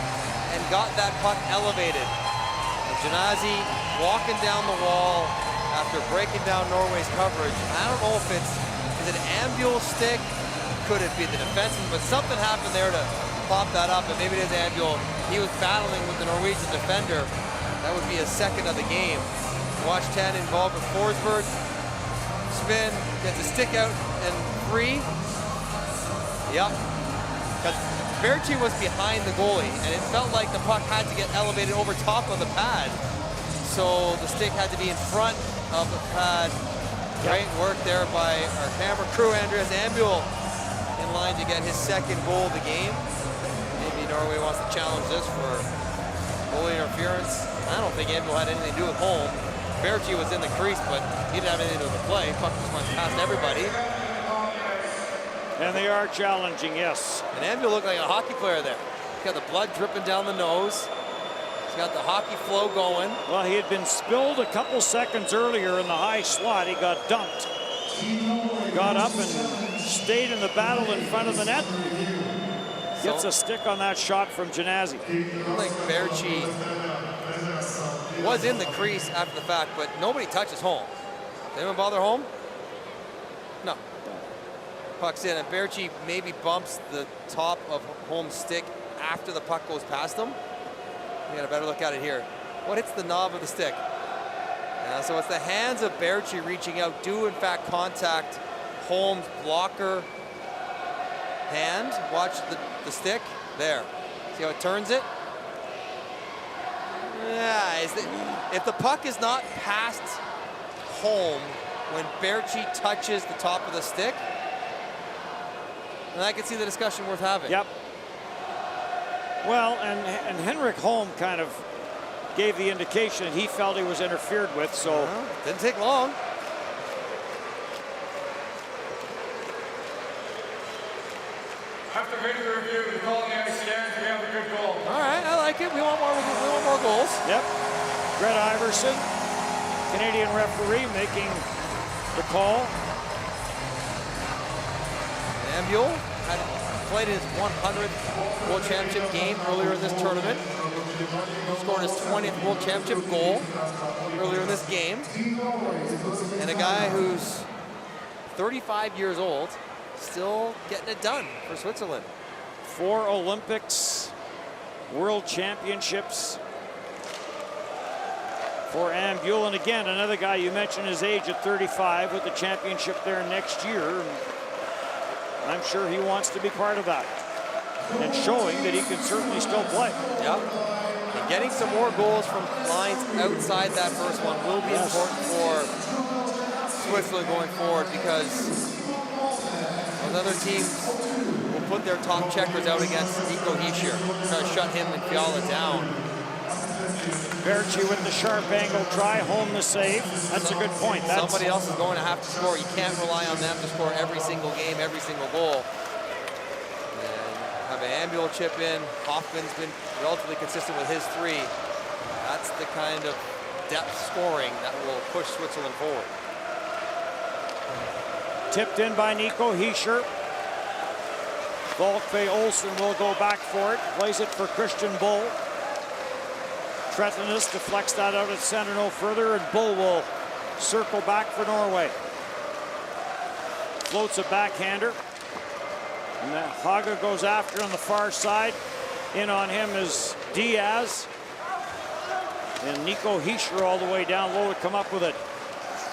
B: and got that puck elevated. And Genazzi walking down the wall after breaking down Norway's coverage. I don't know if is it an Ambuel stick? Could it be the defenseman? But something happened there to pop that up, and maybe it is Ambuel. He was battling with the Norwegian defender. That would be his second of the game. Watch 10 involved with Forsberg. Spin, gets a stick out and free. Yep. Because Berchi was behind the goalie, and it felt like the puck had to get elevated over top of the pad. So the stick had to be in front of the pad. Great work there by our camera crew, Andreas Ambuel, in line to get his second goal of the game. Maybe Norway wants to challenge this for goalie interference. I don't think Ambuel had anything to do with home. Berchi was in the crease, but he didn't have anything to do with the play. Puck just went past everybody.
A: And they are challenging, yes.
B: And Ambuel looked like a hockey player there. He's got the blood dripping down the nose. He's got the hockey flow going.
A: Well, he had been spilled a couple seconds earlier in the high slot. He got dumped. Got up and stayed in the battle in front of the net. Gets a stick on that shot from Genazzi.
B: I think Berchi was in the crease after the fact, but nobody touches home. Did anyone bother home? No. Puck's in, and Berchi maybe bumps the top of home's stick after the puck goes past him. You got a better look at it here. What hits the knob of the stick? So it's the hands of Berchi reaching out, do in fact contact Holmes' blocker hand. Watch the stick. There. See how it turns it? Yeah, if the puck is not past home when Berchi touches the top of the stick, then I can see the discussion worth having.
A: Yep. Well, and Henrik Holm kind of gave the indication he felt he was interfered with, so.
B: Didn't take long.
I: After video review, we call the ICNs, we have a good goal.
B: All right, I like it. We want more goals.
A: Yep. Brett Iverson, Canadian referee, making the call.
B: Ambuel had played his 100th World Championship game earlier in this tournament. Scored his 20th World Championship goal earlier in this game. And a guy who's 35 years old, still getting it done for Switzerland.
A: 4 Olympics, World Championships for Ambuel. And again, another guy, you mentioned his age at 35 with the championship there next year. I'm sure he wants to be part of that and showing that he can certainly still play.
B: Yep. And getting some more goals from lines outside that first one will be important for Switzerland going forward, because those other teams will put their top checkers out against Nico Hischier, try to shut him and Fiala down.
A: Berchi with the sharp angle try, home the save. That's a good point.
B: Somebody else is going to have to score. You can't rely on them to score every single game, every single goal. And have an Ambuel chip in. Hoffman's been relatively consistent with his 3. That's the kind of depth scoring that will push Switzerland forward.
A: Tipped in by Nico Hischier. Volkve Olsen will go back for it. Plays it for Christian Bull. Trettenis deflects that out at center no further, and Bull will circle back for Norway. Floats a backhander. And Haga goes after on the far side. In on him is Diaz. And Nico Hischier all the way down low to come up with it.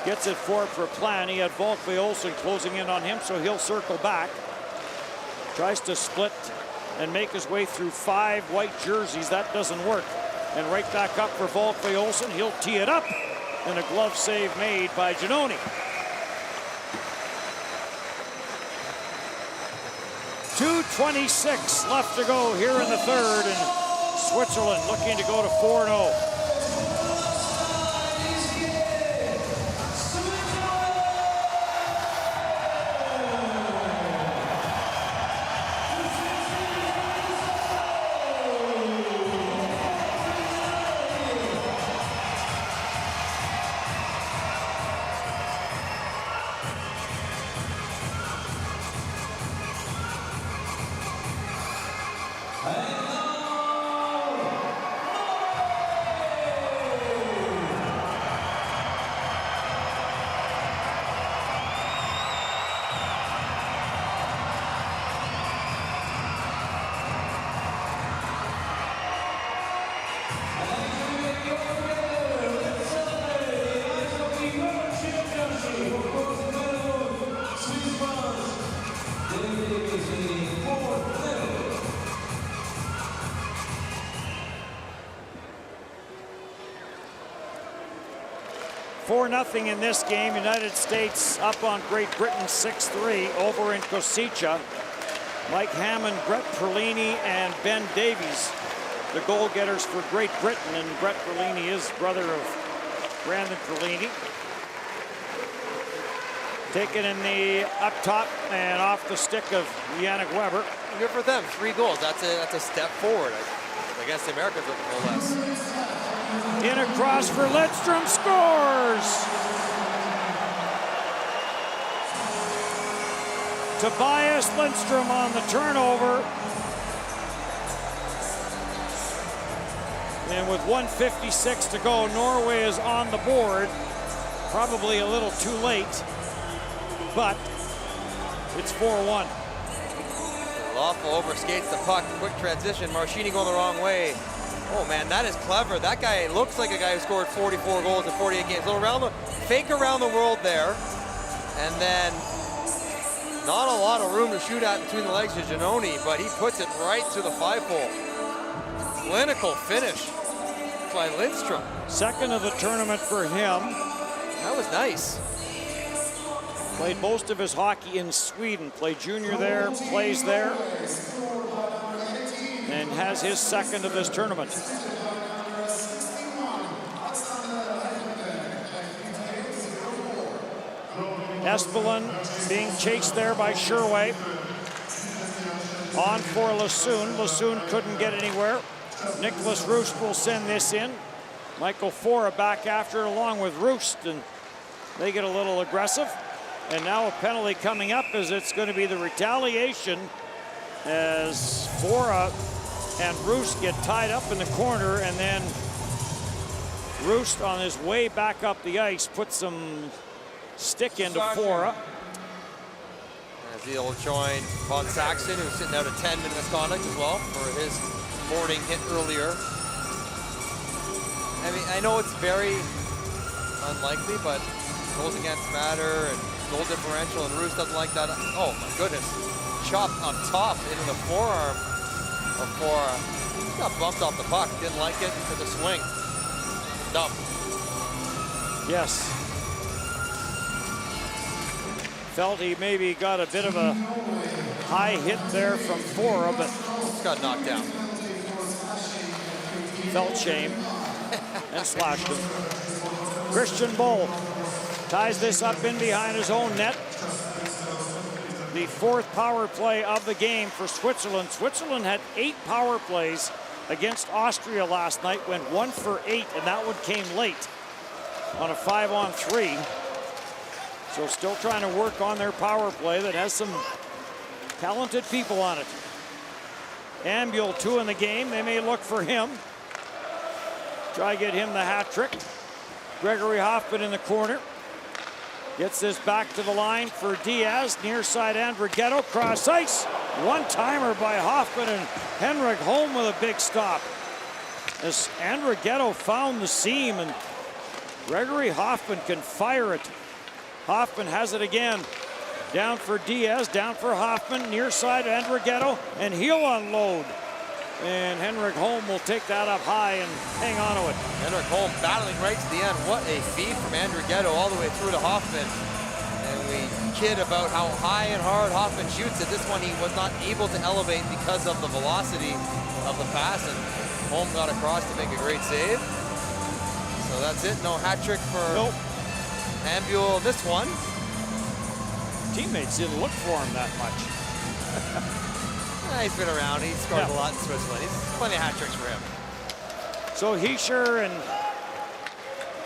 A: Gets it for plan. He had Volkve Olsen closing in on him, so he'll circle back. Tries to split and make his way through 5 white jerseys. That doesn't work. And right back up for Volkve Olsen. He'll tee it up, and a glove save made by Giannone. 2:26 left to go here in the third, and Switzerland looking to go to 4-0. Nothing in this game. United States up on Great Britain 6-3 over in Kosice. Mike Hammond, Brett Perlini, and Ben Davies, the goal getters for Great Britain. And Brett Perlini is brother of Brandon Perlini. Taken in the up top and off the stick of Yannick Weber.
B: Good for them. 3 goals. That's a step forward. I guess the Americans look no less.
A: In across for Lidstrom, scores! Tobias Lidstrom on the turnover. And with 1:56 to go, Norway is on the board. Probably a little too late, but it's 4-1.
B: Lawful overskates the puck. Quick transition. Marchini going the wrong way. Oh man, that is clever. That guy looks like a guy who scored 44 goals in 48 games. So fake around the world there. And then not a lot of room to shoot at between the legs of Giannone, but he puts it right to the 5-hole. Clinical finish by Lidstrom.
A: Second of the tournament for him.
B: That was nice.
A: Played most of his hockey in Sweden. Played junior there, plays there, and has his second of this tournament. Espelin being chased there by Sherway. On for Lassoon. Lassoon couldn't get anywhere. Nicholas Roost will send this in. Michael Fora back after it along with Roost, and they get a little aggressive. And now a penalty coming up as it's going to be the retaliation as Fora and Roost get tied up in the corner, and then Roost on his way back up the ice puts some stick into Fora.
B: As he'll join Von Saxon, who's sitting out a 10-minute misconduct as well for his boarding hit earlier. I mean, I know it's very unlikely, but goals against matter and goal differential, and Roost doesn't like that. Oh my goodness. Chopped on top into the forearm of Fora. He got bumped off the puck, didn't like it, took a swing. Dumb.
A: Yes. Felt he maybe got a bit of a high hit there from Fora, but
B: just got knocked down.
A: Felt shame and slashed him. Christian Bull ties this up in behind his own net. The 4th power play of the game for Switzerland. Switzerland had 8 power plays against Austria last night, went 1 for 8, and that one came late on a 5-on-3. So still trying to work on their power play that has some talented people on it. Ambule 2 in the game. They may look for him. Try to get him the hat trick. Gregory Hoffman in the corner. Gets this back to the line for Diaz. Near side Andrighetto, cross ice. One-timer by Hoffman, and Henrik Holm with a big stop. As Andrighetto found the seam, and Gregory Hoffman can fire it. Hoffman has it again. Down for Diaz, down for Hoffman, near side Andrighetto, and he'll unload. And Henrik Holm will take that up high and hang on to it.
B: Henrik Holm battling right to the end. What a feed from Andrighetto all the way through to Hoffman. And we kid about how high and hard Hoffman shoots it. This one he was not able to elevate because of the velocity of the pass, and Holm got across to make a great save. So that's it, no hat trick for Ambule this one.
A: Teammates didn't look for him that much.
B: He's been around, he's scored a lot in Switzerland. He's plenty of hat tricks for him.
A: So Hischer and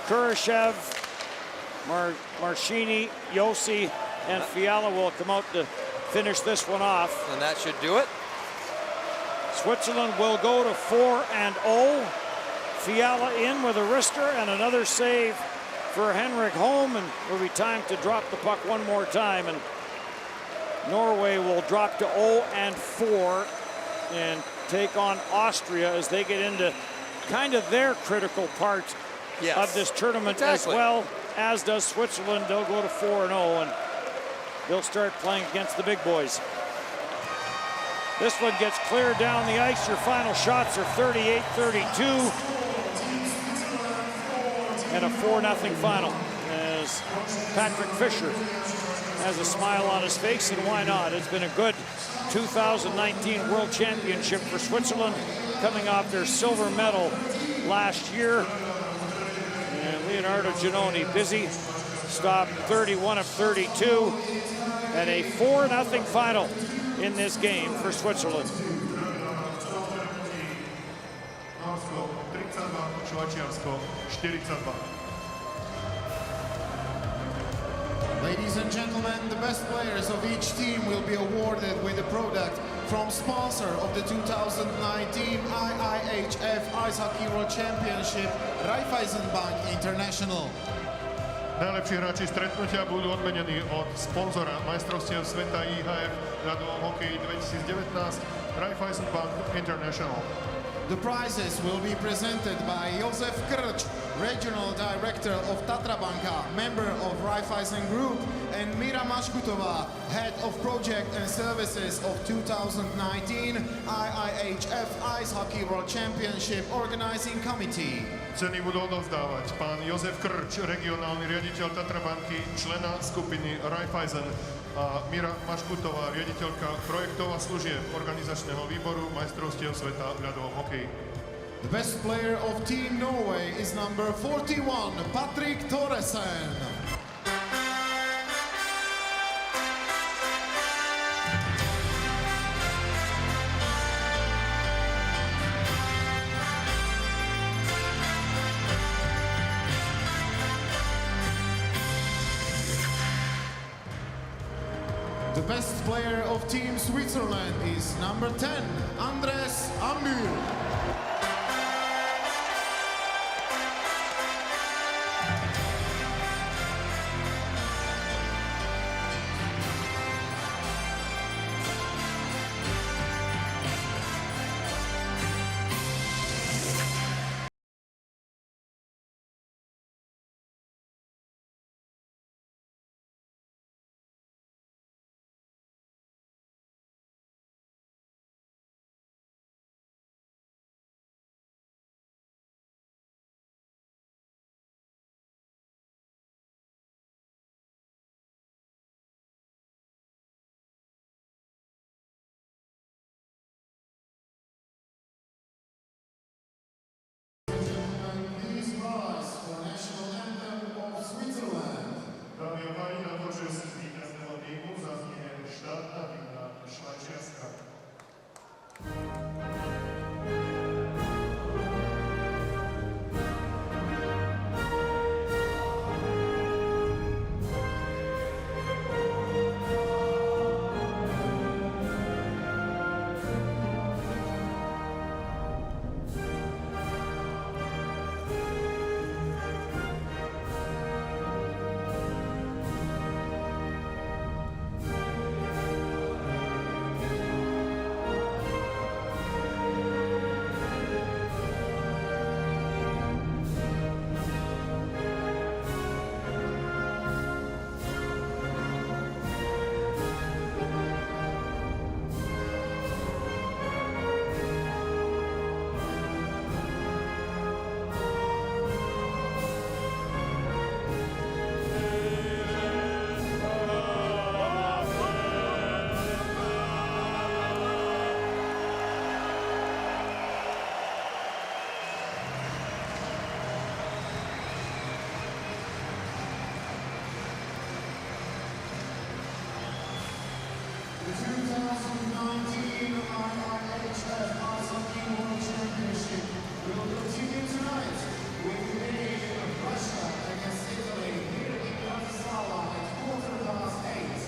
A: Kurashev, Marchini, Yossi, and Fiala will come out to finish this one off.
B: And that should do it.
A: Switzerland will go to 4-0. Fiala in with a wrister and another save for Henrik Holm, and will be time to drop the puck one more time. And Norway will drop to 0-4 and take on Austria as they get into kind of their critical part of this tournament as well, as does Switzerland. They'll go to 4-0 and they'll start playing against the big boys. This one gets cleared down the ice. Your final shots are 38-32 and a 4-0 final as Patrick Fischer has a smile on his face, and why not? It's been a good 2019 World Championship for Switzerland, coming off their silver medal last year. And Leonardo Giannoni busy, stopped 31 of 32, and a 4-0 final in this game for Switzerland.
J: Ladies and gentlemen, the best players of each team will be awarded with a product from sponsor of the 2019 IIHF Ice Hockey World Championship, Raiffeisenbank International.
K: Najlepší hráči stretnutia budú odmenení od sponzora majstrovstiev sveta IIHF ľadovom hokeji 2019 Raiffeisenbank International.
J: The prizes will be presented by Josef Krč, Regional Director of Tatra Banka, member of Raiffeisen Group, and Mira Maškutová, Head of Project and Services of 2019 IIHF Ice Hockey World Championship Organizing Committee.
K: Ceny budú odovzdávať pán Jozef Krč, regionálny riaditeľ Tatra banky, člena skupiny Raiffeisen, a Mira Maškutová, riaditeľka projektov a služieb organizačného výboru majstrovstiev sveta v ľadovom hokeji.
J: The best player of Team Norway is number 41, Patrick Thoresen. The best player of Team Switzerland is number 10, Andres Ambul. IIHF Hockey World Championship will continue tonight with the game of Russia against Italy here in Bratislava at 8:15.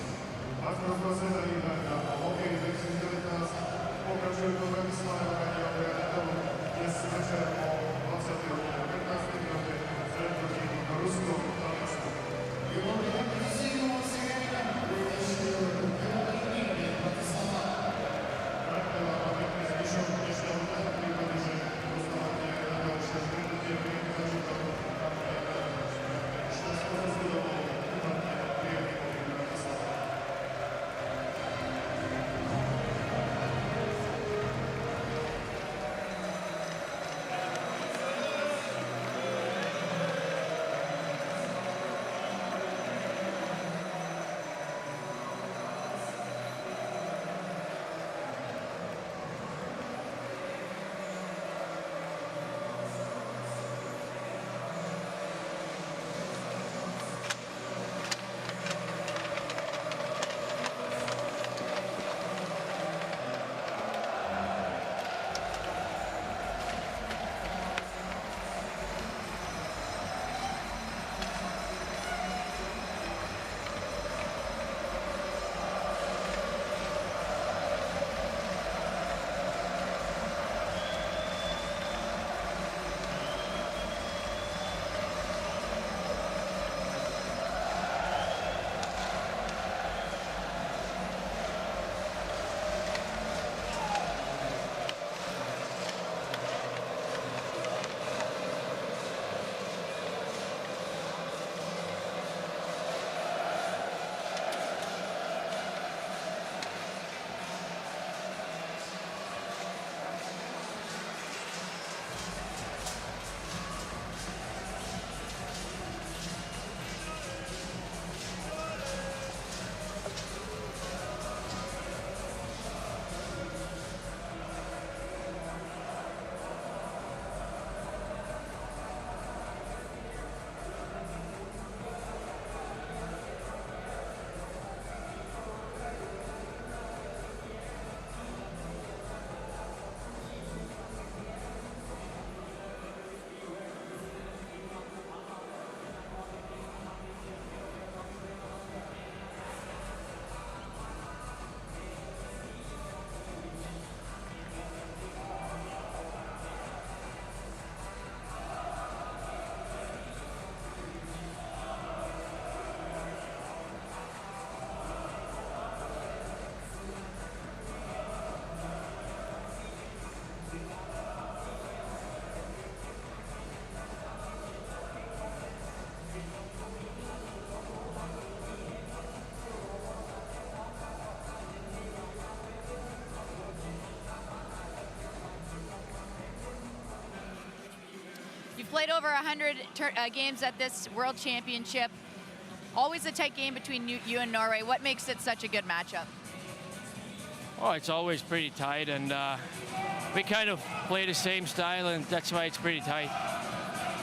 K: Makroprozentální hra o hokej 2019 pokračuje do Bratislava dnes večer o 20:15 minutě vzhledem proti Rusku a Polsku.
J: You will be happy to see you once again. We wish you a good evening in Bratislava.
K: Praktela a pěkný zvyšok dnešného dne případě, že dostáváte na další stretnutie pěkný zažitok a šťastnou rozhodovou umatně príjemný pobyt v Bratislava.
L: You've played over 100 games at this World Championship. Always a tight game between you and Norway. What makes it such a good matchup?
M: Oh, it's always pretty tight, and we kind of play the same style, and that's why it's pretty tight.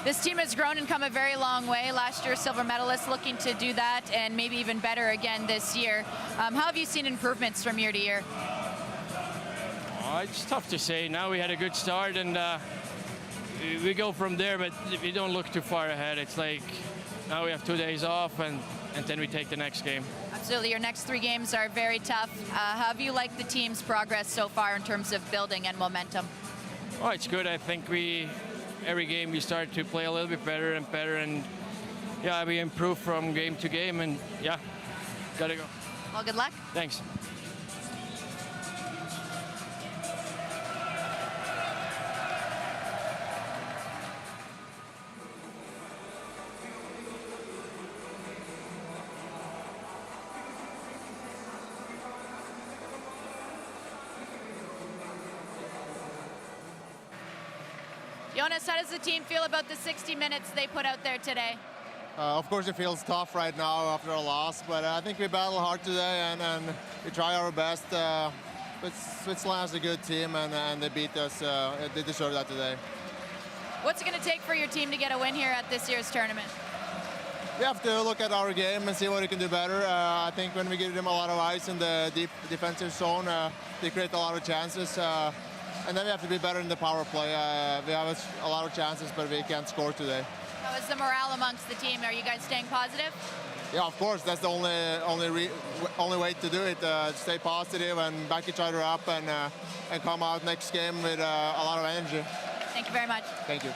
L: This team has grown and come a very long way. Last year, silver medalist, looking to do that and maybe even better again this year. How have you seen improvements from year to year?
M: Oh, it's tough to say. Now we had a good start, and we go from there, but we don't look too far ahead. It's like now we have 2 days off, and then we take the next game.
L: Absolutely. Your next 3 games are very tough. How have you liked the team's progress so far in terms of building and momentum?
M: Oh, it's good. I think every game we start to play a little bit better, and yeah, we improve from game to game, and yeah, gotta go.
L: Well, good luck.
M: Thanks.
L: Jonas, how does the team feel about the 60 minutes they put out there today?
N: Of course, it feels tough right now after a loss, but I think we battle hard today and we try our best. But Switzerland is a good team and they beat us. They deserve that today.
L: What's it going to take for your team to get a win here at this year's tournament?
N: we have to look at our game and see what we can do better. I think when we give them a lot of ice in the deep defensive zone, they create a lot of chances. And then we have to be better in the power play. We have a lot of chances, but we can't score today.
L: How is the morale amongst the team? Are you guys staying positive?
N: Yeah, of course. That's the only way to do it. Stay positive and back each other up and come out next game with a lot of energy.
L: Thank you very much.
N: Thank you.